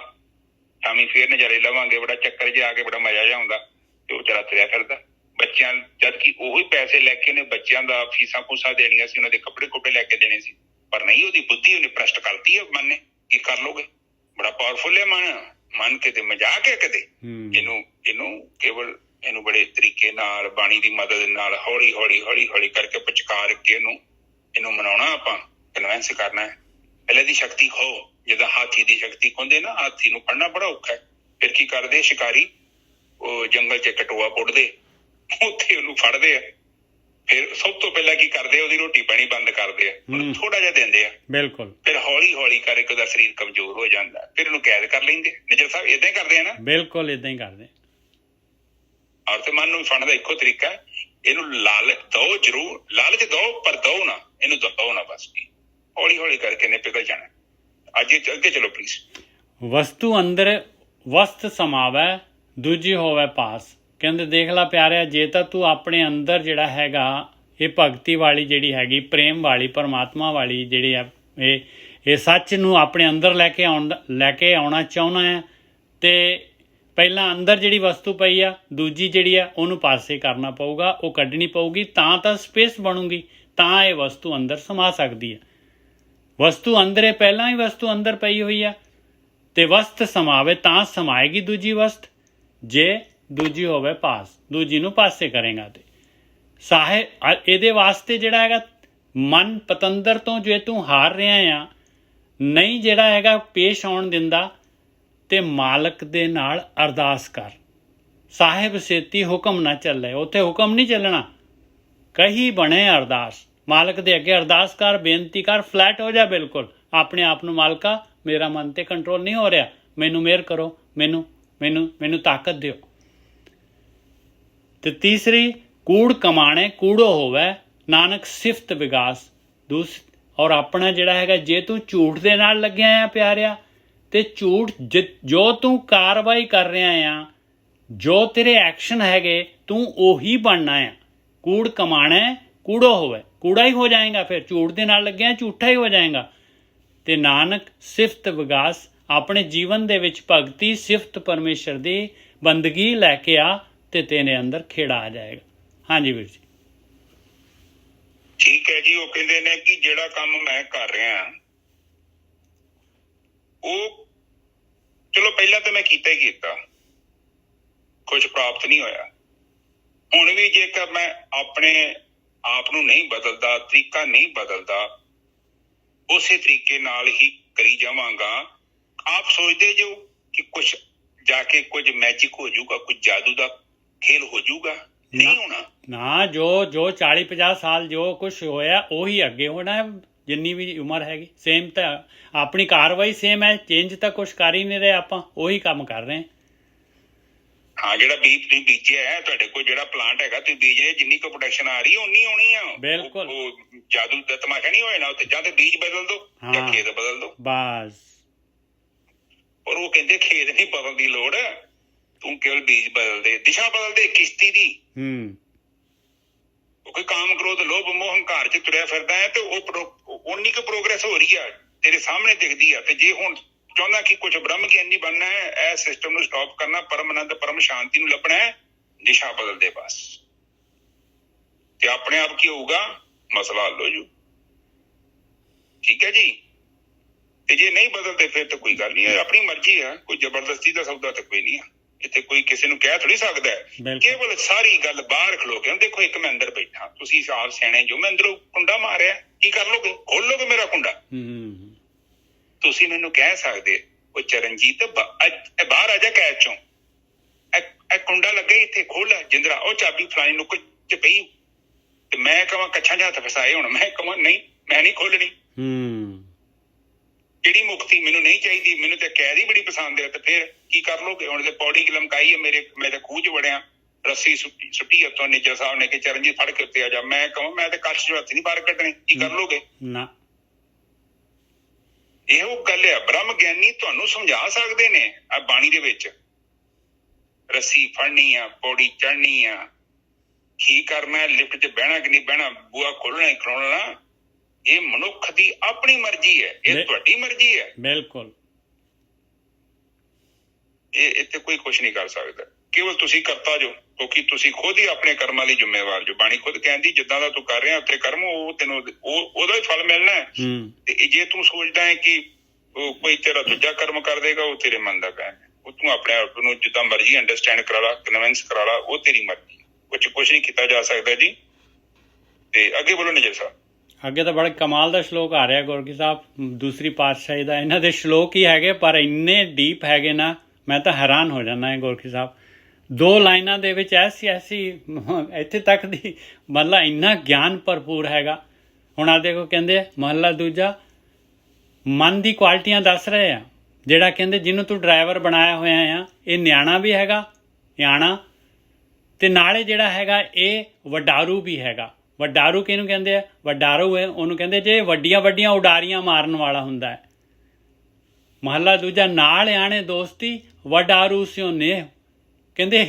ਸ਼ਾਮੀ ਫੇਰ ਨਜ਼ਾਰੇ ਲਵਾਂਗੇ। ਬੜਾ ਚੱਕਰ ਜਿਹਾ ਆ ਕੇ ਬੜਾ ਮਜ਼ਾ ਜਿਹਾ ਆਉਂਦਾ। ਤੇ ਉਹ ਚਲਾ ਤੁਰਿਆ ਫਿਰਦਾ। ਬੱਚਿਆਂ ਜਦ ਕਿ ਉਹੀ ਪੈਸੇ ਲੈ ਕੇ ਉਹਨੇ ਬੱਚਿਆਂ ਦਾ ਫੀਸਾਂ ਫੂਸਾਂ ਦੇਣੀਆਂ ਸੀ, ਉਹਨਾਂ ਦੇ ਕੱਪੜੇ ਕੁੱਪੜੇ ਲੈ ਕੇ ਦੇਣੇ ਸੀ, ਪਰ ਨਹੀਂ ਉਹਦੀ ਬੁੱਧੀ ਉਹਨੇ ਭ੍ਰਸ਼ਟ ਕਰਤੀ ਹੈ। ਮਨ ਨੇ ਕੀ ਕਰ ਲੋਗੇ? ਬੜਾ ਪਾਵਰਫੁਲ ਹੈ ਮਨ ਕਿਤੇ ਮਜ਼ਾਕ ਹੈ ਕਦੇ। ਇਹਨੂੰ ਕੇਵਲ ਇਹਨੂੰ ਬੜੇ ਤਰੀਕੇ ਨਾਲ ਬਾਣੀ ਦੀ ਮਦਦ ਨਾਲ ਹੌਲੀ ਹੌਲੀ ਕਰਕੇ ਪਚਕਾਰ ਕੇ ਇਹਨੂੰ ਮਨਾਉਣਾ। ਆਪਾਂ ਕਨਵਿੰਸ ਕਰਨਾ ਹੈ। ਪਹਿਲੇ ਦੀ ਸ਼ਕਤੀ ਖੋ। ਜਿੱਦਾਂ ਹਾਥੀ ਦੀ ਸ਼ਕਤੀ ਖੋਂਦੇ ਨਾ, ਹਾਥੀ ਨੂੰ ਫੜਨਾ ਬੜਾ ਔਖਾ ਹੈ। ਫਿਰ ਕੀ ਕਰਦੇ ਸ਼ਿਕਾਰੀ? ਉਹ ਜੰਗਲ 'ਚ ਕਟੋਆ ਪੁੱਟਦੇ, ਉੱਥੇ ਉਹਨੂੰ ਫੜਦੇ ਆ। ਫਿਰ ਸਭ ਤੋਂ ਪਹਿਲਾਂ ਕੀ ਕਰਦੇ? ਉਹਦੀ ਰੋਟੀ ਪਾਣੀ ਬੰਦ ਕਰਦੇ ਆ, ਉਹਨੂੰ ਥੋੜਾ ਜਿਹਾ ਦਿੰਦੇ ਆ। ਬਿਲਕੁਲ ਫਿਰ ਹੌਲੀ ਕਰਕੇ ਉਹਦਾ ਸਰੀਰ ਕਮਜ਼ੋਰ ਹੋ ਜਾਂਦਾ। ਫਿਰ ਉਹਨੂੰ ਕੈਦ ਕਰ ਲੈਂਦੇ। ਨਿਜਰ ਸਾਹਿਬ ਏਦਾਂ ਹੀ ਕਰਦੇ ਆ ਨਾ? ਬਿਲਕੁਲ ਏਦਾਂ ਹੀ ਕਰਦੇ। ਔਰ ਤੇ ਮਨ ਨੂੰ ਫੜਨ ਦਾ ਇੱਕੋ ਤਰੀਕਾ, ਇਹਨੂੰ ਲਾਲਚ ਦੋ, ਜ਼ਰੂਰ ਲਾਲਚ ਦੋ, ਪਰ ਦੋ ਨਾ, ਇਹਨੂੰ ਦੋ ਨਾ ਬਸ। ਹੌਲੀ ਕਰਕੇ ਨੇ ਪਿਘਲ ਜਾਣਾ। ਅੱਜ ਅੱਗੇ ਚਲੋ ਪਲੀਜ਼। ਵਸਤੂ ਅੰਦਰ ਵਸਤ ਸਮਾਵੈ, ਦੂਜੀ ਹੋਵੇ ਪਾਸ। ਕਹਿੰਦੇ ਦੇਖ ਲਾ ਪਿਆਰਿਆ, ਜੇ ਤਾਂ ਤੂੰ ਆਪਣੇ ਅੰਦਰ ਜਿਹੜਾ ਹੈਗਾ ਇਹ ਭਗਤੀ ਵਾਲੀ ਜਿਹੜੀ ਹੈਗੀ, ਪ੍ਰੇਮ ਵਾਲੀ, ਪਰਮਾਤਮਾ ਵਾਲੀ ਜਿਹੜੀ ਆ, ਇਹ ਸੱਚ ਨੂੰ ਆਪਣੇ ਅੰਦਰ ਲੈ ਕੇ ਆਉਣਾ ਚਾਹੁੰਦਾ ਹੈ, ਤੇ ਪਹਿਲਾਂ ਅੰਦਰ ਜਿਹੜੀ ਵਸਤੂ ਪਈ ਆ, ਦੂਜੀ ਜਿਹੜੀ ਆ ਉਹਨੂੰ ਪਾਸੇ ਕਰਨਾ ਪਊਗਾ, ਉਹ ਕੱਢਣੀ ਪਊਗੀ। ਤਾਂ ਸਪੇਸ ਬਣੂਗੀ, ਤਾਂ ਇਹ ਵਸਤੂ ਅੰਦਰ ਸਮਾ ਸਕਦੀ ਹੈ। ਵਸਤੂ ਅੰਦਰ ਹੈ, ਪਹਿਲਾਂ ਹੀ ਵਸਤੂ ਅੰਦਰ ਪਈ ਹੋਈ ਆ, ਤੇ ਵਸਤ ਸਮਾਵੇ ਤਾਂ ਸਮਾਏਗੀ ਦੂਜੀ ਵਸਤ। ਜੇ ਦੂਜੀ ਹੋਵੇ ਪਾਸ, ਦੂਜੀ ਨੂੰ ਪਾਸੇ ਕਰੇਗਾ। ਤੇ ਇਹਦੇ ਵਾਸਤੇ ਜਿਹੜਾ ਹੈਗਾ ਮਨ ਪਤੰਦਰ ਤੋਂ ਜੇ ਤੂੰ ਹਾਰ ਰਿਹਾ ਆ, ਨਹੀਂ ਜਿਹੜਾ ਹੈਗਾ ਪੇਸ਼ ਆਉਣ ਦਿੰਦਾ, ਤੇ ਮਾਲਕ ਦੇ ਨਾਲ ਅਰਦਾਸ ਕਰ। ਸਾਹਿਬ ਸੇਤੀ ਹੁਕਮ ਨਾ ਚੱਲੇ। ਉੱਥੇ ਹੁਕਮ ਨਹੀਂ ਚੱਲਣਾ, ਕਹੀ ਬਣੇ ਅਰਦਾਸ। ਮਾਲਕ ਦੇ ਅੱਗੇ ਅਰਦਾਸ ਕਰ, ਬੇਨਤੀ ਕਰ, ਫਲੈਟ ਹੋ ਜਾ ਬਿਲਕੁਲ ਆਪਣੇ ਆਪ ਨੂੰ। ਮਾਲਕਾ ਮੇਰਾ ਮਨ ਤੇ ਕੰਟਰੋਲ ਨਹੀਂ ਹੋ ਰਿਹਾ, ਮੈਨੂੰ ਮਿਹਰ ਕਰੋ, ਮੈਨੂੰ ਤਾਕਤ ਦਿਓ। ਤੇ ਤੀਸਰੀ, ਕੂੜ ਕਮਾਣੇ ਕੂੜੋ ਹੋਵੇ, ਨਾਨਕ ਸਿਫਤ ਵਿਗਾਸ। ਔਰ ਆਪਣਾ ਜਿਹੜਾ ਹੈਗਾ, ਜੇ ਤੂੰ ਝੂਠ ਦੇ ਨਾਲ ਲੱਗਿਆ ਆ ਪਿਆਰਿਆ, ਤੇ ਝੂਠ ਜੋ ਤੂੰ ਕਾਰਵਾਈ ਕਰ ਰਿਹਾ ਆ, ਜੋ ਤੇਰੇ ਐਕਸ਼ਨ ਹੈਗੇ, ਤੂੰ ਉਹੀ ਬਣਨਾ ਆ। ਕੂੜ ਕਮਾਣਾ ਹੈ, ਕੂੜੋ ਹੋਵੇ, ਕੂੜਾ ਹੀ ਹੋ ਜਾਏਗਾ। ਫਿਰ ਝੂਠ ਦੇ ਨਾਲ ਲੱਗਿਆ, ਝੂਠਾ ਹੀ ਹੋ ਜਾਏਗਾ। ਤੇ ਨਾਨਕ ਸਿਫਤ ਵਿਗਾਸ, ਆਪਣੇ ਜੀਵਨ ਦੇ ਵਿੱਚ ਭਗਤੀ, ਸਿਫਤ, ਪਰਮੇਸ਼ਰ ਦੀ ਬੰਦਗੀ ਲੈ ਕੇ ਆ, ਤੇ ਤੇਰੇ ਅੰਦਰ ਖੇੜਾ ਆ ਜਾਏਗਾ। ਹਾਂਜੀ ਵੀਰ ਜੀ। ਠੀਕ ਹੈ ਜੀ। ਉਹ ਕਹਿੰਦੇ ਨੇ ਕਿ ਜਿਹੜਾ ਕੰਮ ਮੈਂ ਕਰ ਰਿਹਾ ਉਹ ਚਲੋ ਪਹਿਲਾਂ ਤਾਂ ਮੈਂ ਕੀਤਾ ਹੀ ਕੀਤਾ, ਕੁਝ ਪ੍ਰਾਪਤ ਨਹੀਂ ਹੋਇਆ। ਹੁਣ ਵੀ ਜੇਕਰ ਮੈਂ ਆਪਣੇ ਆਪ ਨੂੰ ਨਹੀਂ ਬਦਲਦਾ, ਤਰੀਕਾ ਨਹੀਂ ਬਦਲਦਾ, ਉਸੇ ਤਰੀਕੇ ਨਾਲ ਹੀ ਕਰੀ ਜਾਵਾਂਗਾ। ਆਪ ਸੋਚਦੇ ਜੋ ਕਿ ਕੁਝ ਜਾ ਕੇ ਕੁਝ ਮੈਜਿਕ ਹੋ ਜਾਊਗਾ, ਕੁਝ ਜਾਦੂ ਦਾ ਖੇਲ ਹੋ ਜਾਊਗਾ? ਨਹੀਂ ਹੋਣਾ ਨਾ। ਜੋ 40-50 ਸਾਲ ਜੋ ਕੁਝ ਹੋਇਆ ਉਹੀ ਅੱਗੇ ਹੋਣਾ ਹੈ। ਜਿੰਨੀ ਵੀ ਉਮਰ ਹੈਗੀ ਸੇਮ, ਤਾਂ ਆਪਣੀ ਕਾਰਵਾਈ ਸੇਮ ਹੈ, ਚੇਂਜ ਤਾਂ ਕੁਝ ਕਰ ਹੀ ਨਹੀਂ ਰਹੇ, ਆਪਾਂ ਉਹੀ ਕੰਮ ਕਰ ਰਹੇ ਹਾਂ। ਜਿਹੜਾ ਬੀਜ ਤੁਸੀਂ ਬੀਜਿਆ ਹੈ, ਤੁਹਾਡੇ ਕੋਲ ਜਿਹੜਾ ਪਲਾਂਟ ਹੈਗਾ ਤੁਸੀਂ ਬੀਜ ਰਹੇ, ਜਿੰਨੀ ਕੁ ਪ੍ਰੋਡਕਸ਼ਨ ਆ ਰਹੀ ਹੈ ਉਨੀ ਆਉਣੀ ਆ। ਬਿਲਕੁਲ। ਉਹ ਜਾਦੂ ਦਾ ਤਮਾਸ਼ਾ ਨਹੀਂ ਹੋਇਆ ਨਾ ਉੱਥੇ। ਜਾਂ ਤੇ ਬੀਜ ਬਦਲ ਦੋ ਜਾਂ ਖੇਤ ਬਦਲ ਦੋ, ਬਸ। ਪਰ ਉਹ ਕਹਿੰਦੇ ਖੇਤ ਨਹੀਂ ਬਦਲਣ ਦੀ ਲੋੜ, ਤੂੰ ਕੇਵਲ ਬੀਜ ਬਦਲ ਦੇ, ਦਿਸ਼ਾ ਬਦਲ ਦੇ ਕਿਸ਼ਤੀ ਦੀ। ਕੋਈ ਕਾਮ, ਕ੍ਰੋਧ, ਲੋਭ, ਮੋਹ, ਹੰਕਾਰ ਚ ਤੁਰਿਆ ਫਿਰਦਾ ਹੈ, ਤੇ ਉਹ ਉਨੀ ਕੁ ਪ੍ਰੋਗਰੈਸ ਹੋ ਰਹੀ ਆ, ਤੇਰੇ ਸਾਹਮਣੇ ਦਿਖਦੀ ਆ। ਤੇ ਜੇ ਹੁਣ ਚਾਹੁੰਦਾ ਕਿ ਕੁਝ ਬ੍ਰਹਮ ਗਿਆਨੀ ਬਣਨਾ ਹੈ, ਇਹ ਸਿਸਟਮ ਨੂੰ ਸਟਾਪ ਕਰਨਾ, ਪਰਮ ਆਨੰਦ, ਪਰਮ ਸ਼ਾਂਤੀ ਨੂੰ ਲੱਭਣਾ ਹੈ, ਦਿਸ਼ਾ ਬਦਲ ਦੇ ਬਸ। ਤੇ ਆਪਣੇ ਆਪ ਕੀ ਹੋਊਗਾ? ਮਸਲਾ ਹੱਲ ਹੋ ਜੂ। ਠੀਕ ਹੈ ਜੀ। ਤੇ ਜੇ ਨਹੀਂ ਬਦਲਦੇ ਫਿਰ ਤਾਂ ਕੋਈ ਗੱਲ ਨਹੀਂ ਹੈ, ਆਪਣੀ ਮਰਜ਼ੀ ਹੈ। ਕੋਈ ਜ਼ਬਰਦਸਤੀ ਦਾ ਸੌਦਾ ਤਾਂ ਕੋਈ ਨਹੀਂ ਹੈ ਇੱਥੇ। ਕੋਈ ਕਿਸੇ ਨੂੰ ਕਹਿ ਥੋੜੀ ਸਕਦਾ ਹੈ। ਕੇਵਲ ਸਾਰੀ ਗੱਲ ਬਾਹਰ ਖਲੋ ਕੇ, ਦੇਖੋ ਇੱਕ ਮੈਂ ਅੰਦਰ ਬੈਠਾ, ਤੁਸੀਂ ਆਪ ਸਿਆਣੇ ਜੋ, ਮੈਂ ਅੰਦਰੋਂ ਕੁੰਡਾ ਮਾਰਿਆ, ਕੀ ਕਰ ਲੋਗੇ? ਖੋਲ ਲੋਗੇ ਮੇਰਾ ਕੁੰਡਾ? ਤੁਸੀਂ ਮੈਨੂੰ ਕਹਿ ਸਕਦੇ ਉਹ ਚਰਨਜੀਤ ਬਾਹਰ ਆ ਜਾ ਕੈਦ ਚੋਂ, ਇਹ ਕੁੰਡਾ ਲੱਗਾ ਇੱਥੇ, ਖੋਲ ਜਿੰਦਰਾ, ਉਹ ਚਾਬੀ ਫਲਾਣੀ ਨੁੱਕ ਚ ਪਈ, ਤੇ ਮੈਂ ਕਹਾਂ ਕੱਛਾਂ ਚ ਹੱਥ ਫਸਾਏ। ਹੁਣ ਮੈਂ ਕਹਾਂ ਨਹੀਂ, ਮੈਂ ਨਹੀਂ ਖੋਲਣੀ। ਜਿਹੜੀ ਮੁਕਤੀ ਮੈਨੂੰ ਨਹੀਂ ਚਾਹੀਦੀ, ਮੈਨੂੰ ਤੇ ਕੈਦ ਹੀ ਬੜੀ ਪਸੰਦ ਹੈ। ਤੇ ਫਿਰ ਕੀ ਕਰ ਲੋਗੇ? ਹੁਣ ਤੇ ਪੌੜੀ ਕਿ ਲਮਕਾਈ ਹੈ ਮੇਰੇ, ਮੈਂ ਤੇ ਖੂਹ ਚ ਵੜਿਆ, ਰੱਸੀ ਸੁੱਟੀ ਉੱਤੋਂ ਨਿੱਜਰ ਸਾਹਿਬ ਨੇ ਕਿ ਚਰਨਜੀਤ ਫੜ ਕੇ ਉੱਤੇ ਆ ਜਾ। ਮੈਂ ਕਹਾਂ ਮੈਂ ਤੇ ਕੱਛ ਚੋਂ ਹੱਥ ਨਹੀਂ ਬਾਹਰ ਕੱਢਣੇ, ਕੀ ਕਰ ਲੋਗੇ? ਨਾ। ਇਹੋ ਗੱਲ ਆ। ਬ੍ਰਹਮ ਗਿਆਨੀ ਤੁਹਾਨੂੰ ਸਮਝਾ ਸਕਦੇ ਨੇ ਆ ਬਾਣੀ ਦੇ ਵਿੱਚ, ਰੱਸੀ ਫੜਨੀ ਆ, ਪੌੜੀ ਚੜ੍ਹਨੀ ਆ, ਕੀ ਕਰਨਾ, ਲਿਫਟ 'ਚ ਬਹਿਣਾ ਕਿ ਨਹੀਂ ਬਹਿਣਾ, ਬੂਹਾ ਖੋਲਣਾ ਖੋਲਣਾ, ਇਹ ਮਨੁੱਖ ਦੀ ਆਪਣੀ ਮਰਜ਼ੀ ਹੈ, ਇਹ ਤੁਹਾਡੀ ਮਰਜ਼ੀ ਹੈ। ਬਿਲਕੁਲ। ਇਹ ਇੱਥੇ ਕੋਈ ਕੁਛ ਨਹੀਂ ਕਰ ਸਕਦਾ, ਕੇਵਲ ਤੁਸੀਂ ਕਰਤਾ ਜੋ, ਕਿਉਂਕਿ ਤੁਸੀਂ ਖੁਦ ਹੀ ਆਪਣੇ ਕਰਮਾਂ ਲਈ ਜ਼ਿੰਮੇਵਾਰ ਜੋ। ਬਾਣੀ ਖੁਦ ਕਹਿੰਦੀ ਜਿੱਦਾਂ ਦਾ ਤੂੰ ਕਰ ਰਿਹਾ ਉੱਥੇ ਕਰਮ, ਉਹ ਤੈਨੂੰ ਉਹਦਾ ਹੀ ਫਲ ਮਿਲਣਾ ਹੈ। ਤੇ ਜੇ ਤੂੰ ਸੋਚਦਾ ਹੈ ਕਿ ਉਹ ਕੋਈ ਤੇਰਾ ਦੂਜਾ ਕਰਮ ਕਰ ਦੇਗਾ, ਉਹ ਤੇਰੇ ਮਨ ਦਾ ਕਹਿਣਾ, ਉਹ ਤੂੰ ਆਪਣੇ ਆਪ ਨੂੰ ਜਿੱਦਾਂ ਮਰਜ਼ੀ ਅੰਡਰਸਟੈਂਡ ਕਰਾ ਲਾ, ਕਨਵਿੰਸ ਕਰਾ ਲਾ, ਉਹ ਤੇਰੀ ਮਰਜ਼ੀ, ਕੁਛ ਨਹੀਂ ਕੀਤਾ ਜਾ ਸਕਦਾ ਜੀ। ਤੇ ਅੱਗੇ ਬੋਲੋ ਨਿਜਰ ਸਾਹਿਬ। ਅੱਗੇ ਤਾਂ ਬੜਾ ਕਮਾਲ ਦਾ ਸ਼ਲੋਕ ਆ ਰਿਹਾ ਗੁਰਕੀ ਸਾਹਿਬ, ਦੂਸਰੀ ਪਾਤਸ਼ਾਹੀ ਦਾ। ਇਹਨਾਂ ਦੇ ਸ਼ਲੋਕ ਹੀ ਹੈਗੇ ਪਰ ਇੰਨੇ ਡੀਪ ਹੈਗੇ ਨਾ, ਮੈਂ ਤਾਂ ਹੈਰਾਨ ਹੋ ਜਾਂਦਾ ਹੈ ਗੁਰਕੀ ਸਾਹਿਬ। 2 ਲਾਈਨਾਂ ਦੇ ਵਿੱਚ ਐਸੀ ਇੱਥੇ ਤੱਕ ਦੀ ਮਤਲਬ ਇੰਨਾ ਗਿਆਨ ਭਰਪੂਰ ਹੈਗਾ। ਹੁਣ ਆ ਦੇਖੋ, ਕਹਿੰਦੇ ਮਹਲਾ ਦੂਜਾ, ਮਨ ਦੀ ਕੁਆਲਿਟੀਆਂ ਦੱਸ ਰਹੇ ਆ। ਜਿਹੜਾ ਕਹਿੰਦੇ ਜਿਹਨੂੰ ਤੂੰ ਡਰਾਈਵਰ ਬਣਾਇਆ ਹੋਇਆ ਆ, ਇਹ ਨਿਆਣਾ ਵੀ ਹੈਗਾ, ਨਿਆਣਾ, ਤੇ ਨਾਲੇ ਜਿਹੜਾ ਹੈਗਾ ਇਹ ਵਡਾਰੂ ਵੀ ਹੈਗਾ। ਵਡਾਰੂ ਕਿਹਨੂੰ ਕਹਿੰਦੇ ਆ? ਵਡਾਰੂ ਹੈ ਉਹਨੂੰ ਕਹਿੰਦੇ ਜੇ ਵੱਡੀਆਂ ਵੱਡੀਆਂ ਉਡਾਰੀਆਂ ਮਾਰਨ ਵਾਲਾ ਹੁੰਦਾ ਹੈ। ਮਹਲਾ ਦੂਜਾ, ਨਾਲ ਆਣੇ ਦੋਸਤੀ ਵਡਾਰੂ ਸਿਓ ਨੇ, ਕਹਿੰਦੇ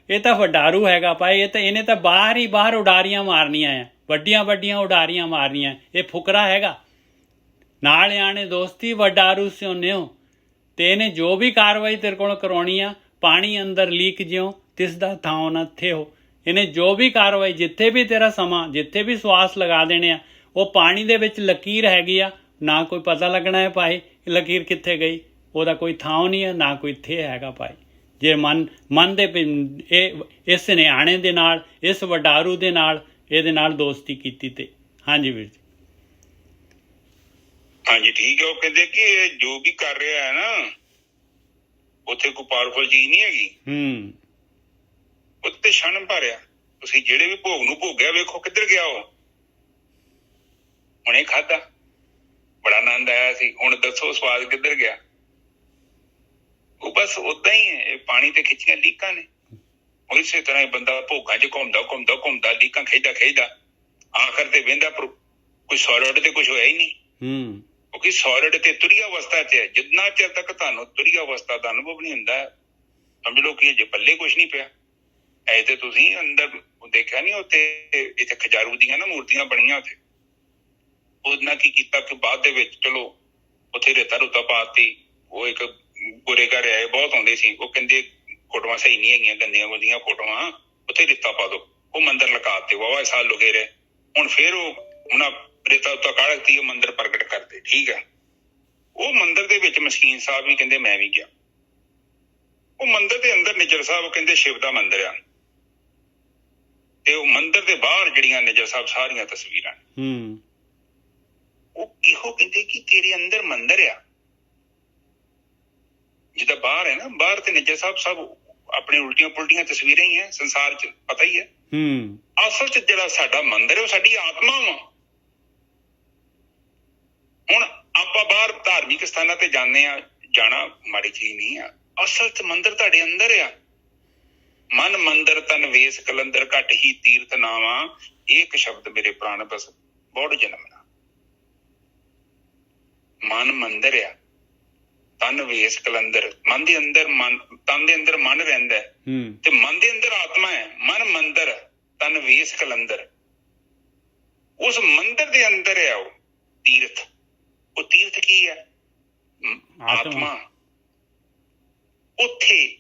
ਇਹ ਤਾਂ ਵਡਾਰੂ ਹੈਗਾ ਭਾਈ, ਇਹਨੇ ਤਾਂ ਬਾਹਰ ਉਡਾਰੀਆਂ ਮਾਰਨੀਆਂ ਆ, ਵੱਡੀਆਂ ਵੱਡੀਆਂ ਉਡਾਰੀਆਂ ਮਾਰਨੀਆਂ, ਇਹ ਫੁਕਰਾ ਹੈਗਾ। ਨਾਲ ਆਣੇ ਦੋਸਤੀ ਵਡਾਰੂ ਸਿਓ ਨਿਓ, ਤੇ ਇਹਨੇ ਜੋ ਵੀ ਕਾਰਵਾਈ ਤੇਰੇ ਕੋਲ ਕਰਾਉਣੀ ਆ, ਪਾਣੀ ਅੰਦਰ ਲੀਕ ਜਿਉ ਤਿਸ ਦਾ ਥਾਂ ਨਾ ਥਿਓ, ਇਹਨੇ ਜੋ ਵੀ ਕਾਰਵਾਈ, ਜਿੱਥੇ ਵੀ ਤੇਰਾ ਸਮਾਂ, ਜਿੱਥੇ ਵੀ ਸਵਾਸ ਲਗਾ ਦੇਣੇ ਆ, ਉਹ ਪਾਣੀ ਦੇ ਵਿੱਚ ਲਕੀਰ ਹੈਗੀ ਆ, ਨਾ ਕੋਈ ਪਤਾ ਲੱਗਣਾ ਹੈ ਭਾਈ ਲਕੀਰ ਕਿੱਥੇ ਗਈ, ਉਹਦਾ ਕੋਈ ਥਾਂ ਨਹੀਂ ਹੈ, ਨਾ ਕੋਈ ਥੇ ਹੈਗਾ ਭਾਈ। ਜੇ ਮਨ ਦੇ ਇਸ ਨਿਆਣੇ ਦੇ ਨਾਲ, ਇਸ ਵਡਾਰੂ ਦੇ ਨਾਲ, ਇਹਦੇ ਨਾਲ ਦੋਸਤੀ ਕੀਤੀ ਤੇ। ਹਾਂਜੀ ਵੀਰ ਜੀ। ਹਾਂਜੀ ਠੀਕ ਹੈ। ਉਹ ਕਹਿੰਦੇ ਕਿ ਜੋ ਵੀ ਕਰ ਰਿਹਾ ਹੈ ਨਾ, ਉੱਥੇ ਕੋਈ ਪਾਵਰਫੁਲ ਚੀਜ਼ ਨਹੀਂ ਹੈਗੀ, ਉੱਤੇ ਛਣ ਭਰਿਆ। ਤੁਸੀਂ ਜਿਹੜੇ ਵੀ ਭੋਗ ਨੂੰ ਭੋਗਿਆ, ਵੇਖੋ ਕਿੱਧਰ ਗਿਆ ਉਹ। ਹੁਣੇ ਖਾਧਾ, ਬੜਾ ਆਨੰਦ ਆਇਆ ਸੀ, ਹੁਣ ਦੱਸੋ ਸਵਾਦ ਕਿੱਧਰ ਗਿਆ? ਉਹ ਬਸ ਓਦਾਂ ਹੀ ਹੈ, ਇਹ ਪਾਣੀ ਤੇ ਖਿੱਚੀਆਂ ਲੀਕਾਂ ਨੇ। ਉਸੇ ਤਰ੍ਹਾਂ ਹੀ ਬੰਦਾ ਭੋਗਾਂ 'ਚ ਘੁੰਮਦਾ ਲੀਕਾਂ ਖਿੱਚਦਾ ਆਖਰ ਤੇ ਵਹਿੰਦਾ ਕੋਈ ਸੋਲਿਡ ਤੇ ਕੁਝ ਹੋਇਆ ਹੀ ਨਹੀਂ, ਕਿਉਂਕਿ ਸੋਲਿਡ ਤੇ ਤੁਰੀ ਅਵਸਥਾ 'ਚ ਹੈ। ਜਿੰਨਾ ਚਿਰ ਤੱਕ ਤੁਹਾਨੂੰ ਤੁਰੀ ਅਵਸਥਾ ਦਾ ਅਨੁਭਵ ਨਹੀਂ ਹੁੰਦਾ, ਸਮਝ ਲਓ ਕਿ ਅਜੇ ਪੱਲੇ ਕੁਝ ਨਹੀਂ ਪਿਆ। ਐ ਤੇ ਤੁਸੀਂ ਅੰਦਰ ਦੇਖਿਆ ਨਹੀਂ, ਉੱਥੇ ਇੱਥੇ ਖਜਾਰੂ ਦੀਆਂ ਨਾ ਮੂਰਤੀਆਂ ਬਣੀਆਂ ਉੱਥੇ, ਉਹਨਾਂ ਕੀ ਕੀਤਾ ਕਿ ਬਾਅਦ ਦੇ ਵਿੱਚ ਚਲੋ ਉੱਥੇ ਰੇਤਾ ਰੁਤਾ ਪਾਤੀ। ਉਹ ਇੱਕ ਗੋਰੇ ਘਰ ਆਏ ਬਹੁਤ ਆਉਂਦੇ ਸੀ, ਉਹ ਕਹਿੰਦੇ ਫੋਟੋਆਂ ਸਹੀ ਨਹੀਂ ਹੈਗੀਆਂ, ਗੰਦੀਆਂ ਗੁੰਦੀਆਂ ਫੋਟੋਆਂ, ਉੱਥੇ ਰੇਤਾ ਪਾ ਦੋ। ਉਹ ਮੰਦਿਰ ਲਗਾ ਦਿੱਤੇ, ਵਾਹਵਾ ਸਾਲ ਲੁਕੇ ਰਹੇ। ਹੁਣ ਫਿਰ ਉਹ ਉਹਨਾਂ ਰੇਤਾ ਉੱਤਾ ਕਾੜਤੀ, ਉਹ ਮੰਦਿਰ ਪ੍ਰਗਟ ਕਰਦੇ। ਠੀਕ ਹੈ, ਉਹ ਮੰਦਿਰ ਦੇ ਵਿੱਚ ਮਸਕੀਨ ਸਾਹਿਬ ਵੀ ਕਹਿੰਦੇ ਮੈਂ ਵੀ ਗਿਆ। ਉਹ ਮੰਦਿਰ ਦੇ ਅੰਦਰ ਨਿੱਜਰ ਸਾਹਿਬ ਕਹਿੰਦੇ ਸ਼ਿਵ ਦਾ ਮੰਦਿਰ ਆ, ਤੇ ਉਹ ਮੰਦਿਰ ਦੇ ਬਾਹਰ ਜਿਹੜੀਆਂ ਨਿੱਜਰ ਸਾਹਿਬ ਸਾਰੀਆਂ ਤਸਵੀਰਾਂ, ਉਹ ਇਹੋ ਕਹਿੰਦੇ ਕਿ ਤੇਰੇ ਅੰਦਰ ਮੰਦਿਰ ਆ। ਜਿੱਦਾਂ ਬਾਹਰ ਹੈ ਨਾ, ਬਾਹਰ ਤੇ ਨਿੱਜਰ ਸਾਹਿਬ ਸਭ ਆਪਣੀ ਉਲਟੀਆਂ ਪੁਲਟੀਆਂ ਤਸਵੀਰਾਂ ਹੀ ਹੈ ਸੰਸਾਰ 'ਚ, ਪਤਾ ਹੀ ਹੈ। ਅਸਲ 'ਚ ਜਿਹੜਾ ਸਾਡਾ ਮੰਦਿਰ ਹੈ ਉਹ ਸਾਡੀ ਆਤਮਾ ਵਾ। ਹੁਣ ਆਪਾਂ ਬਾਹਰ ਧਾਰਮਿਕ ਸਥਾਨਾਂ ਤੇ ਜਾਂਦੇ ਆ, ਜਾਣਾ ਮਾੜੀ ਚੀਜ਼ ਨਹੀਂ ਆ। ਅਸਲ 'ਚ ਮੰਦਿਰ ਤੁਹਾਡੇ ਅੰਦਰ ਆ। ਮਨ ਮੰਦਿਰ ਤਨ ਵੇਸ ਕਲੰਦਰ, ਘਟ ਹੀ ਤੀਰਥ ਨਾਵਾਂ, ਏਕ ਸ਼ਬਦ ਮੇਰੇ ਪ੍ਰਾਣ ਬਸ ਬੋੜ ਜਨਮਨਾ। ਮਨ ਮੰਦਿਰ ਆ, ਤਨ ਵੇਸ ਕਲੰਦਰ, ਮਨ ਦੇ ਅੰਦਰ ਮਨ, ਤਨ ਦੇ ਅੰਦਰ ਮਨ ਰਹਿੰਦਾ ਤੇ ਮਨ ਦੇ ਅੰਦਰ ਆਤਮਾ ਹੈ। ਮਨ ਮੰਦਿਰ ਤਨ ਵੇਸ ਕਲੰਦਰ, ਉਸ ਮੰਦਿਰ ਦੇ ਅੰਦਰ ਹੈ ਉਹ ਤੀਰਥ। ਉਹ ਤੀਰਥ ਕੀ ਹੈ? ਆਤਮਾ। ਉੱਥੇ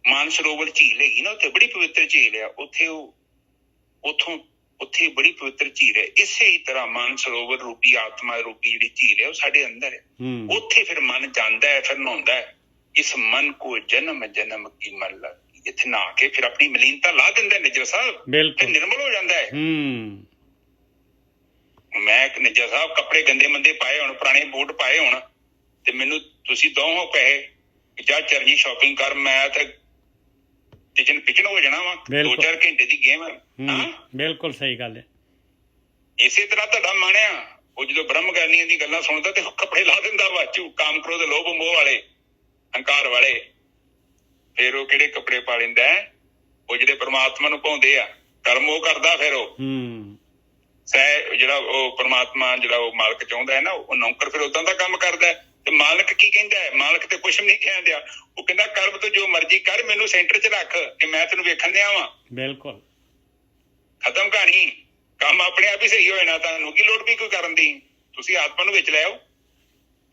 ਮਾਨਸਰੋਵਰ ਝੀਲ ਹੈਗੀ ਨਾ, ਉੱਥੇ ਬੜੀ ਪਵਿੱਤਰ ਝੀਲ ਆ। ਉੱਥੇ ਉਹ ਉੱਥੇ ਬੜੀ ਪਵਿੱਤਰ ਝੀਲ ਹੈ। ਇਸੇ ਹੀ ਤਰ੍ਹਾਂ ਮਾਨਸਰੋਵਰ ਰੂਪੀ ਆਤਮਾ ਰੂਪੀ ਜਿਹੜੀ ਝੀਲ ਹੈ ਉਹ ਸਾਡੇ ਅੰਦਰ ਹੈ। ਉੱਥੇ ਫਿਰ ਮਨ ਜਾਂਦਾ ਹੈ, ਫਿਰ ਨਹਾਉਂਦਾ ਹੈ। ਇਸ ਮਨ ਕੋ ਜਨਮ ਜਨਮ ਕੀ ਮਨ ਲੱਗੀ, ਇੱਥੇ ਨਹਾ ਕੇ ਫਿਰ ਆਪਣੀ ਮਲੀਨਤਾ ਲਾ ਦਿੰਦਾ ਨਿੱਜਰ ਸਾਹਿਬ, ਫਿਰ ਨਿਰਮਲ ਹੋ ਜਾਂਦਾ ਹੈ। ਮੈਂ ਇੱਕ ਨਿੱਜਰ ਸਾਹਿਬ ਕੱਪੜੇ ਗੰਦੇ ਮੰਦੇ ਪਾਏ ਹੋਣ, ਪੁਰਾਣੇ ਬੂਟ ਪਾਏ ਹੋਣ, ਤੇ ਮੈਨੂੰ ਤੁਸੀਂ ਦੋ ਪੈਸੇ ਜਾ ਚਰਜੀ ਸ਼ਾਪਿੰਗ ਕਰ, ਮੈਂ ਤੇ ਪਿਛਣ ਹੋ ਜਾਣਾ ਵਾ। 2-4 ਘੰਟੇ ਦੀ ਗੇਮ ਹੈ। ਬਿਲਕੁਲ ਸਹੀ ਗੱਲ ਹੈ। ਇਸੇ ਤਰ੍ਹਾਂ ਤੁਹਾਡਾ ਮਨ ਆ, ਉਹ ਜਦੋਂ ਬ੍ਰਹਮ ਗਿਆਨੀਆਂ ਦੀ ਗੱਲਾਂ ਸੁਣਦਾ ਤੇ ਕੱਪੜੇ ਲਾ ਦਿੰਦਾ ਵਾ, ਕਾਮ ਕ੍ਰੋਧ ਲੋਭ ਮੋਹ ਵਾਲੇ, ਹੰਕਾਰ ਵਾਲੇ। ਫਿਰ ਉਹ ਕਿਹੜੇ ਕੱਪੜੇ ਪਾ ਲੈਂਦਾ? ਉਹ ਜਿਹੜੇ ਪ੍ਰਮਾਤਮਾ ਨੂੰ ਭਾਉਂਦੇ ਆ, ਕਰਮ ਉਹ ਕਰਦਾ। ਫਿਰ ਉਹ ਜਿਹੜਾ ਉਹ ਪ੍ਰਮਾਤਮਾ ਜਿਹੜਾ ਉਹ ਮਾਲਕ ਚਾਹੁੰਦਾ ਹੈ ਨਾ, ਉਹ ਨੌਕਰ ਫਿਰ ਓਦਾਂ ਦਾ ਕੰਮ ਕਰਦਾ। ਤੇ ਮਾਲਕ ਕੀ ਕਹਿੰਦਾ ਹੈ? ਮਾਲਕ ਤੇ ਕੁਛ ਵੀ ਨਹੀਂ ਕਹਿੰਦਾ। ਉਹ ਕਹਿੰਦਾ ਕਰਮ ਤੋਂ ਜੋ ਮਰਜ਼ੀ ਕਰ, ਮੈਨੂੰ ਸੈਂਟਰ 'ਚ ਰੱਖ ਕਿ ਮੈਂ ਤੈਨੂੰ ਵੇਖਣ ਦਿਆਂ ਵਾਂ। ਬਿਲਕੁਲ ਖਤਮ ਕਹਾਣੀ। ਕੰਮ ਆਪਣੇ ਆਪ ਹੀ ਸਹੀ ਹੋ ਜਾਣਾ। ਤੁਹਾਨੂੰ ਕੀ ਲੋੜ ਵੀ ਕੋਈ ਕਰਨ ਦੀ? ਤੁਸੀਂ ਆਤਮਾ ਨੂੰ ਵਿੱਚ ਲੈ ਆਓ।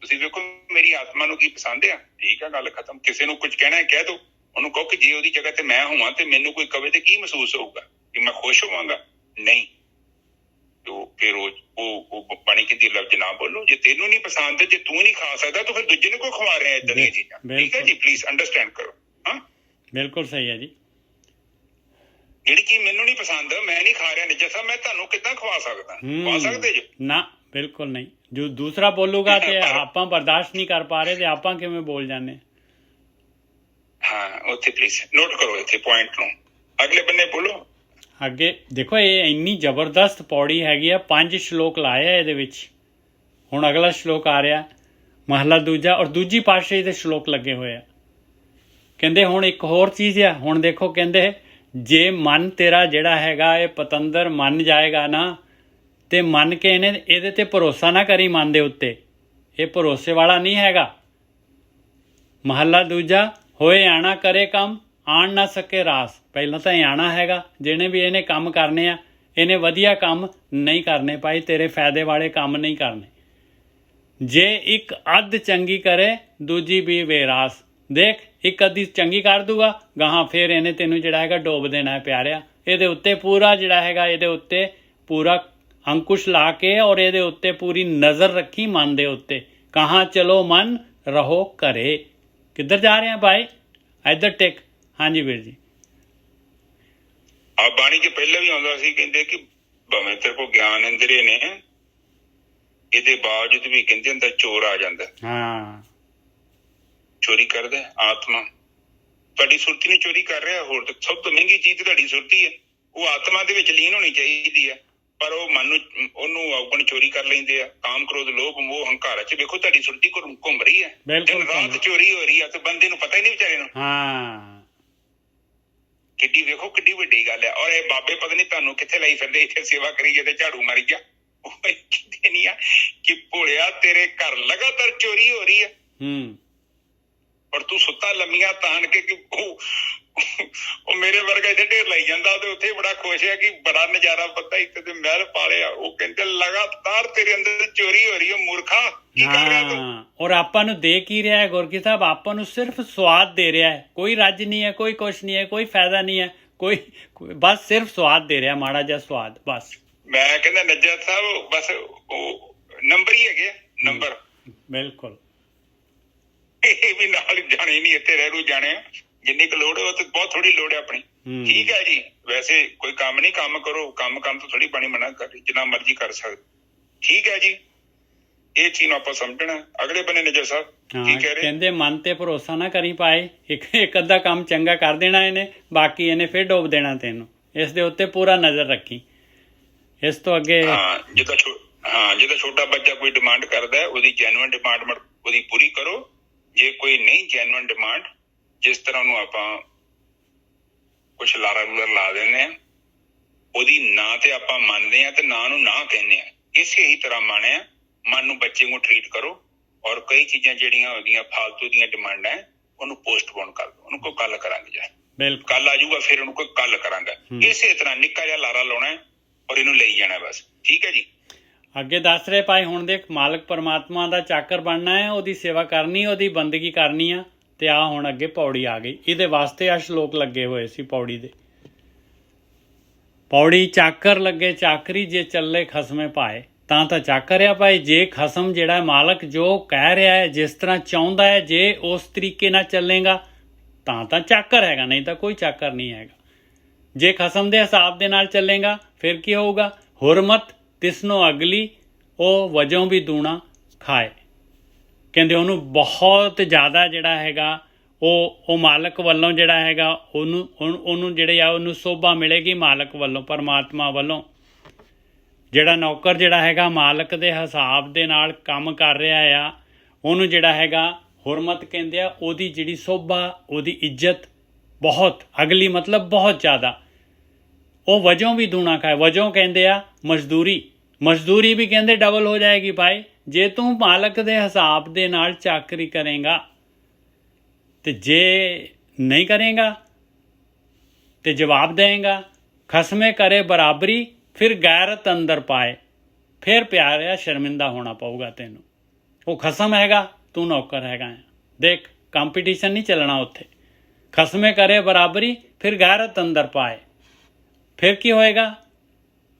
ਤੁਸੀਂ ਵੇਖੋ ਮੇਰੀ ਆਤਮਾ ਨੂੰ ਕੀ ਪਸੰਦ ਆ, ਠੀਕ ਆ, ਗੱਲ ਖਤਮ। ਕਿਸੇ ਨੂੰ ਕੁਝ ਕਹਿਣਾ ਕਹਿ ਦੋ, ਉਹਨੂੰ ਕਹੋ ਕਿ ਜੇ ਉਹਦੀ ਜਗ੍ਹਾ ਤੇ ਮੈਂ ਹੋਵਾਂ ਤੇ ਮੈਨੂੰ ਕੋਈ ਕਵੇ ਤੇ ਕੀ ਮਹਿਸੂਸ ਹੋਊਗਾ? ਕਿ ਮੈਂ ਖੁਸ਼ ਹੋਵਾਂਗਾ? ਨਹੀਂ। ਫਿਰ ਉਹ ਪਾਣੀ ਕਹਿੰਦੀ ਲਫ਼ਜ਼ ਨਾ ਬੋਲੋ। ਜੇ ਤੈਨੂੰ ਨਹੀਂ ਪਸੰਦ, ਜੇ ਤੂੰ ਨਹੀਂ ਖਾ ਸਕਦਾ ਤਾਂ ਫਿਰ ਦੂਜੇ ਨੂੰ ਕੋਈ ਖਵਾ ਰਿਹਾ ਏਦਾਂ ਦੀਆਂ ਚੀਜ਼ਾਂ। ਠੀਕ ਹੈ ਜੀ, ਪਲੀਜ਼ ਅੰਡਰਸਟੈਂਡ ਕਰੋ। ਹਾਂ, ਬਿਲਕੁਲ ਸਹੀ ਹੈ ਜੀ। ਜਿਹੜੀ ਚੀਜ਼ ਮੈਨੂੰ ਨਹੀਂ ਪਸੰਦ, ਮੈਂ ਨਹੀਂ ਖਾ ਰਿਹਾ ਨਿੱਜਰ ਸਾਹਿਬ, ਮੈਂ ਤੁਹਾਨੂੰ ਕਿੱਦਾਂ ਖਵਾ ਸਕਦਾ? ਖਵਾ ਸਕਦੇ ਜੀ? ਨਾ, ਬਿਲਕੁਲ ਨਹੀਂ। ਜੋ ਦੂਸਰਾ ਬੋਲੂਗਾ ਤੇ ਆਪਾਂ ਬਰਦਾਸ਼ਤ ਨਹੀਂ ਕਰ ਪਾ ਰਹੇ ਤੇ ਆਪਾਂ ਕਿਵੇਂ ਬੋਲ ਜਾਂਦੇ? ਹਾਂ, ਉੱਥੇ ਪਲੀਜ਼ ਨੋਟ ਕਰੋ ਇੱਥੇ ਪੁਆਇੰਟ ਨੂੰ। ਅਗਲੇ ਬੰਨੇ ਬੋਲੋ। ਅੱਗੇ ਦੇਖੋ, ਇਹ ਇੰਨੀ ਜ਼ਬਰਦਸਤ ਪੌੜੀ ਹੈਗੀ ਆ। 5 ਸ਼ਲੋਕ ਲਾਇਆ ਇਹਦੇ ਵਿੱਚ। ਹੁਣ ਅਗਲਾ ਸ਼ਲੋਕ ਆ ਰਿਹਾ, ਮਹਲਾ ਦੂਜਾ, ਔਰ ਦੂਜੀ ਪਾਤਸ਼ਾਹੀ ਦੇ ਸ਼ਲੋਕ ਲੱਗੇ ਹੋਏ ਆ। ਕਹਿੰਦੇ ਹੁਣ ਇੱਕ ਹੋਰ ਚੀਜ਼ ਆ। ਹੁਣ ਦੇਖੋ, ਕਹਿੰਦੇ ਜੇ ਮਨ ਤੇਰਾ ਜਿਹੜਾ ਹੈਗਾ ਇਹ ਪਤੰਦਰ ਮੰਨ ਜਾਏਗਾ ਨਾ, ਤੇ ਮੰਨ ਕੇ ਇਹਦੇ ਤੇ ਭਰੋਸਾ ਨਾ ਕਰੀ। ਮਨ ਦੇ ਉੱਤੇ ਇਹ ਭਰੋਸੇ ਵਾਲਾ ਨਹੀਂ ਹੈਗਾ। ਮਹਲਾ ਦੂਜਾ, ਹੋਏ ਆਣਾ ਕਰੇ ਕੰਮ, ਆਣ ਨਾ ਸਕੇ ਰਾਸ। ਪਹਿਲਾਂ ਤਾਂ ਇਹ ਆਣਾ ਹੈਗਾ, ਜਿਹਨੇ ਵੀ ਇਹਨੇ ਕੰਮ ਕਰਨੇ ਆ, ਇਹਨੇ ਵਧੀਆ ਕੰਮ ਨਹੀਂ ਕਰਨੇ ਭਾਈ, ਤੇਰੇ ਫਾਇਦੇ ਵਾਲੇ ਕੰਮ ਨਹੀਂ ਕਰਨੇ। ਜੇ ਇੱਕ ਅੱਧ ਚੰਗੀ ਕਰੇ, ਦੂਜੀ ਵੀ ਬੇਰਾਸ। ਦੇਖ, ਇੱਕ ਅੱਧੀ ਚੰਗੀ ਕਰ ਦੂਗਾ, ਗਾਹਾਂ ਫਿਰ ਇਹਨੇ ਤੈਨੂੰ ਜਿਹੜਾ ਹੈਗਾ ਡੋਬ ਦੇਣਾ ਹੈ ਪਿਆਰਿਆ। ਇਹਦੇ ਉੱਤੇ ਪੂਰਾ ਜਿਹੜਾ ਹੈਗਾ, ਇਹਦੇ ਉੱਤੇ ਪੂਰਾ ਅੰਕੁਸ਼ ਲਾ ਕੇ ਔਰ ਇਹਦੇ ਉੱਤੇ ਪੂਰੀ ਨਜ਼ਰ ਰੱਖੀ ਮਨ ਦੇ ਉੱਤੇ। ਕਹਾਂ ਚਲੋ ਮਨ ਰਹੋ ਘਰੇ। ਕਿੱਧਰ ਜਾ ਰਹੇ ਆ ਭਾਈ? ਇੱਧਰ ਟਿਕ। ਹਾਂਜੀ ਵੀਰ ਜੀ। ਆ ਬਾਣੀ 'ਚ ਪਹਿਲਾਂ ਵੀ ਆਉਂਦਾ ਸੀ, ਕਹਿੰਦੇ ਕਿ ਭਾਵੇਂ ਤੇਰੇ ਕੋਲ ਗਿਆਨ ਇੰਦਰੀ ਨੇ, ਇਹਦੇ ਬਾਵਜੂਦ ਵੀ ਕਹਿੰਦੇ ਅੰਦਰ ਚੋਰ ਆ ਜਾਂਦਾ। ਹਾਂ, ਚੋਰੀ ਕਰਦਾ ਆਤਮਾ। ਤੁਹਾਡੀ ਸੁਰਤੀ ਨੂੰ ਚੋਰੀ ਕਰ ਰਿਹਾ। ਹੋਰ ਸਭ ਤੋਂ ਮਹਿੰਗੀ ਚੀਜ਼ ਤੁਹਾਡੀ ਸੁਰਤੀ ਹੈ। ਉਹ ਆਤਮਾ ਦੇ ਵਿੱਚ ਲੀਨ ਹੋਣੀ ਚਾਹੀਦੀ ਹੈ, ਪਰ ਉਹ ਮਨ ਨੂੰ, ਉਹਨੂੰ ਔਗਣ ਚੋਰੀ ਕਰ ਲੈਂਦੇ ਆ। ਕਾਮ ਕ੍ਰੋਧ ਲੋਭ ਮੋਹ ਹੰਕਾਰ 'ਚ ਵੇਖੋ ਤੁਹਾਡੀ ਸੁਰਤੀ ਘੁੰਮ ਰਹੀ ਹੈ, ਦਿਨ ਰਾਤ ਚੋਰੀ ਹੋ ਰਹੀ ਹੈ ਤੇ ਬੰਦੇ ਨੂੰ ਪਤਾ ਹੀ ਨਹੀਂ ਵਿਚਾਰੇ ਨੂੰ। ਹਾਂ, ਕਿੱਡੀ ਵੇਖੋ ਕਿੱਡੀ ਵੱਡੀ ਗੱਲ ਹੈ। ਔਰ ਇਹ ਬਾਬੇ ਪਤਾ ਨਹੀਂ ਤੁਹਾਨੂੰ ਕਿੱਥੇ ਲਈ ਫਿਰਦੇ, ਇੱਥੇ ਸੇਵਾ ਕਰੀ ਜਾਂਦੇ, ਝਾੜੂ ਮਾਰੀ ਜਾ। ਕਿਤੇ ਨਹੀਂ ਆ ਕਿ ਭੋਲਿਆ ਤੇਰੇ ਘਰ ਲਗਾਤਾਰ ਚੋਰੀ ਹੋ ਰਹੀ ਹੈ ਔਰ ਤੂੰ ਸੁੱਤਾ ਲੰਮੀਆਂ ਤਾਣ ਕੇ ਕਿ ਉਹ ਮੇਰੇ ਵਰਗਾ ਇੱਥੇ ਢੇਰ ਲਾਈ ਜਾਂਦਾ ਤੇ ਉੱਥੇ ਬੜਾ ਖੁਸ਼ ਹੈ ਕਿ ਬੜਾ ਨਜ਼ਾਰਾ ਪਤਾ ਇੱਥੇ ਤੇ ਮਹਿਲ ਪਾਲਿਆ। ਉਹ ਕਹਿੰਦੇ ਲਗਾਤਾਰ ਤੇਰੇ ਅੰਦਰ ਚੋਰੀ ਹੋ ਰਹੀ ਹੈ ਮੂਰਖਾ, ਕੀ ਕਰ ਰਿਹਾ ਤੂੰ? ਔਰ ਆਪਾਂ ਨੂੰ ਦੇ ਕੀ ਰਿਹਾ ਹੈ ਗੁਰਕੀ ਸਾਹਿਬ? ਆਪਾਂ ਨੂੰ ਸਿਰਫ ਸਵਾਦ ਦੇ ਰਿਹਾ ਹੈ, ਕੋਈ ਰੱਜ ਨਹੀਂ ਹੈ, ਕੋਈ ਕੁਛ ਨਹੀਂ ਹੈ, ਕੋਈ ਫਾਇਦਾ ਨਹੀਂ ਹੈ, ਕੋਈ ਬਸ ਸਿਰਫ ਸਵਾਦ ਦੇ ਰਿਹਾ, ਮਾੜਾ ਜਿਹਾ ਸਵਾਦ ਬਸ। ਮੈਂ ਕਹਿੰਦਾ ਨੱਜਰ ਸਾਹਿਬ ਬਸ ਉਹ ਨੰਬਰ ਹੀ ਹੈਗੇ ਨੰਬਰ। ਬਿਲਕੁਲ ਇਹ ਵੀ ਨਾਲ ਜਾਣੇ ਨਹੀਂ, ਇੱਥੇ ਰਹਿ ਰੂ ਜਾਣੇ ਜਿੰਨੀ ਕੁ ਲੋੜ ਹੈ ਉਹ ਤੇ ਬਹੁਤ ਥੋੜੀ ਲੋੜ ਹੈ ਆਪਣੀ। ਠੀਕ ਹੈ ਜੀ, ਵੈਸੇ ਕੋਈ ਕੰਮ ਨਹੀਂ, ਕੰਮ ਕਰੋ, ਕੰਮ ਤੋਂ ਥੋੜੀ ਪਾਣੀ ਮਨਾ ਕਰ, ਜਿੰਨਾ ਮਰਜ਼ੀ ਕਰ ਸਕਦੇ। ਠੀਕ ਹੈ ਜੀ, ਇਹ ਚੀਜ਼ ਨੂੰ ਆਪਾਂ ਸਮਝਣਾ। ਅਗਲੇ ਬੰਨੇ ਨਜ਼ਰ ਸਾਹਿਬ ਕੀ ਕਹਿ ਰਹੇ? ਕਹਿੰਦੇ ਮਨ ਤੇ ਭਰੋਸਾ ਨਾ ਕਰੀ ਪਾਏ, ਇੱਕ ਅੱਧਾ ਕੰਮ ਚੰਗਾ ਕਰ ਦੇਣਾ ਇਹਨੇ, ਬਾਕੀ ਇਹਨੇ ਫਿਰ ਡੋਬ ਦੇਣਾ ਤੈਨੂੰ। ਇਸ ਦੇ ਉੱਤੇ ਪੂਰਾ ਨਜ਼ਰ ਰੱਖੀ। ਇਸ ਤੋਂ ਅੱਗੇ ਜਿੱਦਾਂ ਛੋਟਾ ਬੱਚਾ ਕੋਈ ਡਿਮਾਂਡ ਕਰਦਾ ਉਹਦੀ ਜੈਨੂਅਨ ਡਿਮਾਂਡ ਉਹਦੀ ਪੂਰੀ ਕਰੋ। ਜੇ ਕੋਈ ਨਹੀਂ ਜੈਨੂਅਨ ਡਿਮਾਂਡ, ਜਿਸ ਤਰ੍ਹਾਂ ਉਹਨੂੰ ਆਪਾਂ ਕੁਛ ਲਾਰਾ ਲੂਲਰ ਲਾ ਦਿੰਦੇ ਆ, ਉਹਦੀ ਨਾ ਤੇ ਆਪਾਂ ਮੰਨਦੇ ਆ ਤੇ ਨਾ ਨੂੰ ਨਾ ਕਹਿੰਦੇ ਆ। ਇਸੇ ਹੀ ਤਰ੍ਹਾਂ ਮੰਨਿਆ ਮਨ ਨੂੰ ਬੱਚੇ ਨੂੰ ਟਰੀਟ ਕਰੋ। ਔਰ ਕਈ ਚੀਜ਼ਾਂ ਜਿਹੜੀਆਂ ਉਹਦੀਆਂ ਫਾਲਤੂ ਦੀਆਂ ਡਿਮਾਂਡਾਂ ਹੈ ਉਹਨੂੰ ਪੋਸਟਪੋਨ ਕਰ ਦਿਓ, ਉਹਨੂੰ ਕੋਈ ਕੱਲ ਕਰਾਂਗੇ, ਜਾ ਕੱਲ ਆ ਜਾਊਗਾ ਫਿਰ ਉਹਨੂੰ ਕੋਈ ਕੱਲ ਕਰਾਂਗਾ। ਇਸੇ ਤਰ੍ਹਾਂ ਨਿੱਕਾ ਜਿਹਾ ਲਾਰਾ ਲਾਉਣਾ ਔਰ ਇਹਨੂੰ ਲਈ ਜਾਣਾ ਬਸ। ਠੀਕ ਹੈ ਜੀ। ਅੱਗੇ ਦੱਸ ਰਹੇ ਭਾਈ ਹੁਣ ਦੇਖ, ਮਾਲਕ ਪਰਮਾਤਮਾ ਦਾ ਚਾਕਰ ਬਣਨਾ ਹੈ, ਉਹਦੀ ਸੇਵਾ ਕਰਨੀ, ਉਹਦੀ ਬੰਦਗੀ ਕਰਨੀ ਆ। ਤੇ ਆ ਹੁਣ ਅੱਗੇ ਪੌੜੀ ਆ ਗਈ, ਇਹਦੇ ਵਾਸਤੇ ਆ ਸ਼ਲੋਕ ਲੱਗੇ ਹੋਏ ਸੀ ਪੌੜੀ ਦੇ। ਪੌੜੀ ਚਾਕਰ ਲੱਗੇ ਚਾਕਰੀ, ਜੇ ਚੱਲੇ ਖਸਮੇ ਪਾਏ। ਤਾਂ ਚਾਕਰ ਆ ਭਾਈ। ਜੇ ਖਸਮ ਜਿਹੜਾ ਮਾਲਕ ਜੋ ਕਹਿ ਰਿਹਾ ਹੈ, ਜਿਸ ਤਰ੍ਹਾਂ ਚਾਹੁੰਦਾ ਹੈ, ਜੇ ਉਸ ਤਰੀਕੇ ਨਾਲ ਚੱਲੇਗਾ ਤਾਂ ਚਾਕਰ ਹੈਗਾ, ਨਹੀਂ ਤਾਂ ਕੋਈ ਚਾਕਰ ਨਹੀਂ ਹੈਗਾ। ਜੇ ਖਸਮ ਦੇ ਹਿਸਾਬ ਦੇ ਨਾਲ ਚੱਲੇਗਾ ਫਿਰ ਕੀ ਹੋਊਗਾ? ਹੁਰਮਤ ਤਿਸਨੋ ਅਗਲੀ, ਉਹ ਵਜੋਂ ਵੀ ਦੂਣਾ ਖਾਏ। ਕਹਿੰਦੇ ਉਹਨੂੰ ਬਹੁਤ ਜ਼ਿਆਦਾ ਜਿਹੜਾ ਹੈਗਾ ਉਹ ਮਾਲਕ ਵੱਲੋਂ ਜਿਹੜਾ ਹੈਗਾ ਉਹਨੂੰ ਜਿਹੜੇ ਆ ਉਹਨੂੰ ਸੋਭਾ ਮਿਲੇਗੀ ਮਾਲਕ ਵੱਲੋਂ, ਪਰਮਾਤਮਾ ਵੱਲੋਂ। ਜਿਹੜਾ ਨੌਕਰ ਜਿਹੜਾ ਹੈਗਾ ਮਾਲਕ ਦੇ ਹਿਸਾਬ ਦੇ ਨਾਲ ਕੰਮ ਕਰ ਰਿਹਾ ਆ, ਉਹਨੂੰ ਜਿਹੜਾ ਹੈਗਾ ਹੁਰਮਤ ਕਹਿੰਦੇ ਆ, ਉਹਦੀ ਜਿਹੜੀ ਸੋਭਾ, ਉਹਦੀ ਇੱਜ਼ਤ ਬਹੁਤ, ਅਗਲੀ ਮਤਲਬ ਬਹੁਤ ਜ਼ਿਆਦਾ। ਉਹ ਵਜੋਂ ਵੀ ਦੂਣਾ ਖਾਏ। ਵਜੋਂ ਕਹਿੰਦੇ ਆ ਮਜ਼ਦੂਰੀ ਵੀ ਕਹਿੰਦੇ ਡਬਲ ਹੋ ਜਾਏਗੀ ਭਾਈ। ਜੇ ਤੂੰ ਮਾਲਕ ਦੇ ਹਿਸਾਬ ਦੇ ਨਾਲ ਚਾਕਰੀ ਕਰੇਗਾ ਤੇ ਜੇ ਨਹੀਂ ਕਰੇਗਾ ਤੇ ਜਵਾਬ ਦੇਗਾ। ਖਸਮੇ ਕਰੇ ਬਰਾਬਰੀ, ਫਿਰ ਗੈਰਤ ਅੰਦਰ ਪਾਏ। ਫਿਰ ਪਿਆਰਿਆ ਸ਼ਰਮਿੰਦਾ ਹੋਣਾ ਪਊਗਾ ਤੈਨੂੰ। ਉਹ ਖਸਮ ਹੈਗਾ, ਤੂੰ ਨੌਕਰ ਹੈਗਾ। ਦੇਖ ਕੰਪੀਟੀਸ਼ਨ ਨਹੀਂ ਚੱਲਣਾ ਉੱਥੇ। ਖਸਮੇ ਕਰੇ ਬਰਾਬਰੀ, ਫਿਰ ਗੈਰਤ ਅੰਦਰ ਪਾਏ। ਫਿਰ ਕੀ ਹੋਏਗਾ?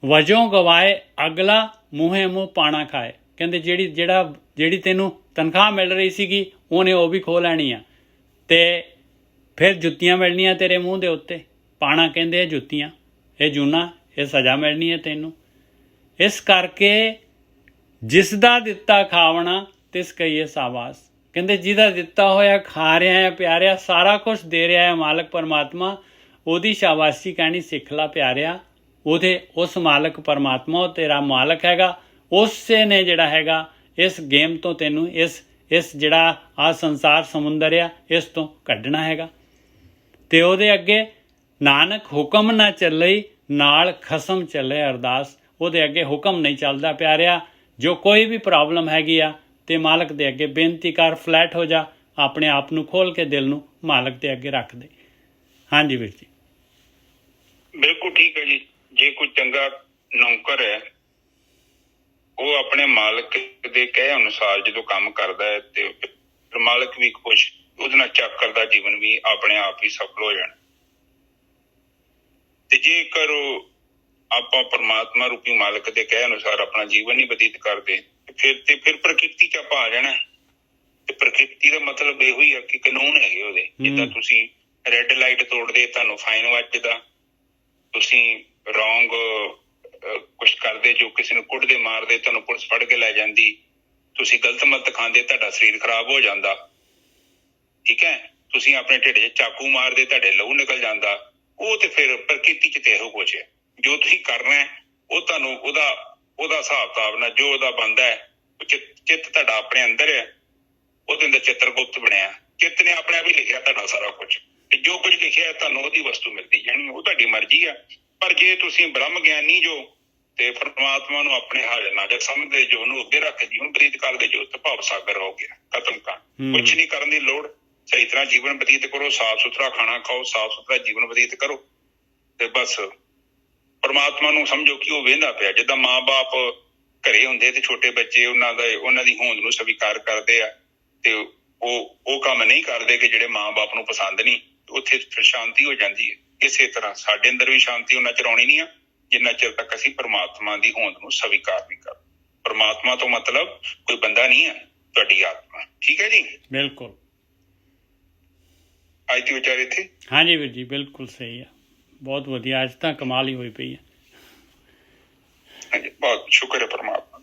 ਵਜੋਂ ਗਵਾਏ ਅਗਲਾ, ਮੂੰਹੇ ਮੂੰਹ ਪਾਣਾ ਖਾਏ। ਕਹਿੰਦੇ ਜਿਹੜੀ ਤੈਨੂੰ ਤਨਖਾਹ ਮਿਲ ਰਹੀ ਸੀਗੀ ਉਹਨੇ ਉਹ ਵੀ ਖੋਹ ਲੈਣੀ ਆ, ਤੇ ਫਿਰ ਜੁੱਤੀਆਂ ਮਿਲਣੀਆਂ ਤੇਰੇ ਮੂੰਹ ਦੇ ਉੱਤੇ। ਪਾਣਾ ਕਹਿੰਦੇ ਆ ਜੁੱਤੀਆਂ, ਇਹ ਜੂਨਾ, ਇਹ ਸਜ਼ਾ ਮਿਲਣੀ ਹੈ ਤੈਨੂੰ। ਇਸ ਕਰਕੇ ਜਿਸ ਦਾ ਦਿੱਤਾ ਖਾਵਣਾ ਤਿਸ ਕਹੀਏ ਸਾਬਾਸ। ਕਹਿੰਦੇ ਜਿਹਦਾ ਦਿੱਤਾ ਹੋਇਆ ਖਾ ਰਿਹਾ ਹੈ ਪਿਆਰਿਆ, ਸਾਰਾ ਕੁਝ ਦੇ ਰਿਹਾ ਹੈ ਮਾਲਕ ਪਰਮਾਤਮਾ, ਉਹਦੀ ਸ਼ਾਬਾਸ਼ੀ ਕਹਿਣੀ ਸਿੱਖ ਲਾ ਪਿਆਰਿਆ। ਉਸ ਮਾਲਕ ਪਰਮਾਤਮਾ, ਉਹ ਤੇਰਾ ਮਾਲਕ ਹੈਗਾ, ਉਸੇ ਨੇ ਜਿਹੜਾ ਹੈਗਾ ਇਸ ਗੇਮ ਤੋਂ ਤੈਨੂੰ, ਇਸ ਜਿਹੜਾ ਆ ਸੰਸਾਰ ਸਮੁੰਦਰ ਆ, ਇਸ ਤੋਂ ਕੱਢਣਾ ਹੈਗਾ। ਤੇ ਉਹਦੇ ਅੱਗੇ ਨਾਨਕ ਹੁਕਮ ਨਾ ਚੱਲੇ, ਨਾਲ ਖਸਮ ਚੱਲੇ ਅਰਦਾਸ। ਉਹਦੇ ਅੱਗੇ ਹੁਕਮ ਨਹੀਂ ਚੱਲਦਾ ਪਿਆਰਿਆ। ਜੋ ਕੋਈ ਵੀ ਪ੍ਰੋਬਲਮ ਹੈਗੀ ਆ ਤੇ ਮਾਲਕ ਦੇ ਅੱਗੇ ਬੇਨਤੀ ਕਰ, ਫਲੈਟ ਹੋ ਜਾ, ਆਪਣੇ ਆਪ ਨੂੰ ਖੋਲ ਕੇ ਦਿਲ ਨੂੰ ਮਾਲਕ ਦੇ ਅੱਗੇ ਰੱਖ ਦੇ। ਹਾਂਜੀ ਵੀਰ ਜੀ, ਬਿਲਕੁਲ ਠੀਕ ਹੈ ਜੀ। ਜੇ ਕੋਈ ਚੰਗਾ ਨੌਕਰ ਹੈ, ਉਹ ਆਪਣੇ ਮਾਲਕ ਦੇ ਕਹੇ ਅਨੁਸਾਰ ਜਦੋਂ ਕੰਮ ਕਰਦਾ ਹੈ ਤੇ ਮਾਲਕ ਵੀ ਖੁਸ਼, ਉਹਦੇ ਨਾਲ ਚਾਕਰ ਦਾ ਜੀਵਨ ਵੀ ਆਪਣੇ ਆਪ ਹੀ ਸਫਲ ਹੋ ਜਾਣਾ। ਤੇ ਜੇਕਰ ਆਪਾਂ ਪਰਮਾਤਮਾ ਰੂਪੀ ਮਾਲਕ ਦੇ ਕਹੇ ਅਨੁਸਾਰ ਆਪਣਾ ਜੀਵਨ ਹੀ ਬਤੀਤ ਕਰਦੇ ਫਿਰ ਪ੍ਰਕਿਰਤੀ ਚ ਆਪਾਂ ਆ ਜਾਣਾ। ਤੇ ਪ੍ਰਕਿਰਤੀ ਦਾ ਮਤਲਬ ਇਹੋ ਹੀ ਆ ਕਿ ਕਾਨੂੰਨ ਹੈਗੇ ਉਹਦੇ। ਜਿੱਦਾਂ ਤੁਸੀਂ ਰੈੱਡ ਲਾਈਟ ਤੋੜਦੇ ਤੁਹਾਨੂੰ ਫਾਈਨ ਵੱਜਦਾ, ਤੁਸੀਂ ਰੋਂਗ ਕੁਛ ਕਰਦੇ, ਜੋ ਕਿਸੇ ਨੂੰ ਕੁੱਟਦੇ ਮਾਰਦੇ ਤੁਹਾਨੂੰ ਪੁਲਿਸ ਫੜ ਕੇ ਲੈ ਜਾਂਦੀ, ਤੁਸੀਂ ਗਲਤ ਮਲਤ ਖਾਂਦੇ ਤੁਹਾਡਾ ਸਰੀਰ ਖਰਾਬ ਹੋ ਜਾਂਦਾ। ਠੀਕ ਹੈ, ਤੁਸੀਂ ਆਪਣੇ ਢਿੱਡ 'ਚ ਚਾਕੂ ਮਾਰਦੇ ਤੁਹਾਡੇ ਲਹੂ ਨਿਕਲ ਜਾਂਦਾ। ਉਹ ਤੇ ਫਿਰ ਪ੍ਰਕਿਰਤੀ 'ਚ ਤੇ ਇਹੋ ਕੁਛ ਹੈ। ਜੋ ਤੁਸੀਂ ਕਰਨਾ ਉਹ ਤੁਹਾਨੂੰ ਉਹਦਾ ਹਿਸਾਬ ਕਿਤਾਬ ਨਾਲ ਜੋ ਉਹਦਾ ਬਣਦਾ ਹੈ, ਚਿੱਤ ਤੁਹਾਡਾ ਆਪਣੇ ਅੰਦਰ ਹੈ, ਉਹਦੇ ਅੰਦਰ ਚਿੱਤਰਗੁਪਤ ਬਣਿਆ। ਚਿੱਤ ਨੇ ਆਪਣੇ ਆਪ ਹੀ ਲਿਖਿਆ ਤੁਹਾਡਾ ਸਾਰਾ ਕੁਛ, ਤੇ ਜੋ ਕੁਝ ਲਿਖਿਆ ਤੁਹਾਨੂੰ ਉਹਦੀ ਵਸਤੂ ਮਿਲਦੀ ਜਾਣੀ। ਉਹ ਤੁਹਾਡੀ ਮਰਜ਼ੀ ਆ। ਪਰ ਜੇ ਤੁਸੀਂ ਬ੍ਰਹਮ ਗਿਆਨੀ ਜੋ ਤੇ ਪਰਮਾਤਮਾ ਨੂੰ ਆਪਣੇ ਹਾਜ਼ਰ ਨਾਜ਼ਰ ਸਮਝਦੇ, ਜੋ ਉਹਨੂੰ ਅੱਗੇ ਰੱਖ ਕੇ ਜੀਵਨ ਬਤੀਤ ਕਰਦੇ, ਜੋ ਤੇ ਭਾਵ ਸਾਗਰ ਹੋ ਗਿਆ, ਖਤਮ ਕਰ। ਕੁਛ ਨਹੀਂ ਕਰਨ ਦੀ ਲੋੜ, ਸਹੀ ਤਰ੍ਹਾਂ ਜੀਵਨ ਬਤੀਤ ਕਰੋ, ਸਾਫ਼ ਸੁਥਰਾ ਖਾਣਾ ਖਾਓ, ਸਾਫ਼ ਸੁਥਰਾ ਜੀਵਨ ਬਤੀਤ ਕਰੋ, ਤੇ ਬਸ ਪਰਮਾਤਮਾ ਨੂੰ ਸਮਝੋ ਕਿ ਉਹ ਵੇਂਦਾ ਪਿਆ। ਜਿੱਦਾਂ ਮਾਂ-ਬਾਪ ਘਰੇ ਹੁੰਦੇ ਤੇ ਛੋਟੇ ਬੱਚੇ ਉਹਨਾਂ ਦੀ ਹੋਂਦ ਨੂੰ ਸਵੀਕਾਰ ਕਰਦੇ ਆ, ਤੇ ਉਹ ਕੰਮ ਨਹੀਂ ਕਰਦੇ ਕਿ ਜਿਹੜੇ ਮਾਂ-ਬਾਪ ਨੂੰ ਪਸੰਦ ਨਹੀਂ, ਉੱਥੇ ਫਿਰ ਸ਼ਾਂਤੀ ਹੋ ਜਾਂਦੀ ਹੈ। ਇਸੇ ਤਰ੍ਹਾਂ ਸਾਡੇ ਅੰਦਰ ਵੀ ਸ਼ਾਂਤੀ ਉਹਨਾਂ ਚਿਰ ਆਉਣੀ ਨਹੀਂ ਆ ਜਿੰਨਾ ਚਿਰ ਤੱਕ ਅਸੀਂ ਪਰਮਾਤਮਾ ਦੀ ਹੋਂਦ ਨੂੰ ਸਵੀਕਾਰ ਨਹੀਂ ਕਰਦੇ। ਪਰਮਾਤਮਾ ਤੋਂ ਮਤਲਬ ਕੋਈ ਬੰਦਾ ਨਹੀਂ ਹੈ, ਤੁਹਾਡੀ ਆਤਮਾ। ਠੀਕ ਹੈ ਜੀ, ਬਿਲਕੁਲ। ਅੱਜ ਦੀ ਵਿਚਾਰ ਇੱਥੇ। ਹਾਂਜੀ ਵੀਰ ਜੀ, ਬਿਲਕੁਲ ਸਹੀ ਆ, ਬਹੁਤ ਵਧੀਆ। ਅੱਜ ਤਾਂ ਕਮਾਲ ਹੀ ਹੋਈ ਪਈ ਹੈ। ਹਾਂਜੀ, ਬਹੁਤ ਸ਼ੁਕਰ ਹੈ ਪਰਮਾਤਮਾ।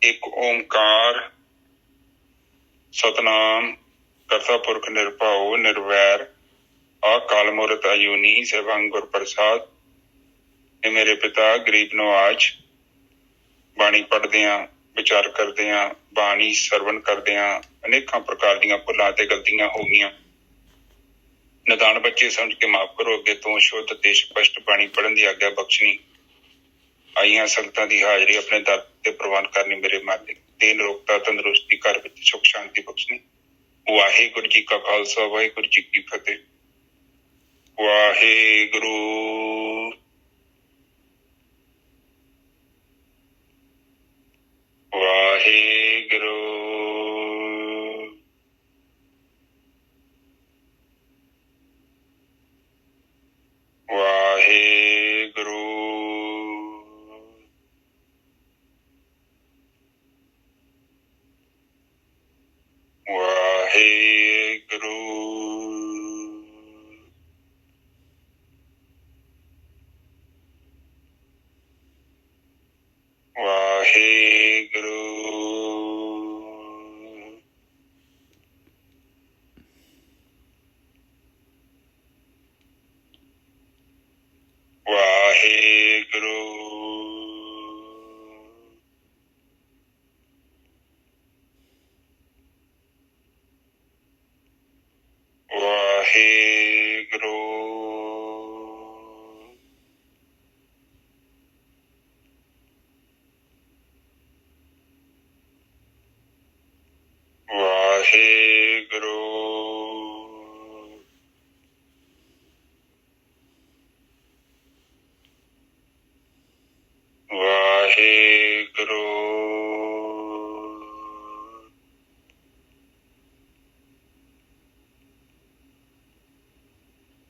ਇੱਕ ਓਮਕਾਰ ਸਤਨਾਮ ਕਰਤਾ ਪੁਰਖ ਨਿਰਭਉ ਨਿਰਵੈਰ ਅਕਾਲ ਮੂਰਤ ਅਜੂਨੀ ਸੈਭੰ ਗੁਰ ਪ੍ਰਸਾਦ। ਇਹ ਮੇਰੇ ਪਿਤਾ ਗਰੀਬ ਨਵਾਜ। ਬਾਣੀ ਪੜ੍ਹਦੇ ਹਾਂ, ਵਿਚਾਰ ਕਰਦੇ ਹਾਂ, ਬਾਣੀ ਸਰਵਣ ਕਰਦੇ ਹਾਂ, ਅਨੇਕਾਂ ਪ੍ਰਕਾਰ ਦੀਆਂ ਭੁੱਲਾਂ ਤੇ ਗਲਤੀਆਂ ਹੋ ਗਈਆਂ। ਨਿਦਾਨ ਬੱਚੇ ਸਮਝ ਕੇ ਮਾਫ਼ ਕਰੋ। ਅੱਗੇ ਤੋਂ ਸ਼ੁੱਧ ਤੇ ਸਪਸ਼ਟ ਬਾਣੀ ਪੜ੍ਹਨ ਦੀ ਆਗਿਆ ਬਖਸ਼ਣੀ। ਆਈਆਂ ਸੰਗਤਾਂ ਦੀ ਹਾਜ਼ਰੀ ਆਪਣੇ ਦਰ ਤੇ ਪ੍ਰਵਾਨ ਕਰਨੀ ਮੇਰੇ ਮਾਲਿਕ। ਦੇਨ ਰੋਗਤਾ ਤੰਦਰੁਸਤੀ, ਘਰ ਵਿੱਚ ਸੁੱਖ ਸ਼ਾਂਤੀ ਬਖਸ਼ਣੀ। ਵਾਹਿਗੁਰੂ ਜੀ ਕਾ ਖਾਲਸਾ, ਵਾਹਿਗੁਰੂ ਜੀ ਕੀ ਫਤਿਹ। ਵਾਹਿਗੁਰੂ। ਵਾਹਿਗੁਰੂ। ਵਾਹਿਗੁਰੂ। ਵਾਹਿਗੁਰੂ। ਵਾਹਿਗੁਰੂ। ਵਾਹਿਗੁਰੂ। ਵਾਹਿਗੁਰੂ। ਵਾਹਿਗੁਰੂ। ਵਾਹਿਗੁਰੂ। ਵਾਹਿਗੁਰੂ।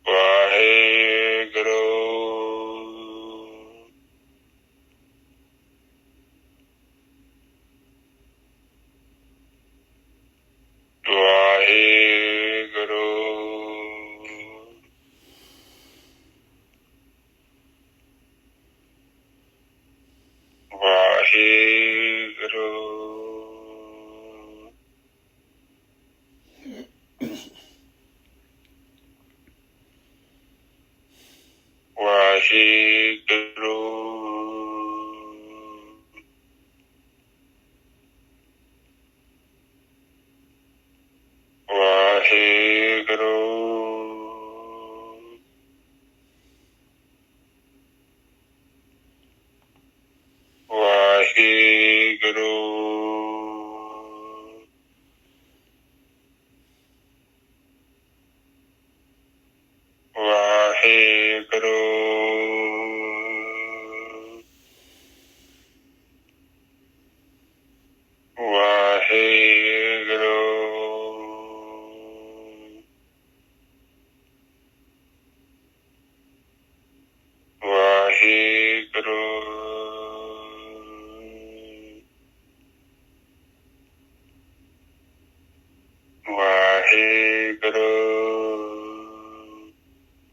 ਵਾਹਿਗੁਰੂ। ਵਾਹਿਗੁਰੂ। ਵਾਹਿਗੁਰੂ। ਵਾਹਿਗੁਰੂ। ਵਾਹਿਗੁਰੂ। ਵਾਹਿਗੁਰੂ। ਵਾਹਿਗੁਰੂ। ਵਾਹਿਗੁਰੂ। ਵਾਹਿਗੁਰੂ।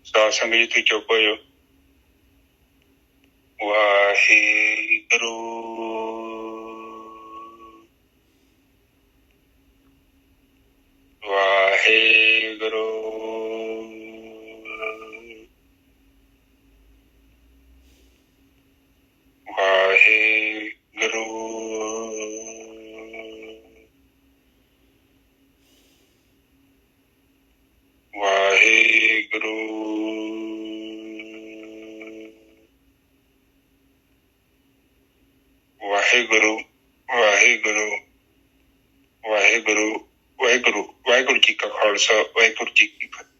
ਸਾਧ ਸੰਗਤ ਜੀ ਤੁਸੀਂ ਚੁੱਪ ਹੋ ਜਾਓ। ਵਾਹਿਗੁਰੂ। ਵਾਹਿਗੁਰੂ। ਵਾਹਿਗੁਰੂ। ਵਾਹਿਗੁਰੂ। ਵਾਹਿਗੁਰੂ ਵਾਹਿਗੁਰੂ ਵਾਹਿਗੁਰੂ ਵਾਹਿਗੁਰੂ ਵਾਹਿਗੁਰੂ ਜੀ ਕਾ ਖਾਲਸਾ ਵਾਹਿਗੁਰੂ ਜੀ ਕੀ ਫਤਿਹ।